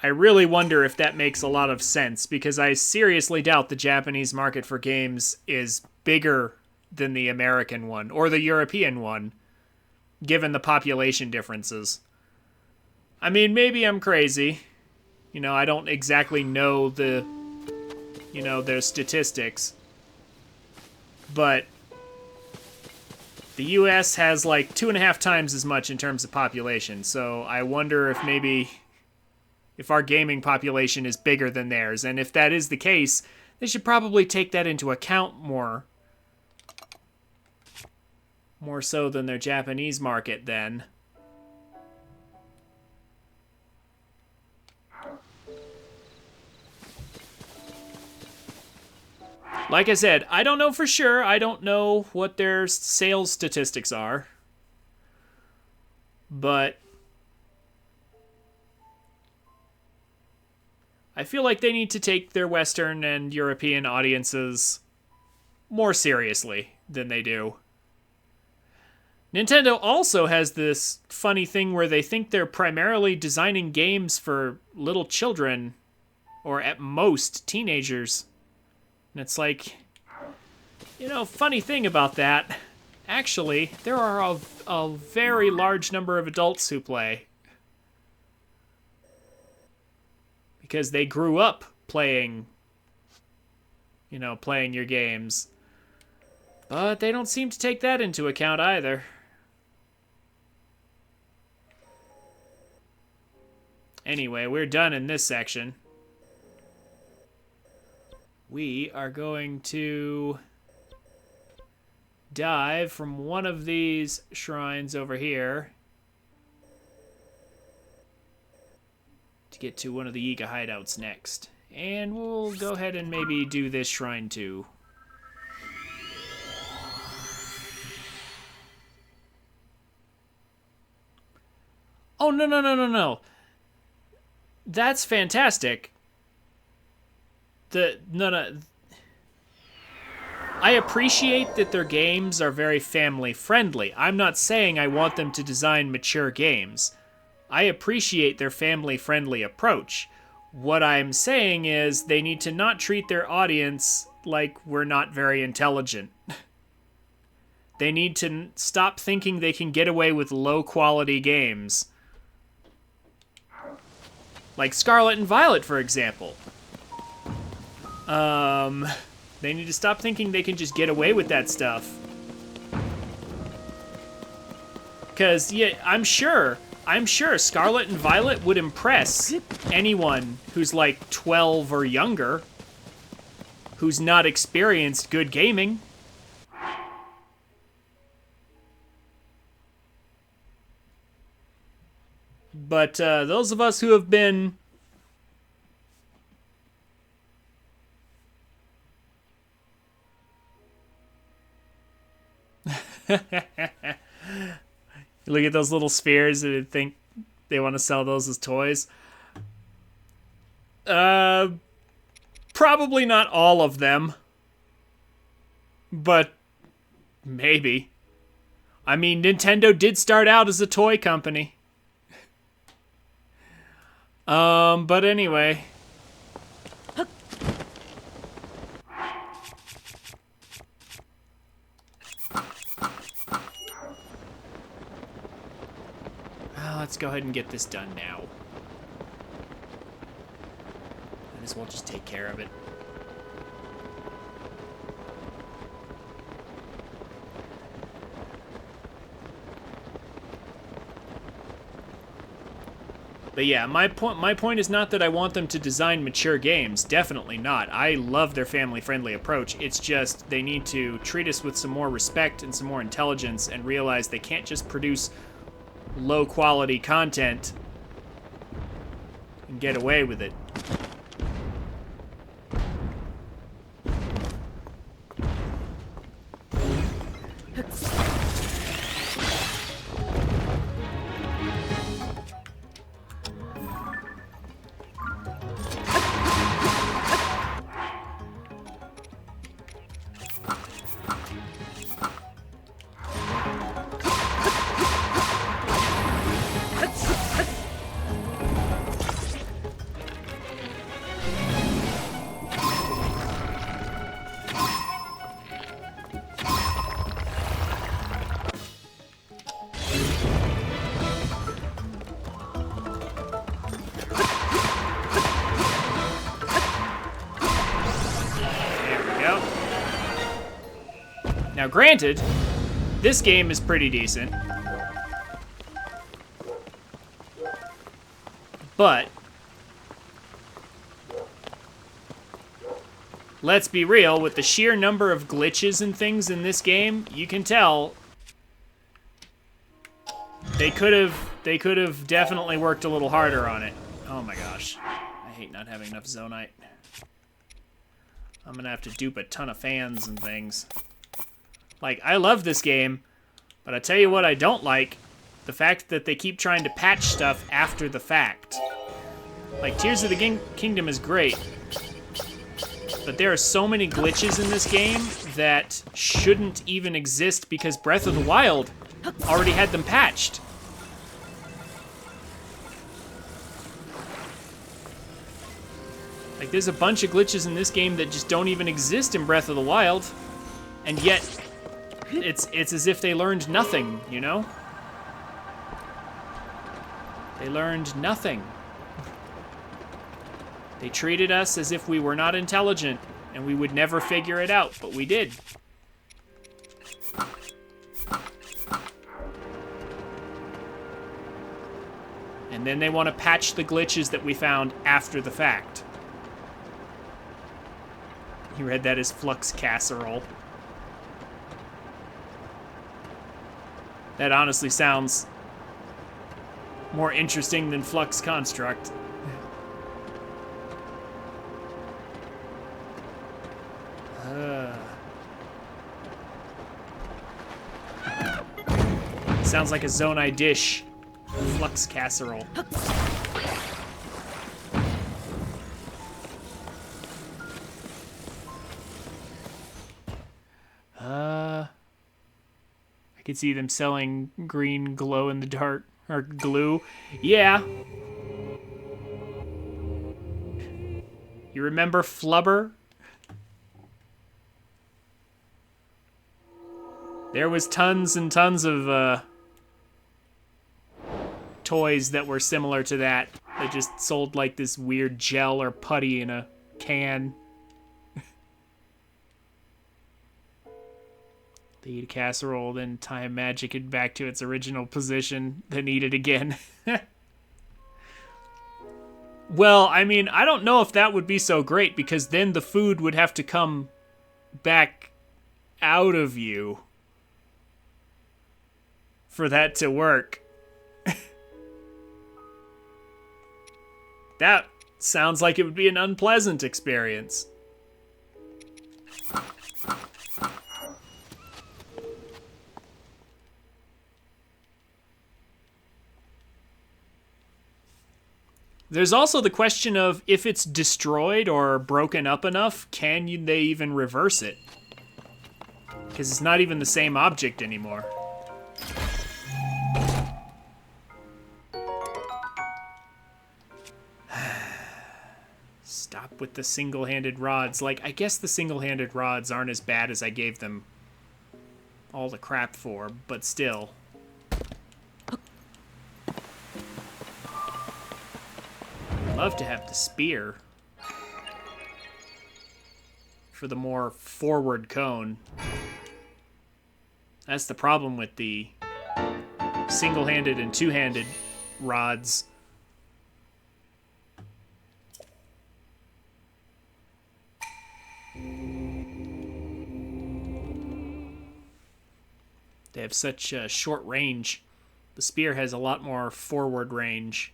I really wonder if that makes a lot of sense, because I seriously doubt the Japanese market for games is bigger than the American one or the European one, given the population differences. I mean, maybe I'm crazy. I don't exactly know their statistics. But the US has like 2.5 times as much in terms of population. So I wonder if our gaming population is bigger than theirs. And if that is the case, they should probably take that into account more. More so than their Japanese market, then. Like I said, I don't know for sure. I don't know what their sales statistics are. But I feel like they need to take their Western and European audiences more seriously than they do. Nintendo also has this funny thing where they think they're primarily designing games for little children, or at most teenagers. And it's like, funny thing about that, actually, there are a very large number of adults who play. Because they grew up playing your games. But they don't seem to take that into account either. Anyway, we're done in this section. We are going to dive from one of these shrines over here to get to one of the Yiga hideouts next. And we'll go ahead and maybe do this shrine too. Oh, no. That's fantastic. I appreciate that their games are very family friendly. I'm not saying I want them to design mature games. I appreciate their family friendly approach. What I'm saying is they need to not treat their audience like we're not very intelligent. They need to stop thinking they can get away with low-quality games. Like Scarlet and Violet, for example. They need to stop thinking they can just get away with that stuff. Because, yeah, I'm sure Scarlet and Violet would impress anyone who's like 12 or younger, who's not experienced good gaming. But those of us who have been look at those little spheres and think they want to sell those as toys. Probably not all of them. But maybe. I mean, Nintendo did start out as a toy company. But anyway. Let's go ahead and get this done now. Might as well just take care of it. But yeah, my point is not that I want them to design mature games. Definitely not. I love their family-friendly approach. It's just they need to treat us with some more respect and some more intelligence and realize they can't just produce low-quality content and get away with it. Now, granted, this game is pretty decent, but let's be real, with the sheer number of glitches and things in this game, you can tell they could have definitely worked a little harder on it. Oh my gosh, I hate not having enough Zonite. I'm gonna have to dupe a ton of fans and things. Like, I love this game, but I tell you what I don't like, the fact that they keep trying to patch stuff after the fact. Like, Tears of the Kingdom is great, but there are so many glitches in this game that shouldn't even exist because Breath of the Wild already had them patched. Like, there's a bunch of glitches in this game that just don't even exist in Breath of the Wild, and yet it's as if they learned nothing, you know? They learned nothing. They treated us as if we were not intelligent and we would never figure it out, but we did. And then they want to patch the glitches that we found after the fact. You read that as Flux Casserole. That honestly sounds more interesting than Flux Construct. Sounds like a Zonai dish. Flux Casserole. I could see them selling green glow-in-the-dark, or glue. Yeah. You remember Flubber? There was tons and tons of toys that were similar to that just sold like this weird gel or putty in a can. They eat a casserole, then time magic it back to its original position, then eat it again. Well, I mean, I don't know if that would be so great, because then the food would have to come back out of you for that to work. That sounds like it would be an unpleasant experience. There's also the question of if it's destroyed or broken up enough, they even reverse it? Because it's not even the same object anymore. Stop with the single-handed rods. Like, I guess the single-handed rods aren't as bad as I gave them all the crap for, but still. Love to have the spear for the more forward cone. That's the problem with the single-handed and two-handed rods. They have such a short range. The spear has a lot more forward range,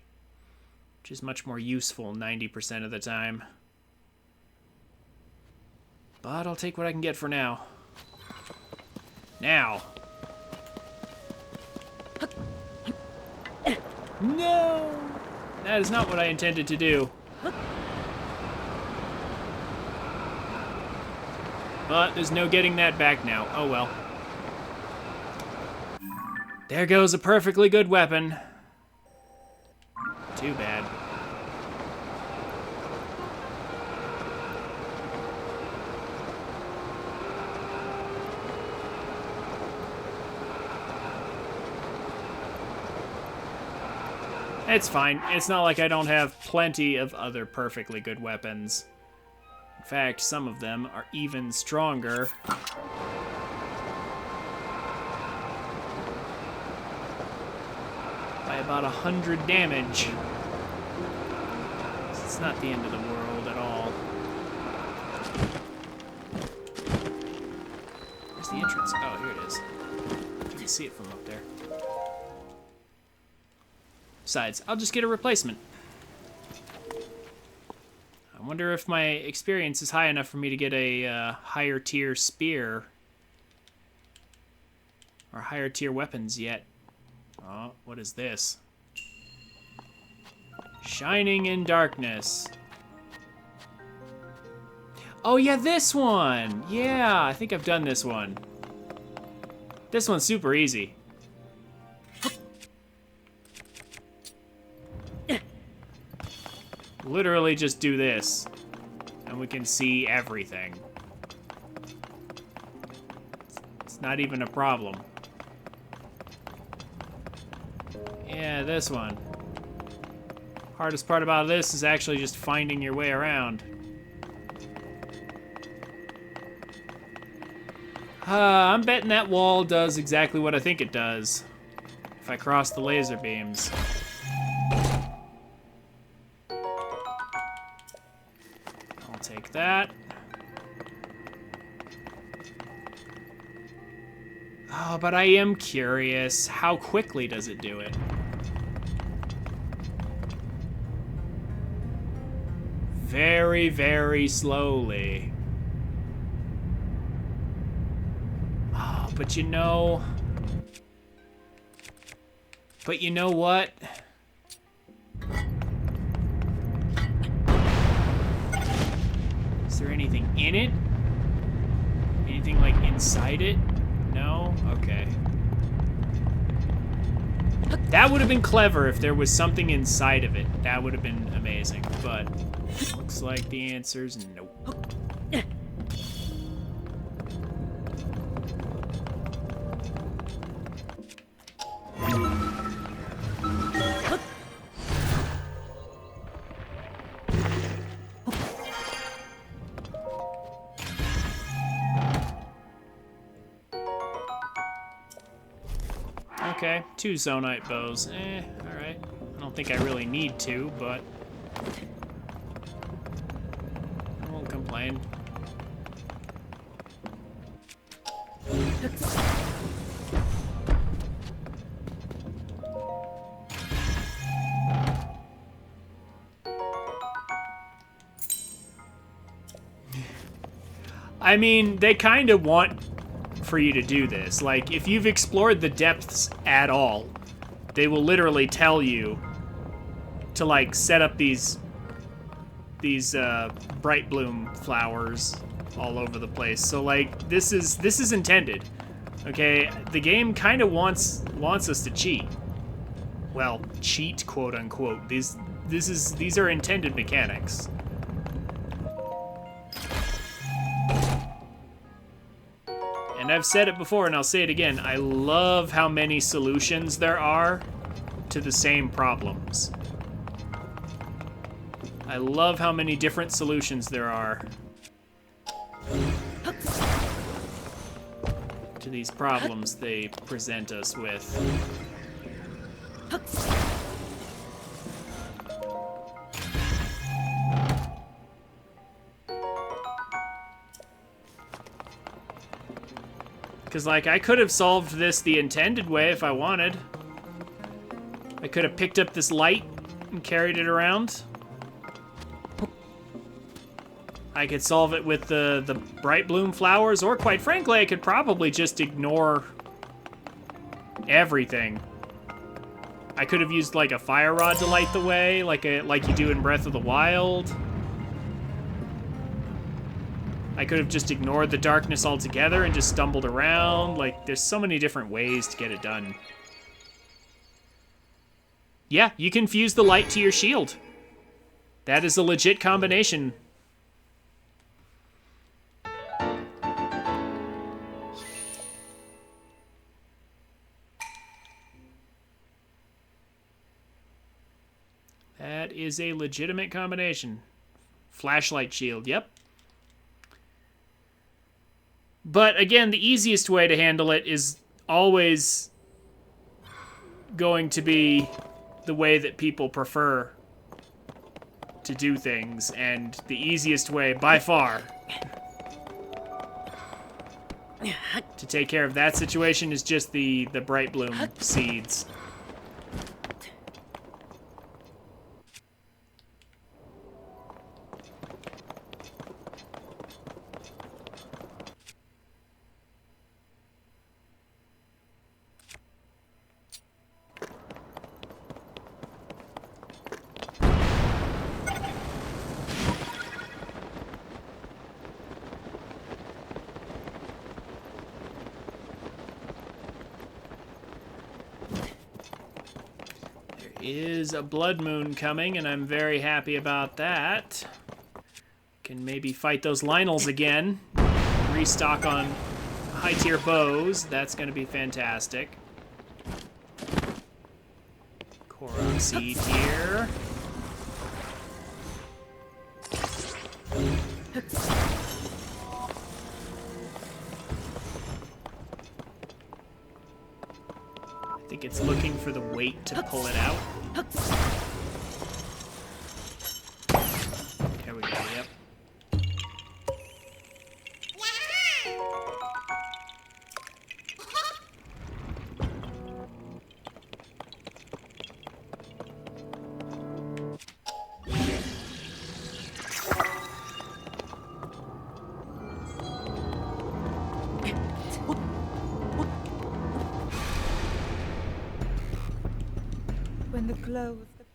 which is much more useful 90% of the time. But I'll take what I can get for now. Now. No! That is not what I intended to do. But there's no getting that back now. Oh well. There goes a perfectly good weapon. Too bad. It's fine. It's not like I don't have plenty of other perfectly good weapons. In fact, some of them are even stronger. By about 100 damage. It's not the end of the world at all. Where's the entrance? Oh, here it is. You can see it from up there. Besides, I'll just get a replacement. I wonder if my experience is high enough for me to get a higher tier spear. Or higher tier weapons yet. Oh, what is this? Shining in darkness. Oh yeah, this one! Yeah, I think I've done this one. This one's super easy. Literally just do this, and we can see everything. It's not even a problem. Yeah, this one. Hardest part about this is actually just finding your way around. I'm betting that wall does exactly what I think it does. If I cross the laser beams. I'll take that. Oh, but I am curious. How quickly does it do it? Very, very slowly. Oh, but you know... But you know what? Is there anything in it? Anything, like, inside it? No? Okay. That would have been clever if there was something inside of it. That would have been amazing, but looks Looks like the answer's nope. Okay, 2 Zonite bows. Alright. I don't think I really need to, but I won't complain. I mean, they kind of want for you to do this. Like, if you've explored the depths at all, they will literally tell you to, like, set up these bright bloom flowers all over the place. So, like, this is intended. Okay, the game kind of wants us to cheat. Well, cheat, quote unquote. These are intended mechanics. And I've said it before, and I'll say it again. I love how many solutions there are to the same problems. I love how many different solutions there are to these problems they present us with. Because, like, I could have solved this the intended way if I wanted. I could have picked up this light and carried it around. I could solve it with the bright bloom flowers, or quite frankly, I could probably just ignore everything. I could have used, like, a fire rod to light the way, like you do in Breath of the Wild. I could have just ignored the darkness altogether and just stumbled around. Like, there's so many different ways to get it done. Yeah, you can fuse the light to your shield. That is a legit combination. That is a legitimate combination. Flashlight shield, yep. But again, the easiest way to handle it is always going to be the way that people prefer to do things, and the easiest way, by far, to take care of that situation is just the bright bloom seeds. Is a blood moon coming, and I'm very happy about that. Can maybe fight those Lionels again. Restock on high tier bows. That's going to be fantastic. Korok seed here. I think it's looking for the weight to pull it out. There we go, yep. When the glow of the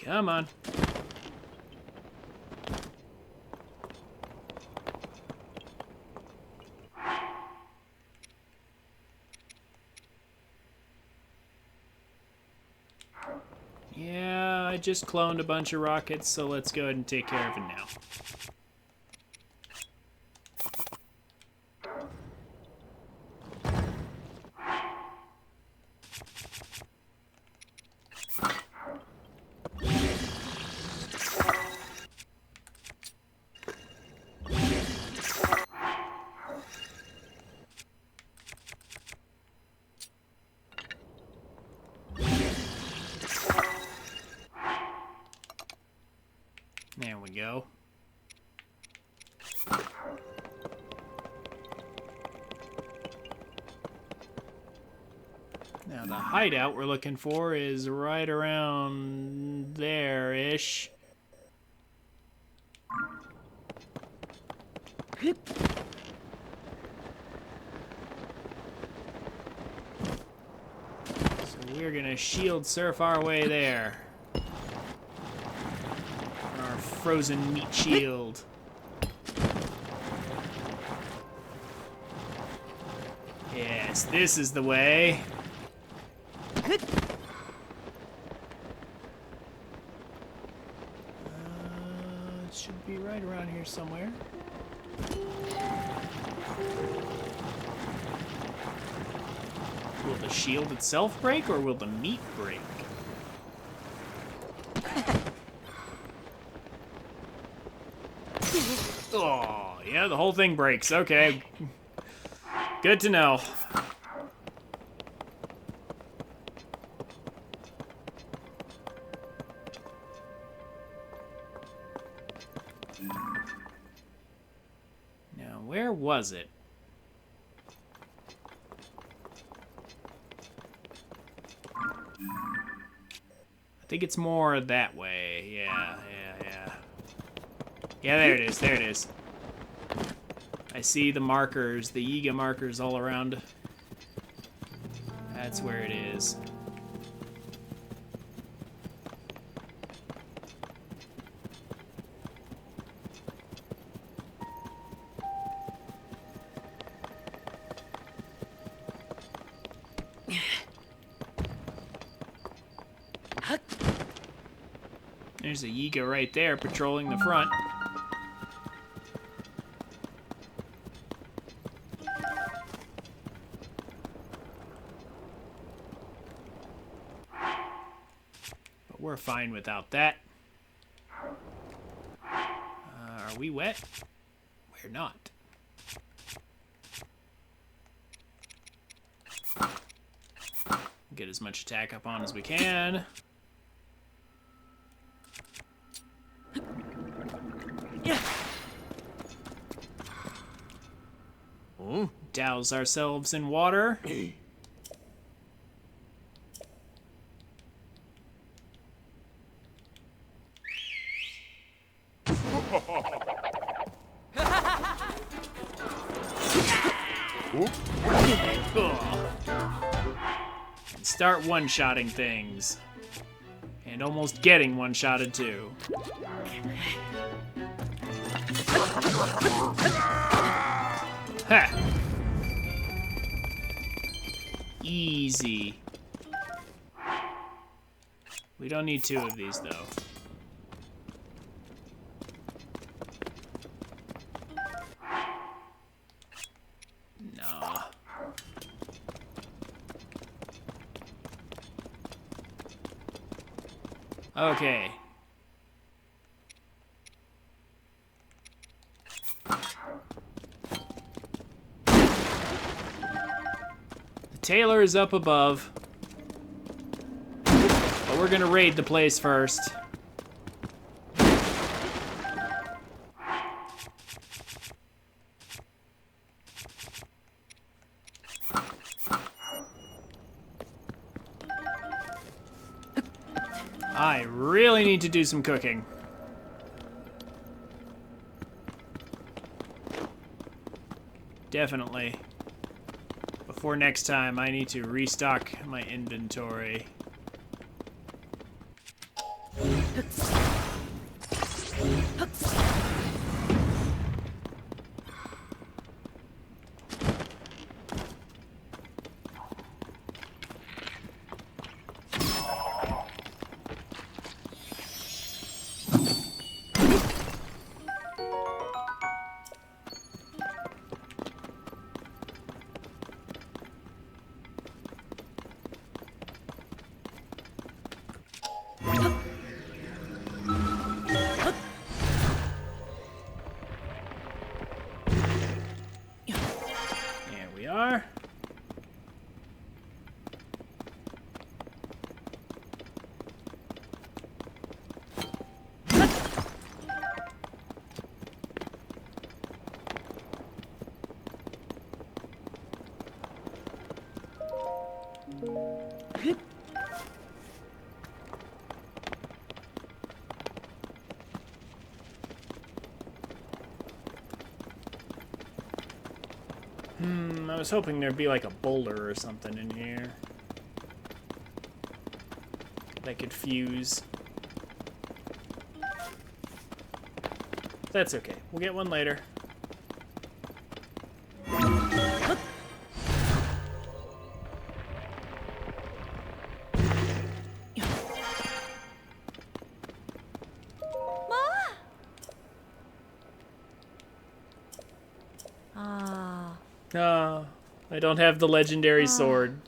Come on. Yeah, I just cloned a bunch of rockets, so let's go ahead and take care of it now. There we go. Now the hideout we're looking for is right around there-ish. So we're gonna shield surf our way there. Our frozen meat shield. Yes, this is the way. It should be right around here somewhere. Will the shield itself break, or will the meat break? Oh, yeah, the whole thing breaks. Okay. Good to know. Now, where was it? I think it's more that way. Yeah. Yeah, there it is. There it is. I see the markers, the Yiga markers all around. That's where it is. There's a Yiga right there patrolling the front. But we're fine without that. Are we wet? We're not. Get as much attack up on as we can. Douse ourselves in water. And start one-shotting things. And almost getting one-shotted too. Ha! Easy. We don't need two of these, though. Nah. Okay. Taylor is up above. But we're gonna raid the place first. I really need to do some cooking. Definitely. Before next time, I need to restock my inventory. I was hoping there'd be like a boulder or something in here that could fuse. That's okay. We'll get one later. Ah, I don't have the legendary sword.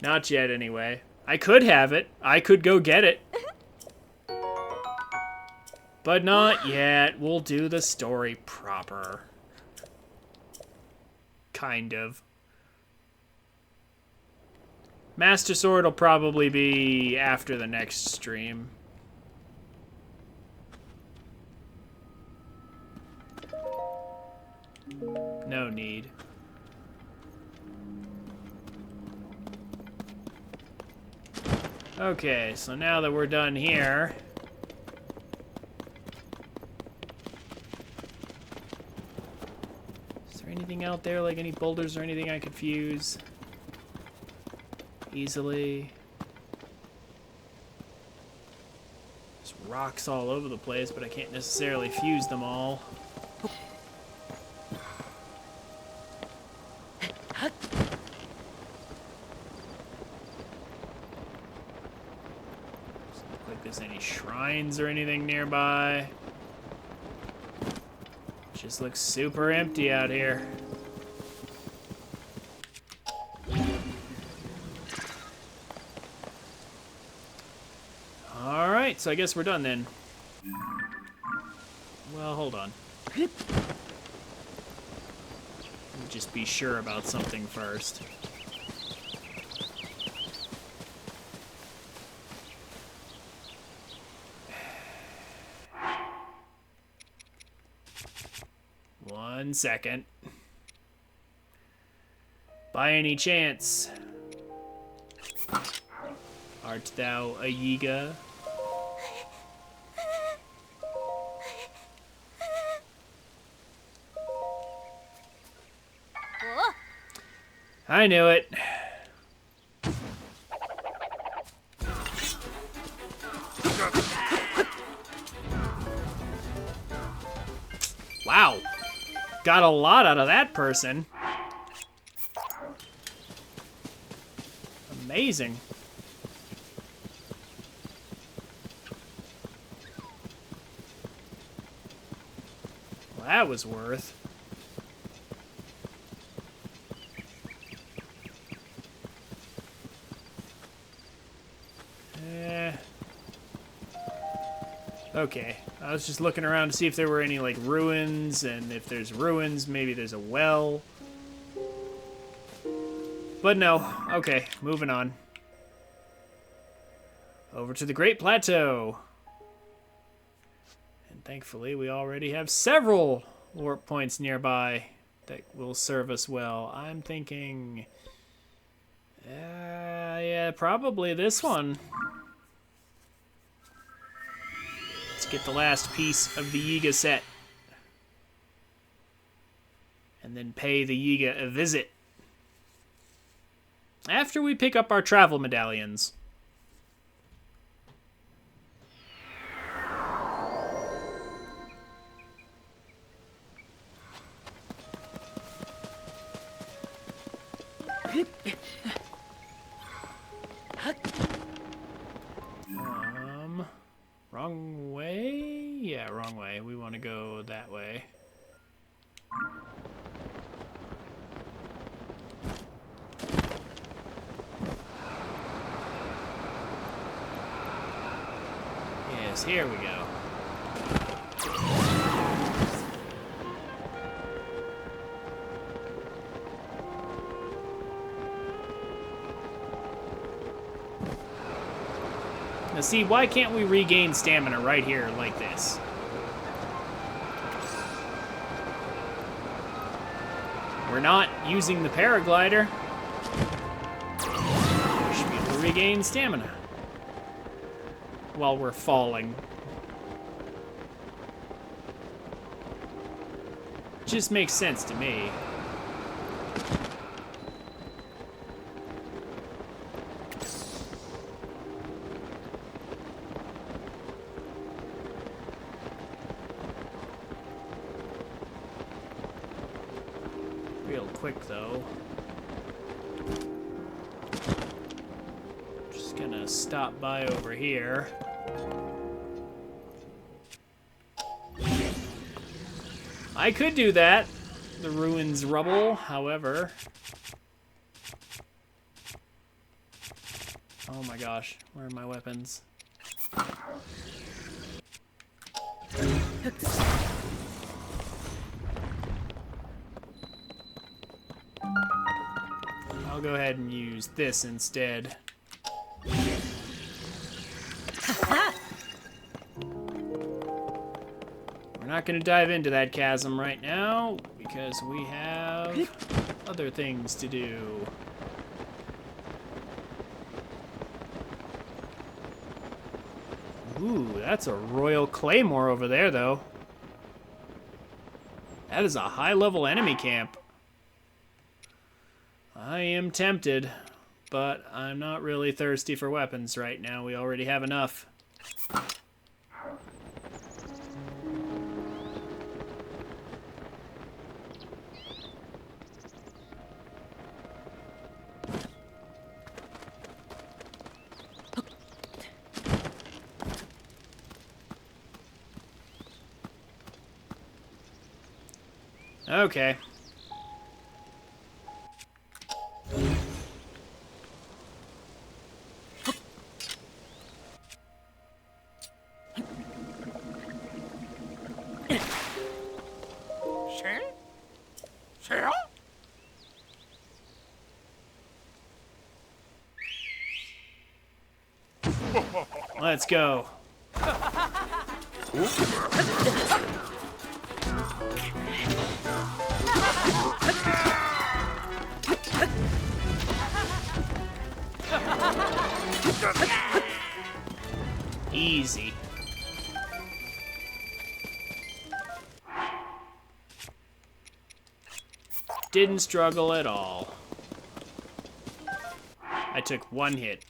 Not yet, anyway. I could have it. I could go get it. But not yet. We'll do the story proper. Kind of. Master Sword will probably be after the next stream. No need. Okay, so now that we're done here... Is there anything out there, like any boulders or anything I could fuse? Easily. There's rocks all over the place, but I can't necessarily fuse them all. Any shrines or anything nearby. Just looks super empty out here. Alright, so I guess we're done then. Well, hold on. Let me just be sure about something first. One second. By any chance, art thou a Yiga? I knew it. Wow. Got a lot out of that person. Amazing. Well, that was worth. Okay, I was just looking around to see if there were any, like, ruins, and if there's ruins, maybe there's a well. But no. Okay, moving on. Over to the Great Plateau. And thankfully, we already have several warp points nearby that will serve us well. I'm thinking... yeah, probably this one. Get the last piece of the Yiga set. And then pay the Yiga a visit. After we pick up our travel medallions. Wrong way? Yeah, wrong way. We want to go that way. Yes, here we go. Now see, why can't we regain stamina right here like this? We're not using the paraglider. We should be able to regain stamina while we're falling. just makes sense to me. Real quick, though. Just gonna stop by over here. I could do that. The ruins rubble, however. Oh my gosh, where are my weapons? I'll go ahead and use this instead. We're not going to dive into that chasm right now because we have other things to do. Ooh, that's a Royal Claymore over there, though. That is a high-level enemy camp. I am tempted, but I'm not really thirsty for weapons right now. We already have enough. Okay. Let's go. Easy. Didn't struggle at all. I took one hit.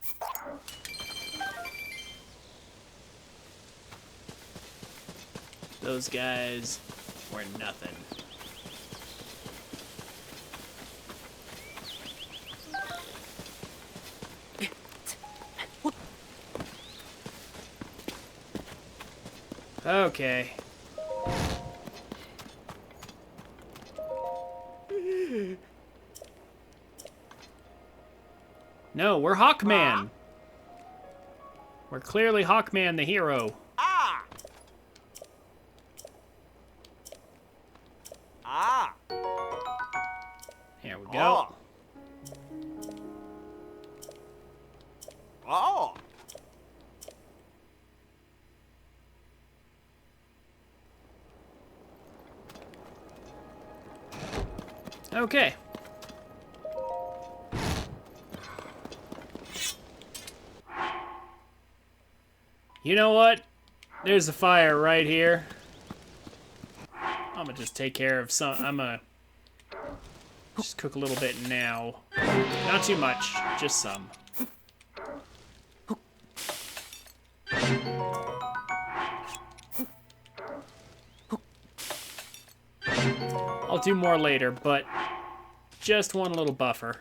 Those guys were nothing. Okay. No, we're Hawkman. We're clearly Hawkman the hero. Here we go. Okay. You know what? There's a fire right here. I'm gonna just take care of some. I'm gonna just cook a little bit now. Not too much, just some. I'll do more later, but just one little buffer.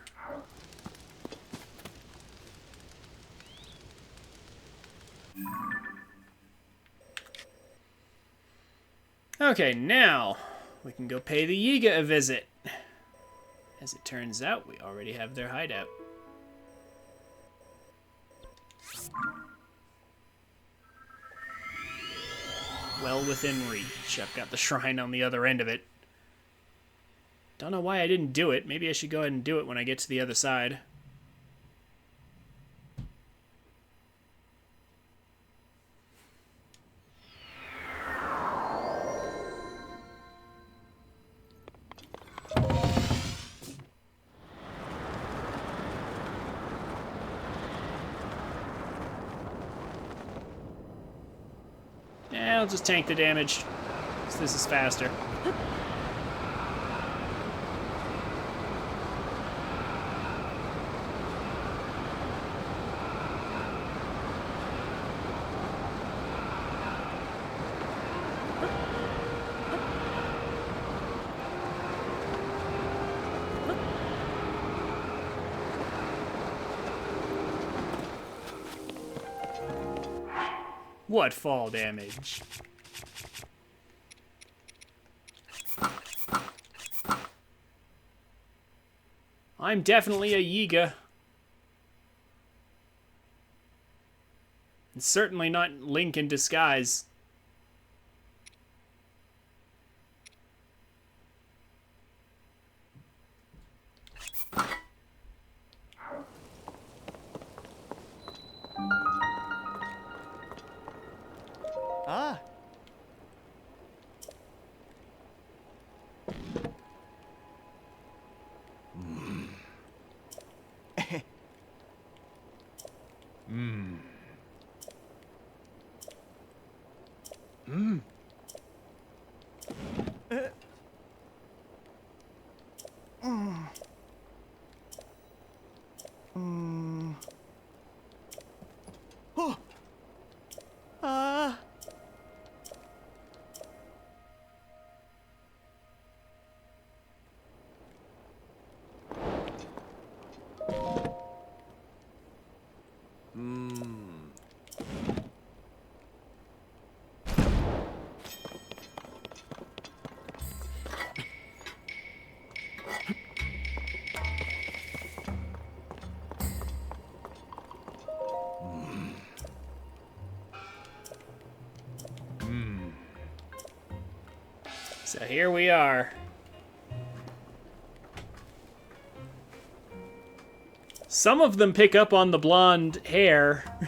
Okay, now we can go pay the Yiga a visit. As it turns out, we already have their hideout. Well within reach. I've got the shrine on the other end of it. Don't know why I didn't do it. Maybe I should go ahead and do it when I get to the other side. Yeah, I'll just tank the damage, 'cause this is faster. What fall damage? I'm definitely a Yiga. And certainly not Link in disguise. Ah. Oh. Ah. So here we are. Some of them pick up on the blonde hair.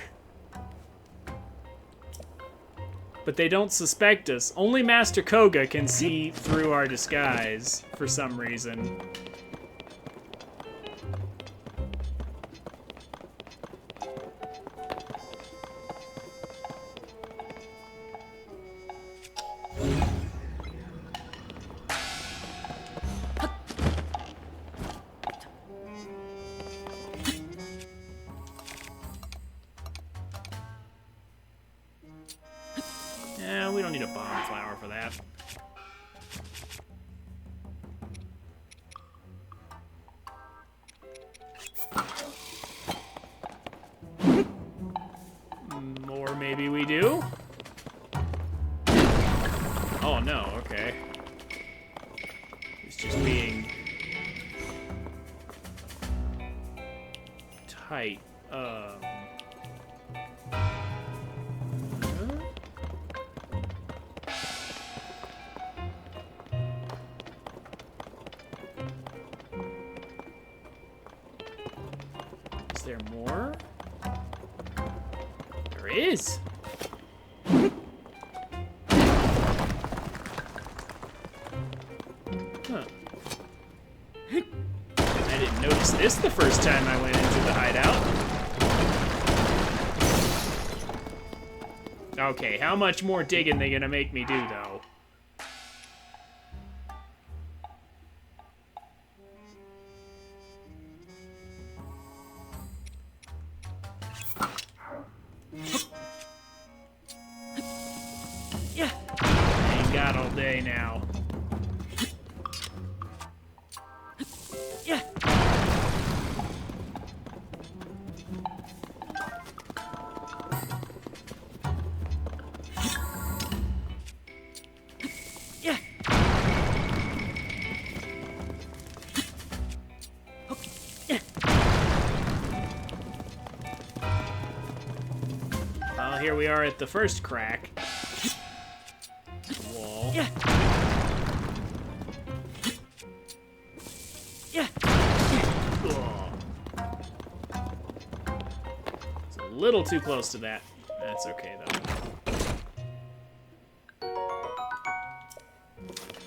But they don't suspect us. Only Master Koga can see through our disguise, for some reason. Yeah, we don't need a bomb flower for that. Or maybe we do? Oh no, okay. He's just being tight. Is there more? There is. Huh. I didn't notice this the first time I went into the hideout. Okay, how much more digging they gonna make me do, though? Yeah. I ain't got all day now. Yeah. Yeah. Yeah. Well, here we are at the first crack. Wall. Yeah. Yeah. Oh. It's a little too close to that. That's okay, though.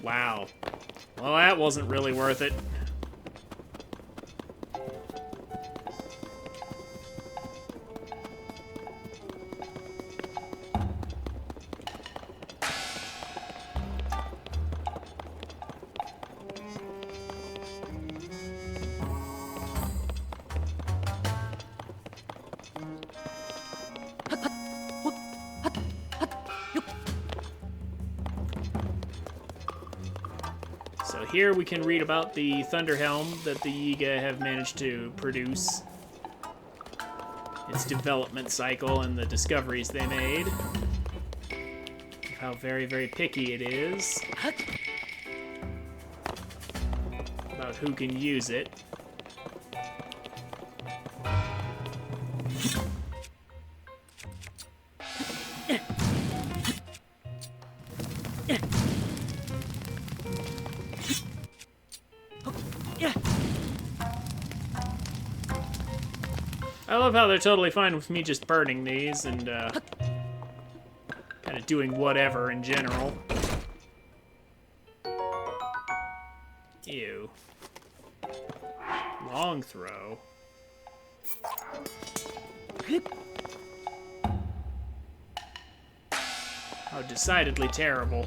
Wow. Well, that wasn't really worth it. So here we can read about the Thunder Helm that the Yiga have managed to produce. Its development cycle and the discoveries they made. how very, very picky it is about who can use it. I love how they're totally fine with me just burning these and kind of doing whatever in general. Ew. Long throw. Oh, decidedly terrible.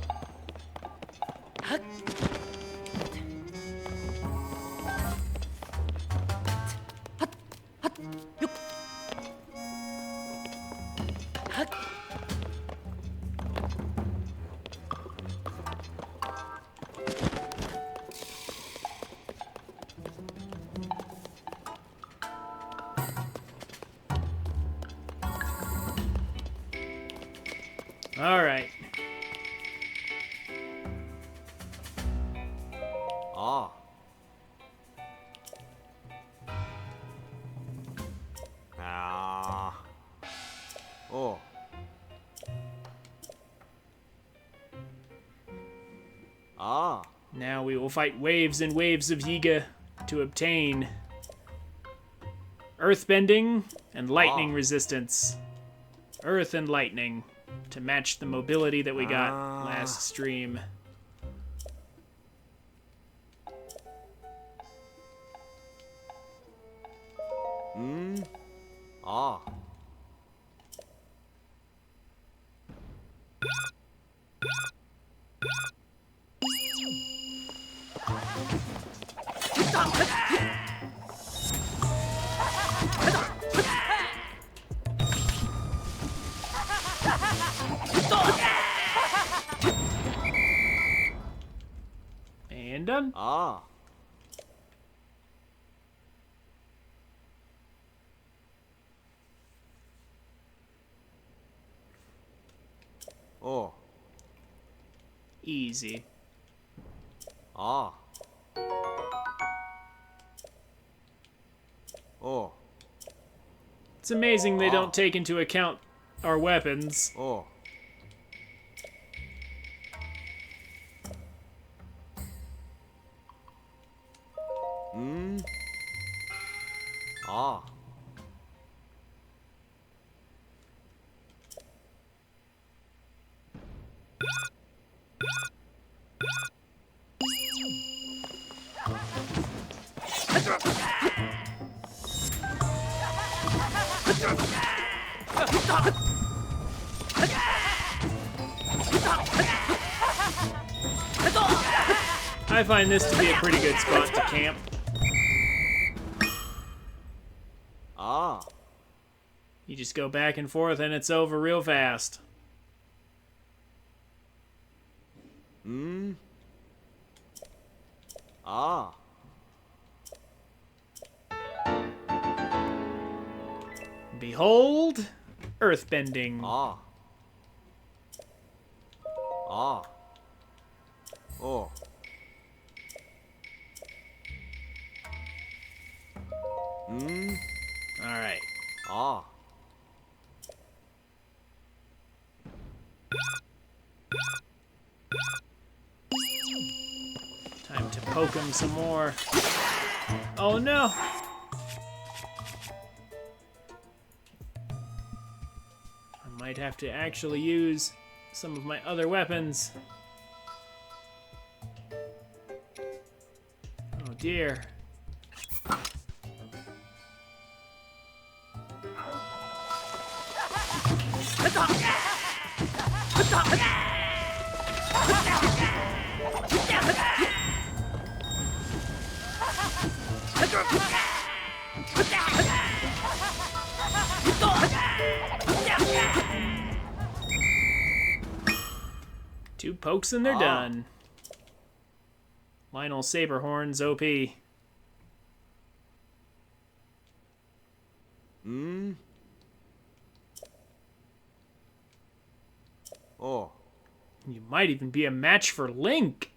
All right. Ah. Ah. Oh. Ah. Now we will fight waves and waves of Yiga to obtain earthbending and lightning resistance. Earth and lightning to match the mobility that we got last stream. Ah. And done. Ah. Oh. Easy. Ah. Oh. It's amazing they don't take into account our weapons. Oh. Ah. I find this to be a pretty good spot to camp. Ah. You just go back and forth and it's over real fast. Ah. Behold, earthbending. Ah. Ah. Oh. All right. Ah. Time to poke him some more. Oh no! I might have to actually use some of my other weapons. Oh dear. Two pokes and they're done. Lionel Saberhorn's OP. Oh. You might even be a match for Link.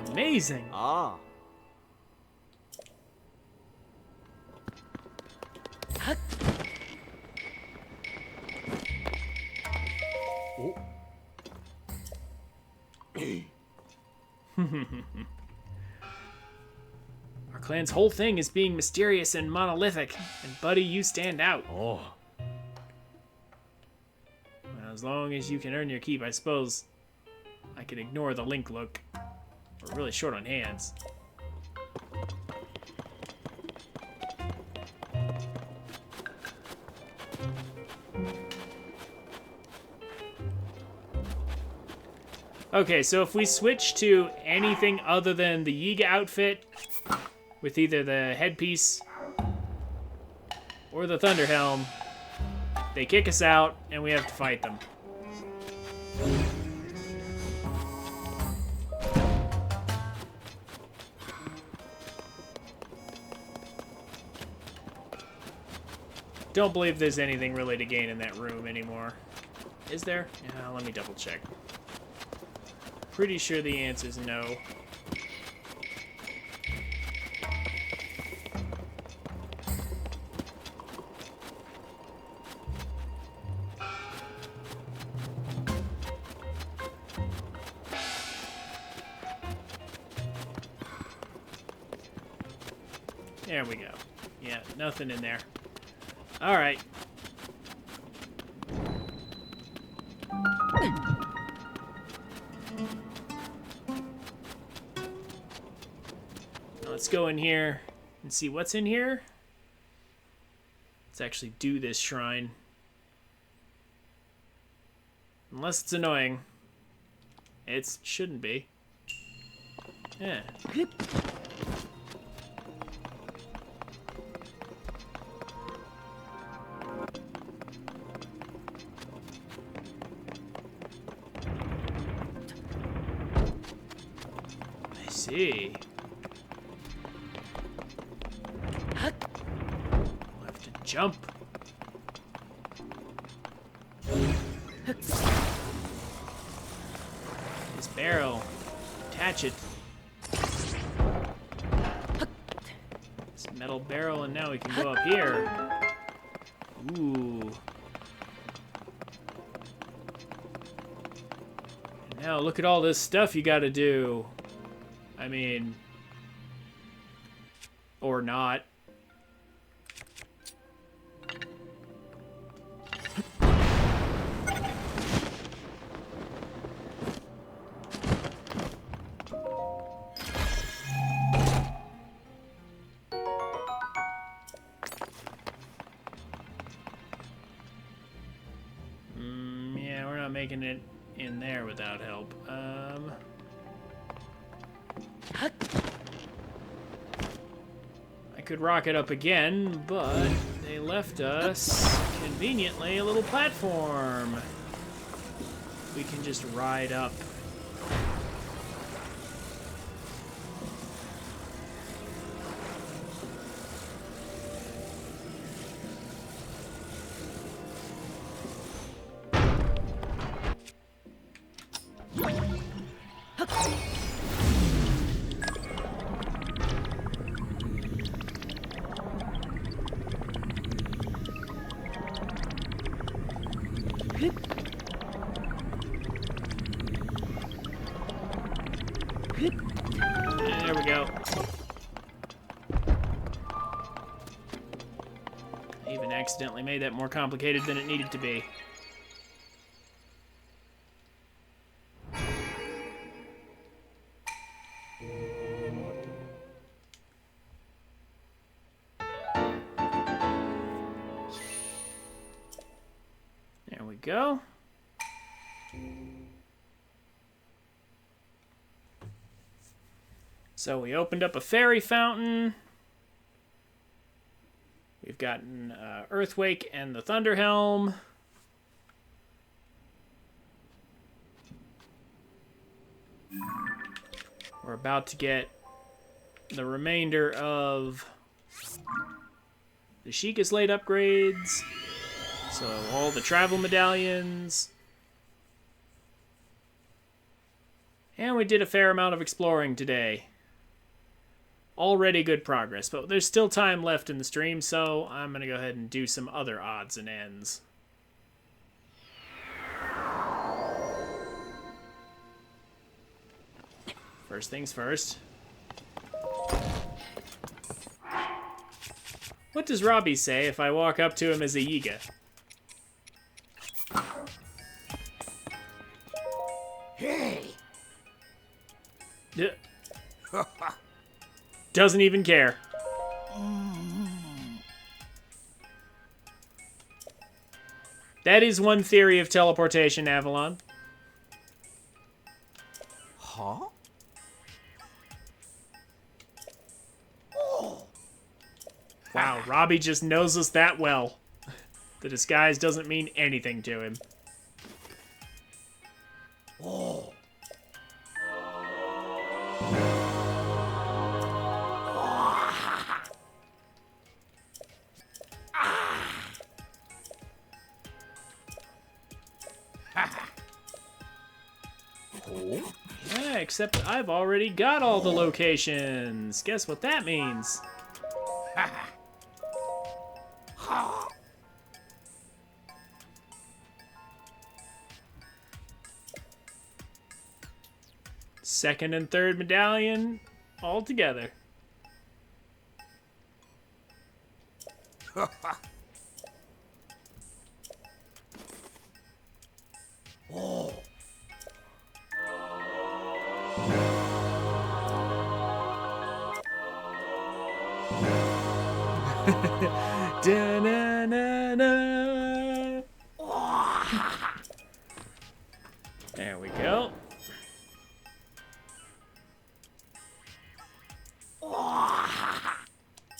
Amazing. Ah. Our clan's whole thing is being mysterious and monolithic, and Buddy, you stand out. Oh. Well, as long as you can earn your keep, I suppose I can ignore the Link look. We're really short on hands. Okay, so if we switch to anything other than the Yiga outfit, with either the headpiece or the Thunder Helm, they kick us out and we have to fight them. Don't believe there's anything really to gain in that room anymore. Is there? Yeah, let me double check. Pretty sure the answer's no. There we go. Yeah, nothing in there. All right. Let's go in here and see what's in here. Let's actually do this shrine. Unless it's annoying. It shouldn't be. Yeah. I see. We'll have to jump. This barrel. Attach it. This metal barrel, and now we can go up here. Ooh. And now look at all this stuff you gotta do. I mean... Or not. Yeah, we're not making it in there without help. I could rock it up again, but they left us, conveniently, a little platform. We can just ride up. There we go. I even accidentally made that more complicated than it needed to be. There we go. So we opened up a fairy fountain. We've gotten Earthwake and the Thunder Helm. We're about to get the remainder of the Sheikah Slate upgrades. So all the travel medallions, And we did a fair amount of exploring today. Already good progress, but there's still time left in the stream, so I'm going to go ahead and do some other odds and ends. First things first. What does Robbie say if I walk up to him as a Yiga? Hey! Doesn't even care. That is one theory of teleportation, Avalon. Huh? Wow, Robbie just knows us that well. The disguise doesn't mean anything to him. Oh. Yeah, except I've already got all the locations. Guess what that means? Second and third medallion all together. Oh. Da-na-na-na. There we go.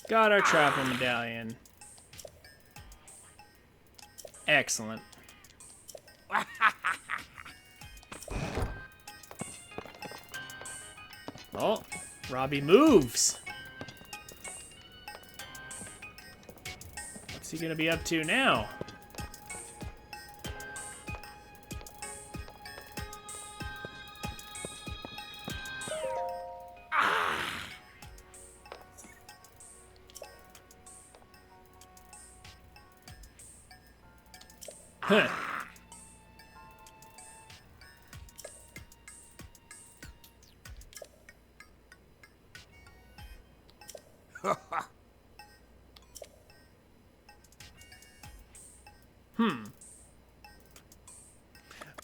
Got our travel medallion. Excellent. Oh, Robbie moves. What's he gonna be up to now? Huh.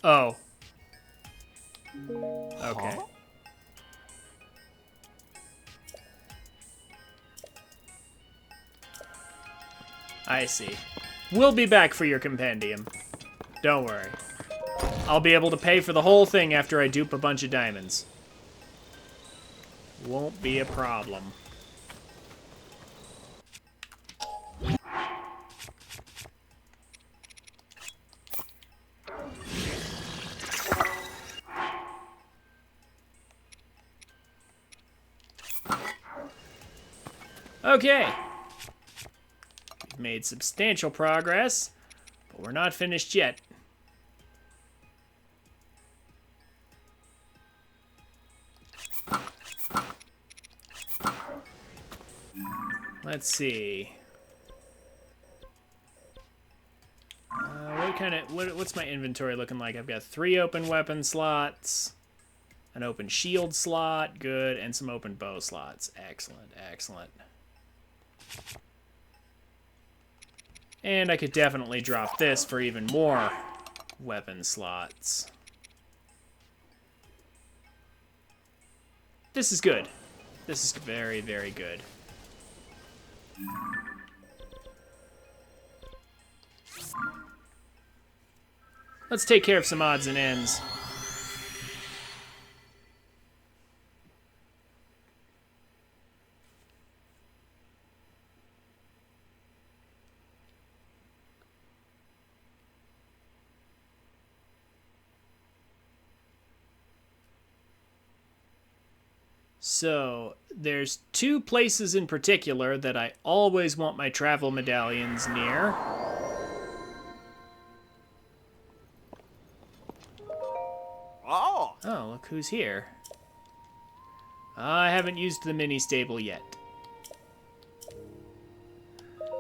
Oh. Okay. Huh? I see. We'll be back for your compendium. Don't worry. I'll be able to pay for the whole thing after I dupe a bunch of diamonds. Won't be a problem. Okay. We've made substantial progress, but we're not finished yet. Let's see. What's my inventory looking like? I've got 3 open weapon slots, an open shield slot, good, and some open bow slots. Excellent, excellent. And I could definitely drop this for even more weapon slots. This is good. This is very, very good. Let's take care of some odds and ends. So, there's 2 places in particular that I always want my travel medallions near. Oh. Oh, look who's here. I haven't used the mini stable yet.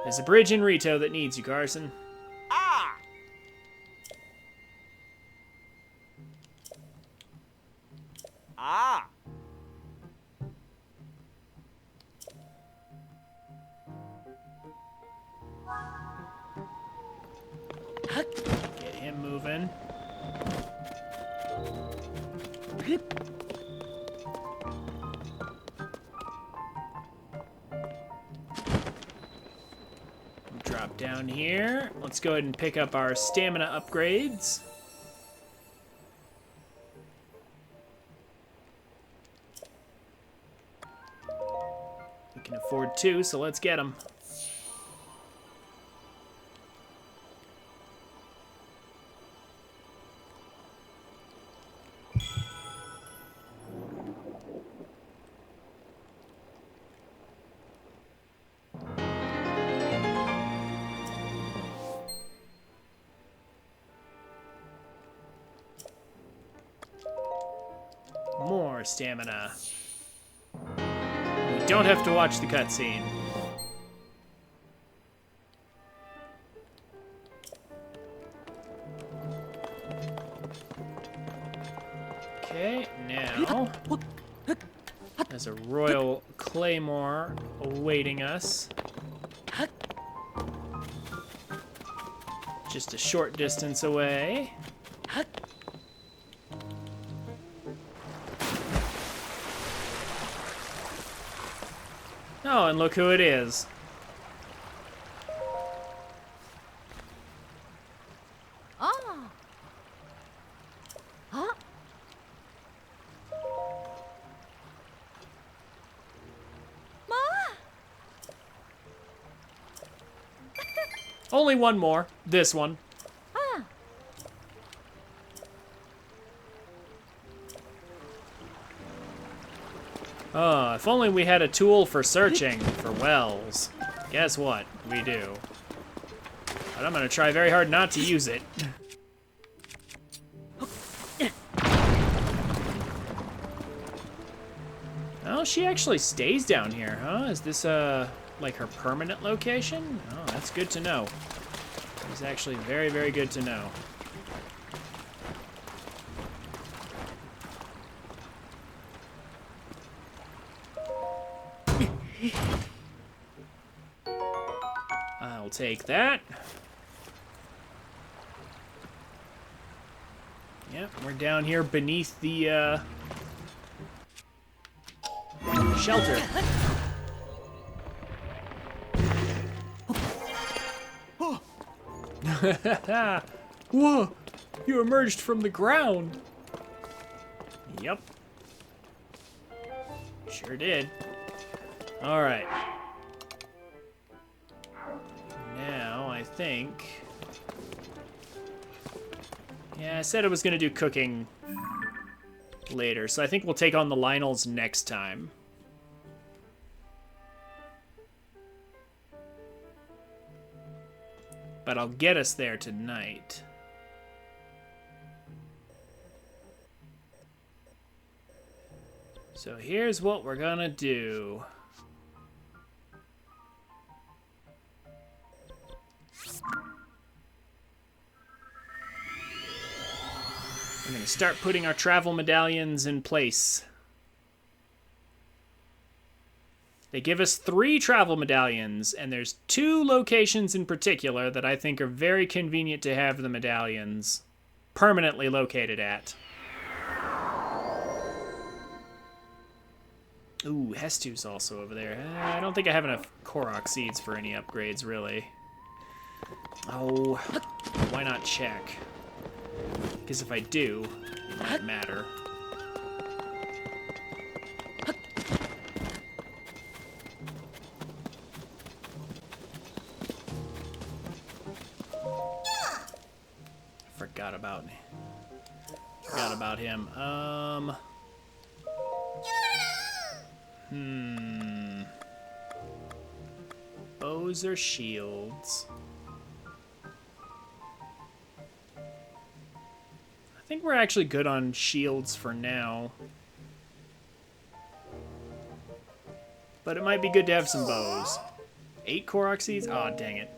There's a bridge in Rito that needs you, Carson. Ah! Ah! Get him moving. Drop down here. Let's go ahead and pick up our stamina upgrades. We can afford 2, so let's get them. More stamina. We don't have to watch the cutscene. Okay, now there's a royal claymore awaiting us. Just a short distance away. Oh, and look who it is. Ah. Huh? Ma? Only one more. This one. Ah. Oh, if only we had a tool for searching for wells. Guess what? We do. But I'm gonna try very hard not to use it. Oh, she actually stays down here, huh? Is this, like her permanent location? Oh, that's good to know. It's actually very, very good to know. I'll take that. Yep, we're down here beneath the, shelter. Whoa! You emerged from the ground! Yep. Sure did. Alright. Now, I think... Yeah, I said I was gonna do cooking later, so I think we'll take on the Lionels next time. But I'll get us there tonight. So here's what we're gonna do. We're gonna start putting our travel medallions in place. They give us 3 travel medallions, and there's 2 locations in particular that I think are very convenient to have the medallions permanently located at. Ooh, Hestu's also over there. I don't think I have enough Korok seeds for any upgrades, really. Oh, why not check? Because if I do, it might matter. Forgot about him. Bows or shields? I think we're actually good on shields for now. But it might be good to have some bows. 8 Korok seeds? Aw, oh, dang it.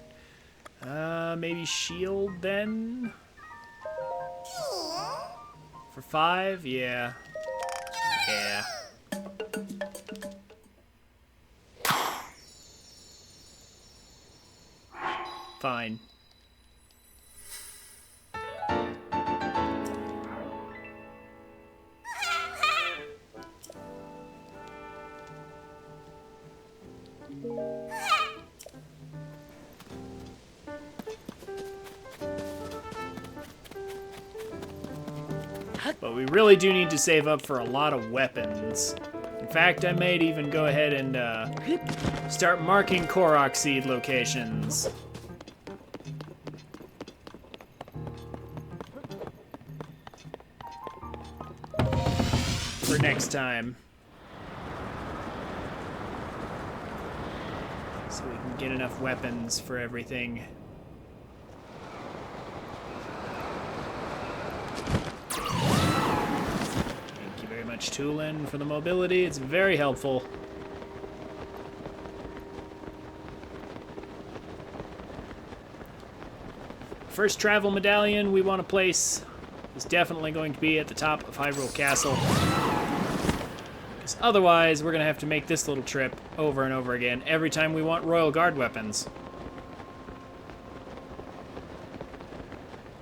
Maybe shield then? For 5? Yeah. Yeah. Fine. But we really do need to save up for a lot of weapons. In fact, I might even go ahead and start marking Korok seed locations. For next time. So we can get enough weapons for everything. Much Tulin for the mobility. It's very helpful. First travel medallion we want to place is definitely going to be at the top of Hyrule Castle. Because otherwise, we're going to have to make this little trip over and over again every time we want Royal Guard weapons.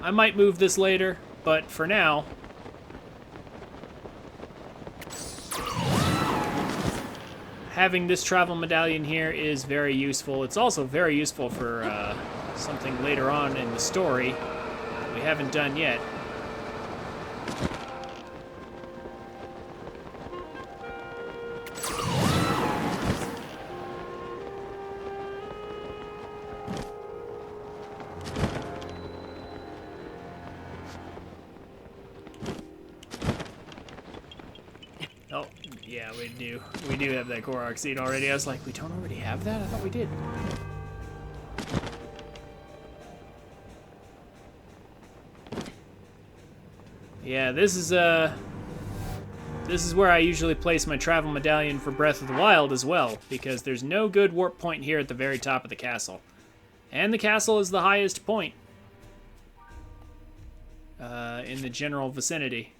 I might move this later, but for now, having this travel medallion here is very useful. It's also very useful for something later on in the story that we haven't done yet. Oh, yeah, we do. We do have that Korok seed already. I was like, we don't already have that? I thought we did. Yeah, this is where I usually place my travel medallion for Breath of the Wild as well, because there's no good warp point here at the very top of the castle. And the castle is the highest point in the general vicinity.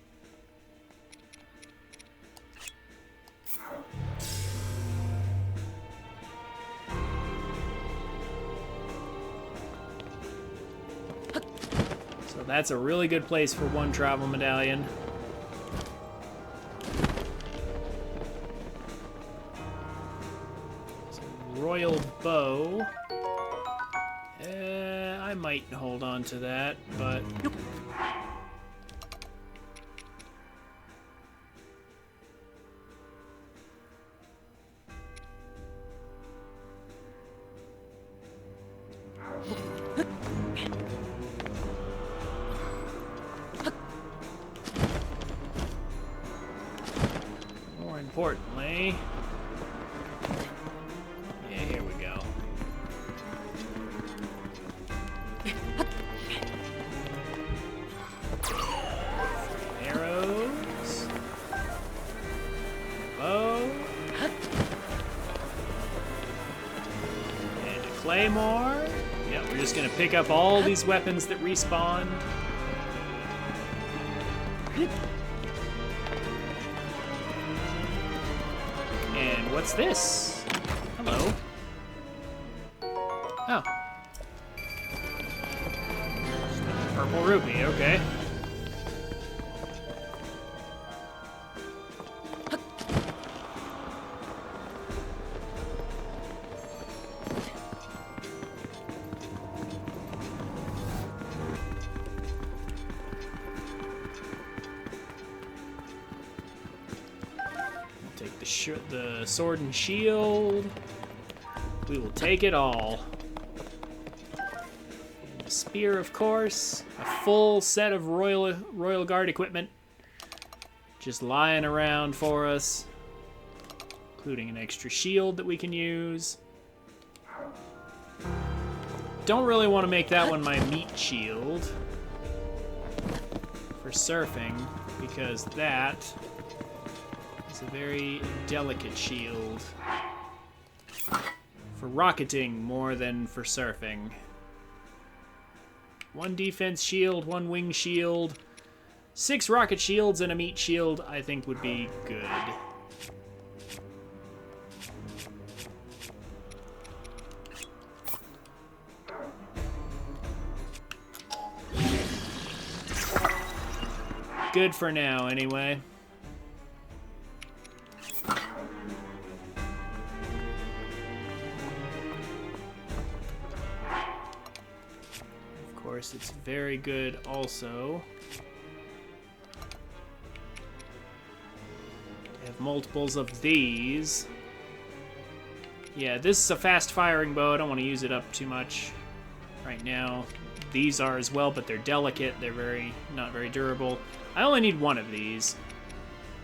So that's a really good place for one travel medallion. Royal bow. I might hold on to that, but... More importantly... Yeah, here we go. Arrows. Bow. And a claymore. Yep, we're just gonna pick up all these weapons that respawn. And what's this? Hello. Oh. Purple rupee, okay. Take the sword and shield. We will take it all. The spear, of course. A full set of Royal Guard equipment. Just lying around for us. Including an extra shield that we can use. Don't really want to make that one my meat shield. for surfing, because that is a very delicate shield. For rocketing more than for surfing. 1 defense shield, 1 wing shield, 6 rocket shields, and a meat shield I think would be good. Good for now, anyway. Of course, it's very good also to have multiples of these. Yeah, this is a fast-firing bow. I don't want to use it up too much right now. These are as well, but they're delicate. They're not very durable. I only need 1 of these.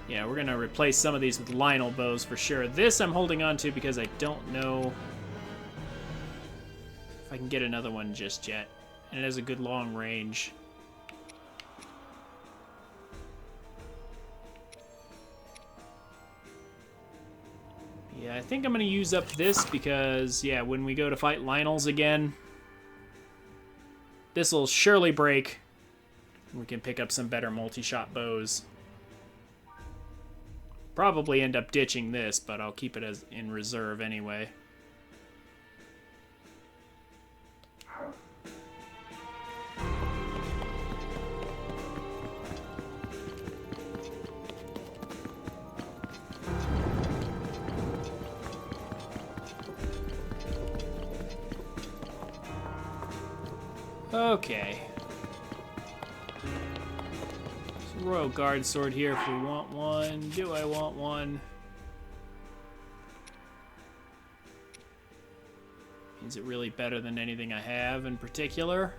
Yeah, we're going to replace some of these with Lionel bows for sure. This I'm holding on to because I don't know if I can get another one just yet. And it has a good long range. Yeah, I think I'm going to use up this because, yeah, when we go to fight Lionels again, this will surely break. We can pick up some better multi-shot bows. Probably end up ditching this, but I'll keep it as in reserve anyway. Okay. Royal Guard sword here if we want one. Do I want one? Is it really better than anything I have in particular?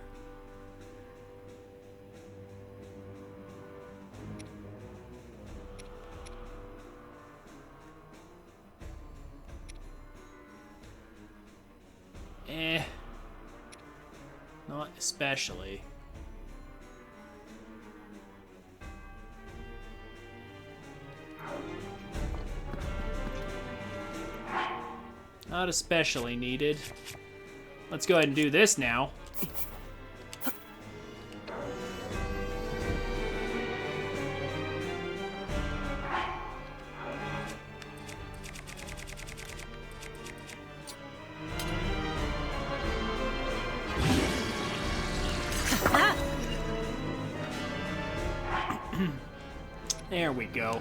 Not especially. Not especially needed. Let's go ahead and do this now. There we go.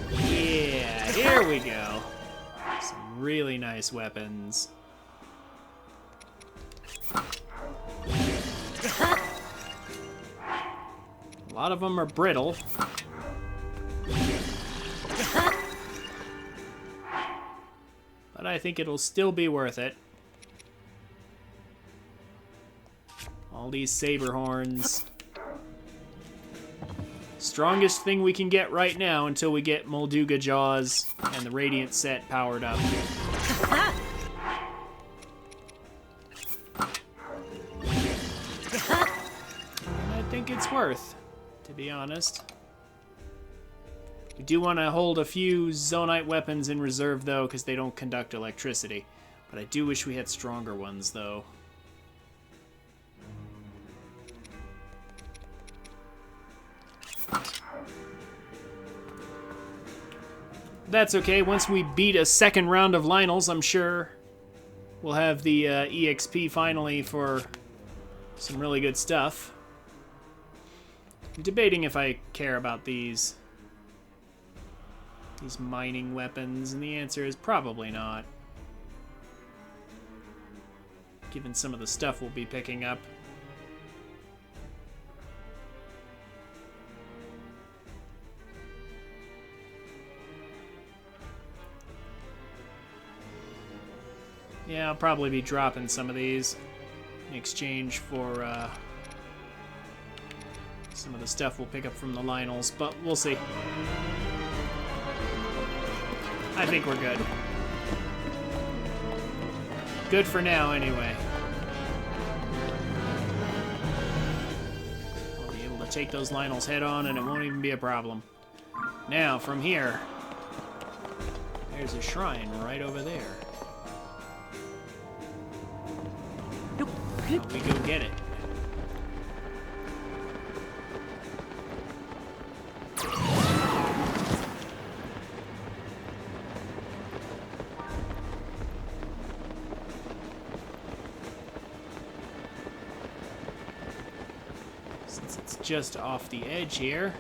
Yeah, here we go. Some really nice weapons. A lot of them are brittle. But I think it'll still be worth it. All these saber horns. Strongest thing we can get right now until we get Molduga Jaws and the Radiant set powered up. And I think it's worth, to be honest. We do want to hold a few Zonite weapons in reserve, though, because they don't conduct electricity. But I do wish we had stronger ones, though. That's okay. Once we beat a second round of Lionels, I'm sure we'll have the EXP finally for some really good stuff. I'm debating if I care about these mining weapons, and the answer is probably not. Given some of the stuff we'll be picking up. Yeah, I'll probably be dropping some of these in exchange for some of the stuff we'll pick up from the Lionels, but we'll see. I think we're good. Good for now, anyway. I'll be able to take those Lionels head on and it won't even be a problem. Now, from here, there's a shrine right over there. Now we go get it. Since it's just off the edge here,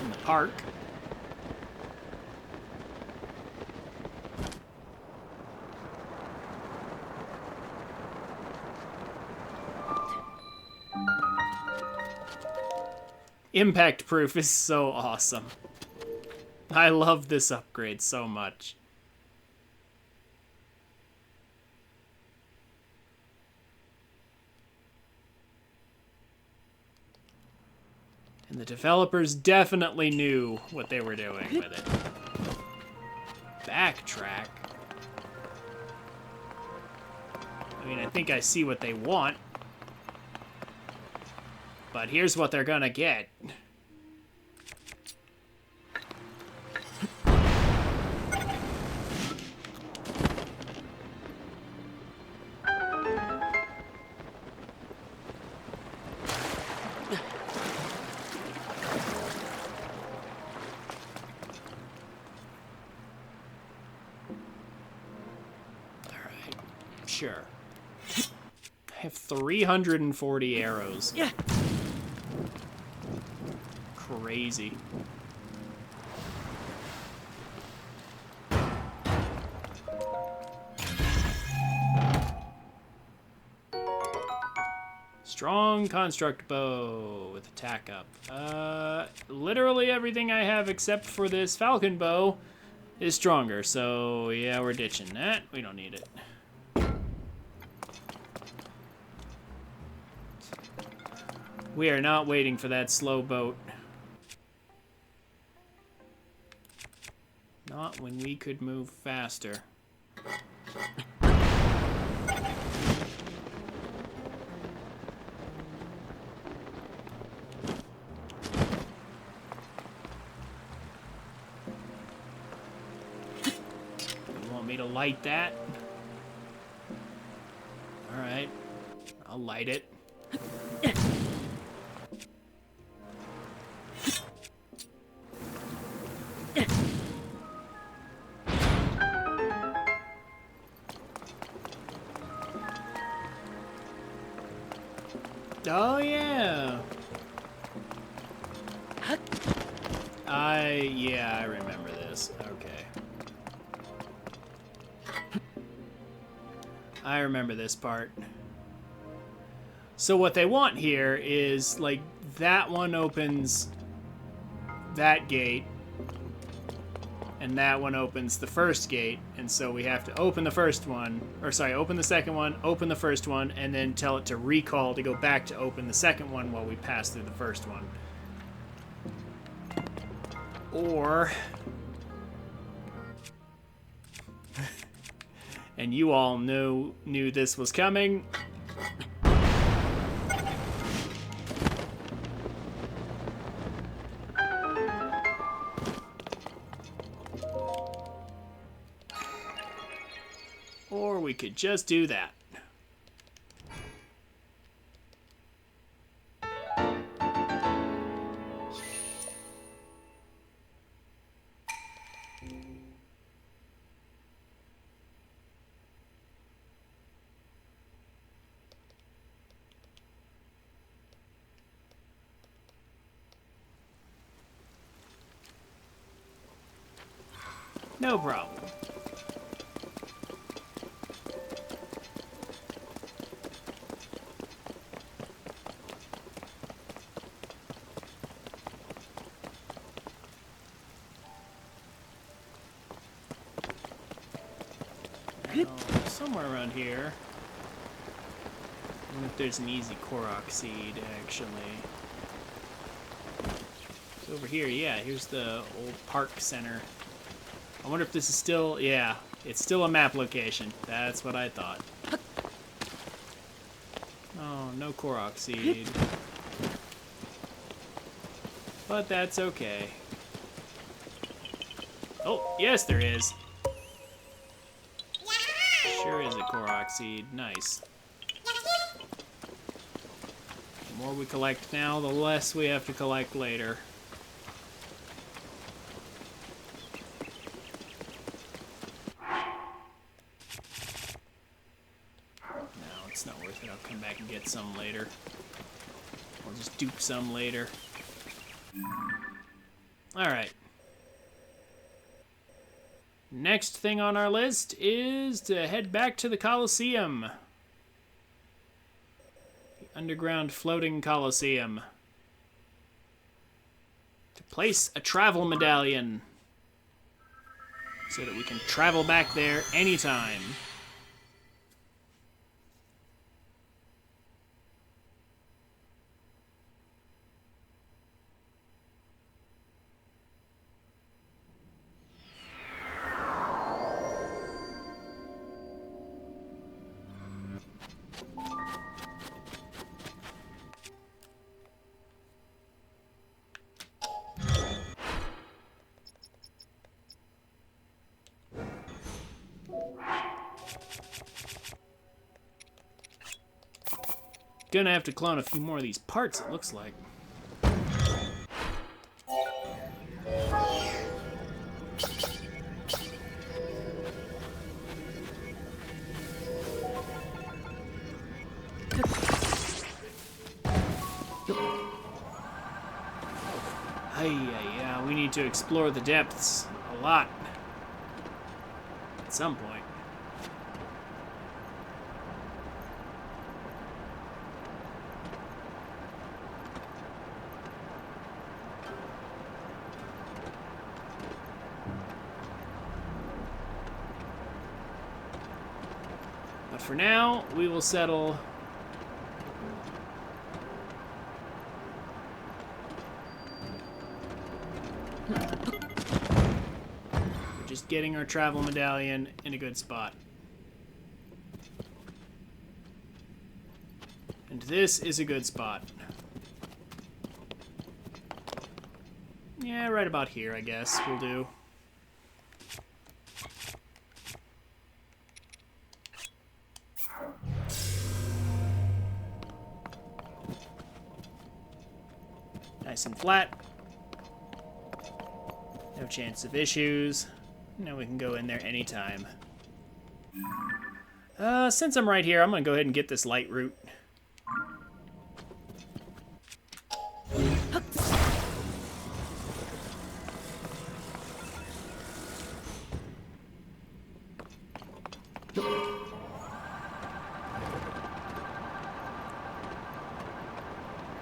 in the park. Impact proof is so awesome. I love this upgrade so much. And the developers definitely knew what they were doing with it. Backtrack? I mean, I think I see what they want. But here's what they're gonna get. Alright, sure. I have 340 arrows. Yeah. Crazy. Strong construct bow with attack up. Literally everything I have except for this falcon bow is stronger, so yeah, we're ditching that. We don't need it. We are not waiting for that slow boat. Not when we could move faster. You want me to light that? Alright. I'll light it. Oh, yeah. I remember this. Okay. I remember this part. So what they want here is, like, that one opens that gate, and that one opens the first gate, and so we have to open the first one, or sorry, open the second one, open the first one, and then tell it to recall to go back to open the second one while we pass through the first one. Or, and you all knew this was coming. Or we could just do that. No problem. Somewhere around here. I wonder if there's an easy Korok seed, actually. It's over here, yeah, here's the old park center. I wonder if this is still, yeah, it's still a map location. That's what I thought. Oh, no Korok seed. But that's okay. Oh, yes there is. Sure is a Korok seed. Nice. The more we collect now, the less we have to collect later. No, it's not worth it. I'll come back and get some later. I'll just dupe some later. Alright. Next thing on our list is to head back to the Colosseum. The underground floating Colosseum. To place a travel medallion. So that we can travel back there anytime. Gonna have to clone a few more of these parts, it looks like. Yeah, we need to explore the depths a lot. At some point. But for now, we will settle. We're just getting our travel medallion in a good spot. And this is a good spot. Yeah, right about here, I guess, will do. Nice and flat. No chance of issues. Now we can go in there anytime. Since I'm right here, I'm gonna go ahead and get this light root.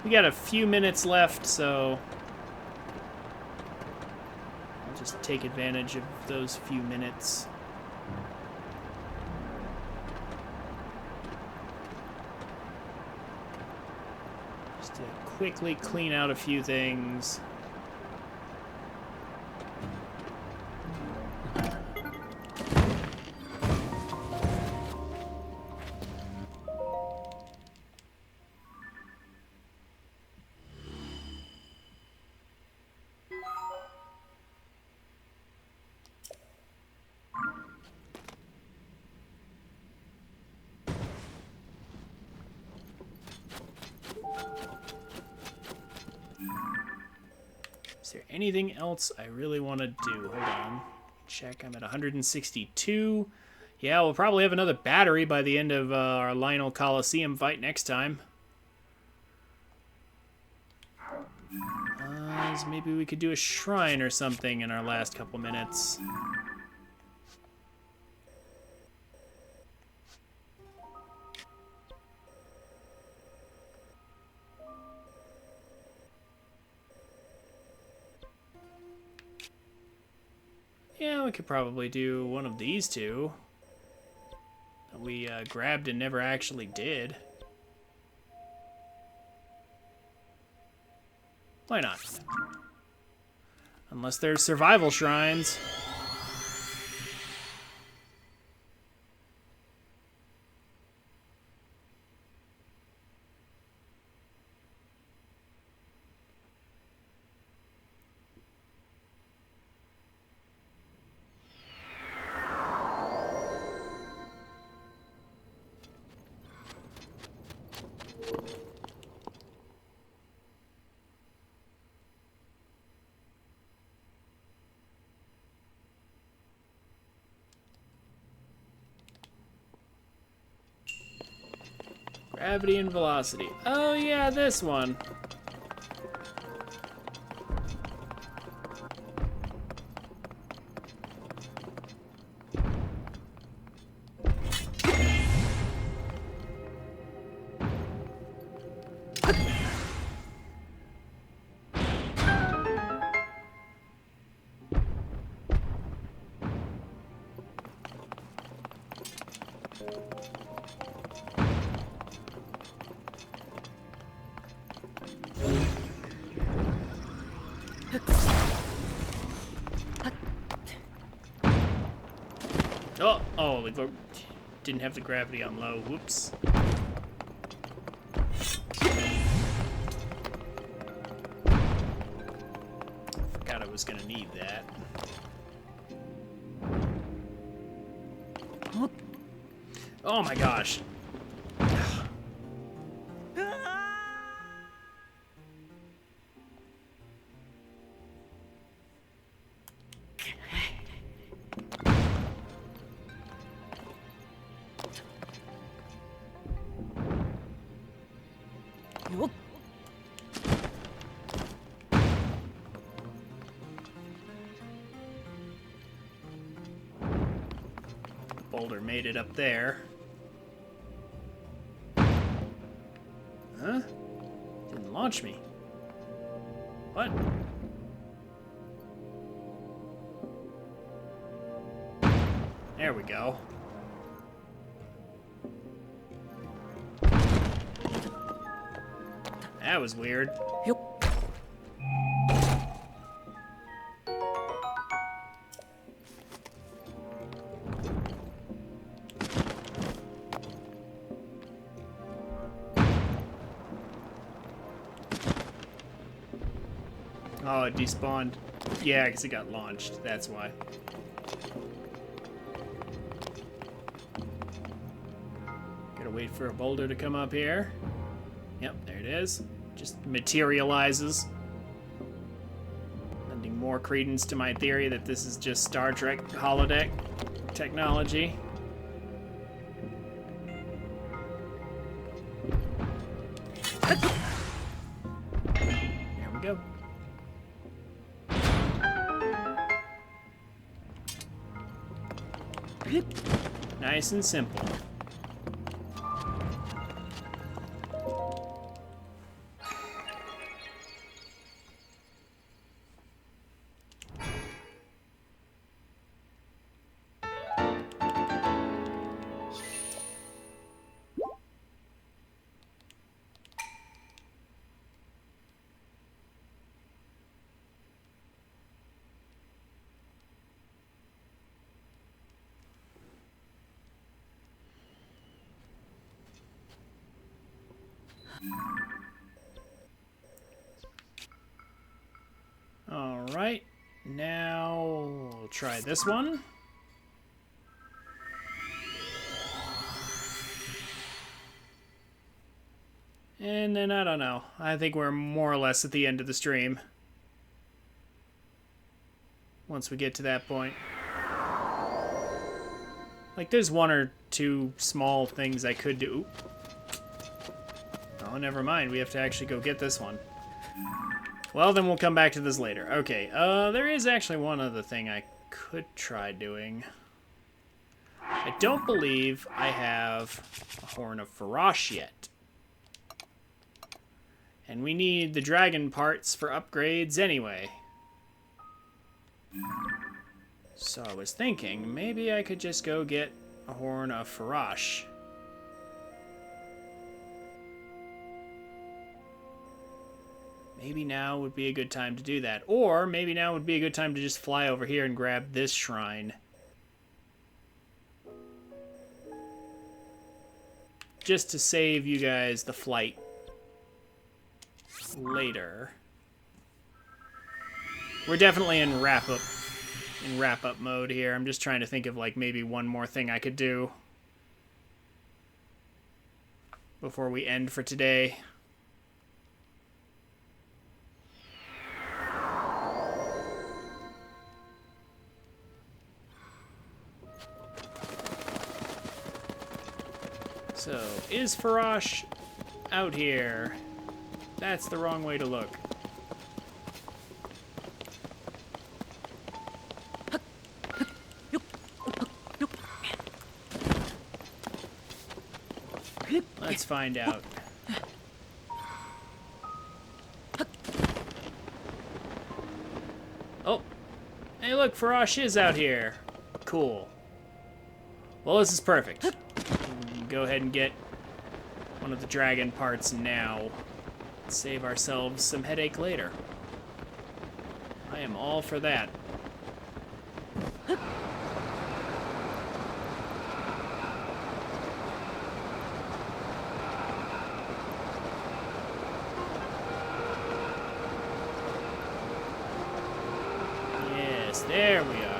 We got a few minutes left, so I'll just take advantage of those few minutes. Just to quickly clean out a few things. Is there anything else I really want to do? Hold on. Check, I'm at 162. Yeah, we'll probably have another battery by the end of our Lionel Coliseum fight next time. So maybe we could do a shrine or something in our last couple minutes. Yeah, we could probably do one of these two that we grabbed and never actually did. Why not? Unless there's survival shrines. Gravity and velocity. Oh yeah, this one. Oh, we didn't have the gravity on low. Whoops. Forgot I was gonna need that. Oh my gosh. Boulder made it up there. Huh? Didn't launch me. What? There we go. That was weird. Oh, it despawned. Yeah, because it got launched. That's why. Gotta wait for a boulder to come up here. Yep, there it is. Just materializes. Lending more credence to my theory that this is just Star Trek holodeck technology. There we go. Nice and simple. All right, now we'll try this one. And then, I don't know. I think we're more or less at the end of the stream. Once we get to that point. Like, there's one or two small things I could do. Oh, never mind. We have to actually go get this one. Well, then we'll come back to this later. Okay, there is actually one other thing I could try doing. I don't believe I have a Horn of Farash yet. And we need the dragon parts for upgrades anyway. So I was thinking, maybe I could just go get a Horn of Farash. Maybe now would be a good time to do that. Or maybe now would be a good time to just fly over here and grab this shrine. Just to save you guys the flight later. We're definitely in wrap-up mode here. I'm just trying to think of like maybe one more thing I could do before we end for today. So, is Farash out here? That's the wrong way to look. Let's find out. Oh, hey look, Farash is out here. Cool. Well, this is perfect. We can go ahead and get one of the dragon parts now. Save ourselves some headache later. I am all for that. Yes, there we are.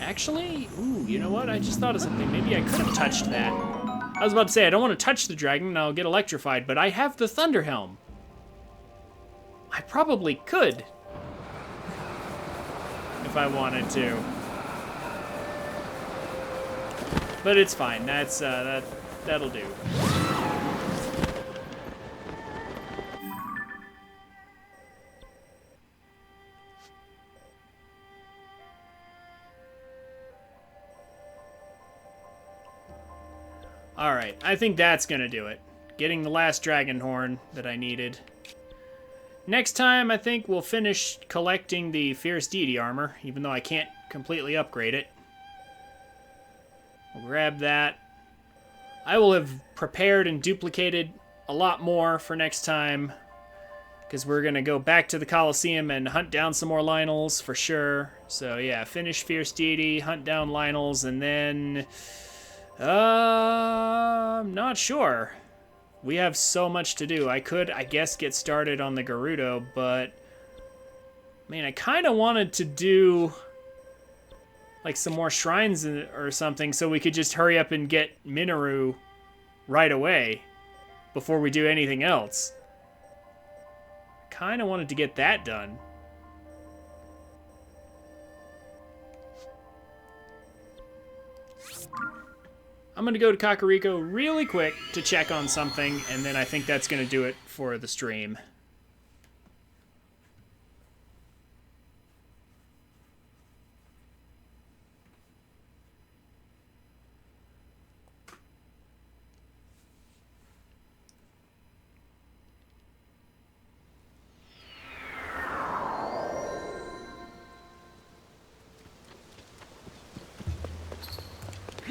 Actually, ooh, you know what? I just thought of something. Maybe I could have touched that. I was about to say, I don't want to touch the dragon and I'll get electrified, but I have the Thunder Helm. I probably could. If I wanted to. But it's fine. That'll do. Alright, I think that's gonna do it. Getting the last dragon horn that I needed. Next time, I think we'll finish collecting the Fierce Deity armor, even though I can't completely upgrade it. We'll grab that. I will have prepared and duplicated a lot more for next time, because we're gonna go back to the Colosseum and hunt down some more Lionels for sure. So yeah, finish Fierce Deity, hunt down Lionels, and then... I'm not sure. We have so much to do. I could, I guess, get started on the Gerudo, but... Man, I kind of wanted to do... like some more shrines or something so we could just hurry up and get Minoru right away before we do anything else. Kind of wanted to get that done. I'm going to go to Kakariko really quick to check on something, and then I think that's going to do it for the stream.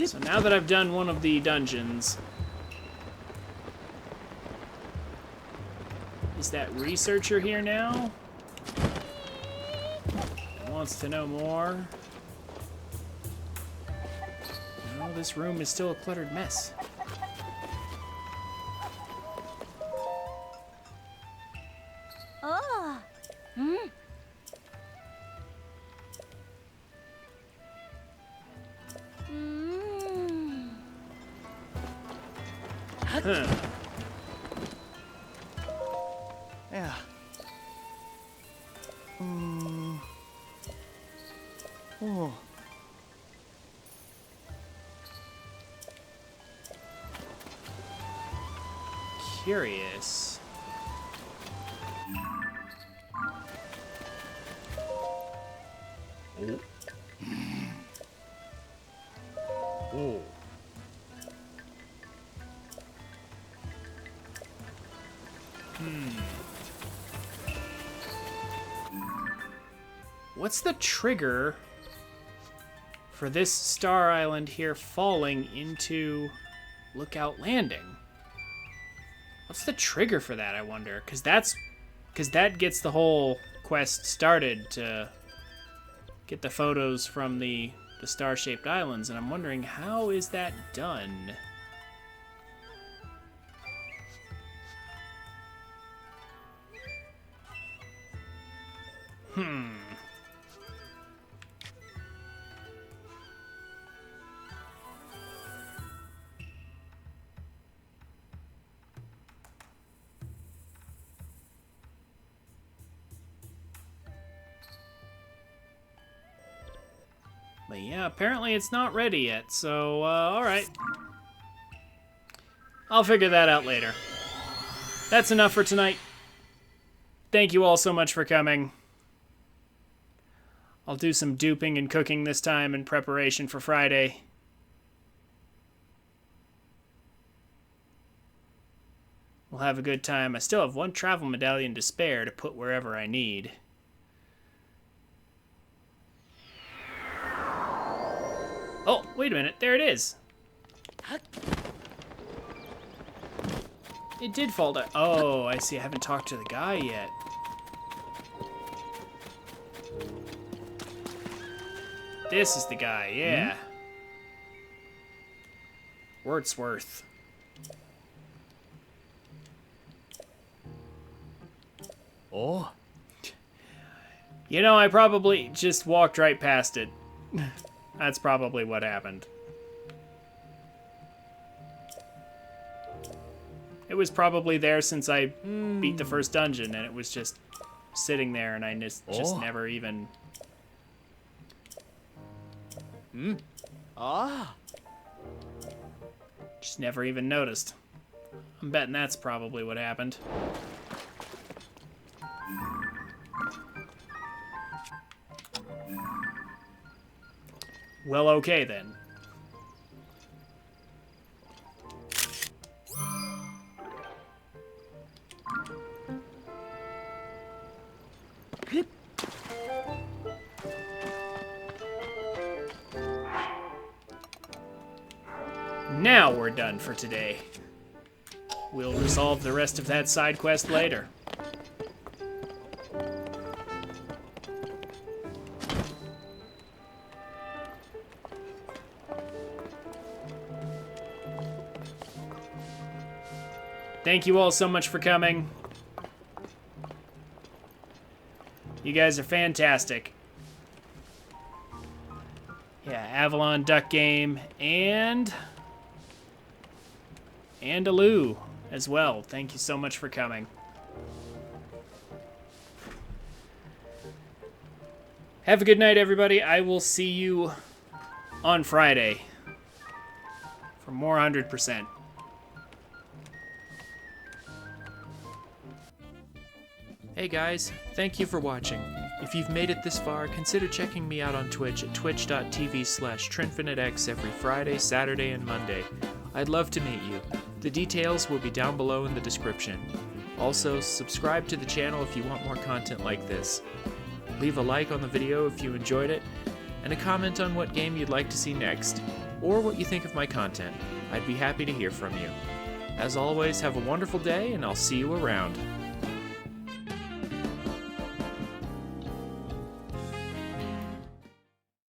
So now that I've done one of the dungeons, is that researcher here now? Wants to know more? No, this room is still a cluttered mess. Oh. Hmm. Huh. Yeah. Oh. Curious. Oh. Oh. What's the trigger for this Star Island here falling into Lookout Landing? What's the trigger for that, I wonder? Because that gets the whole quest started to get the photos from the star-shaped islands, and I'm wondering, how is that done? Exactly. Yeah, apparently it's not ready yet, so, alright. I'll figure that out later. That's enough for tonight. Thank you all so much for coming. I'll do some duping and cooking this time in preparation for Friday. We'll have a good time. I still have one travel medallion to spare to put wherever I need. Oh, wait a minute. There it is. It did fall down. Oh, I see. I haven't talked to the guy yet. This is the guy, yeah. Wordsworth. Oh. You know, I probably just walked right past it. That's probably what happened. It was probably there since I beat the first dungeon, and it was just sitting there, and I just never even... Ah. Just never even noticed. I'm betting that's probably what happened. Well, okay then. Now we're done for today. We'll resolve the rest of that side quest later. Thank you all so much for coming. You guys are fantastic. Yeah, Avalon Duck Game and Aloo as well. Thank you so much for coming. Have a good night, everybody. I will see you on Friday for more 100%. Hey guys, thank you for watching. If you've made it this far, consider checking me out on Twitch at twitch.tv/TrinfiniteX every Friday, Saturday, and Monday. I'd love to meet you. The details will be down below in the description. Also, subscribe to the channel if you want more content like this. Leave a like on the video if you enjoyed it, and a comment on what game you'd like to see next, or what you think of my content. I'd be happy to hear from you. As always, have a wonderful day, and I'll see you around.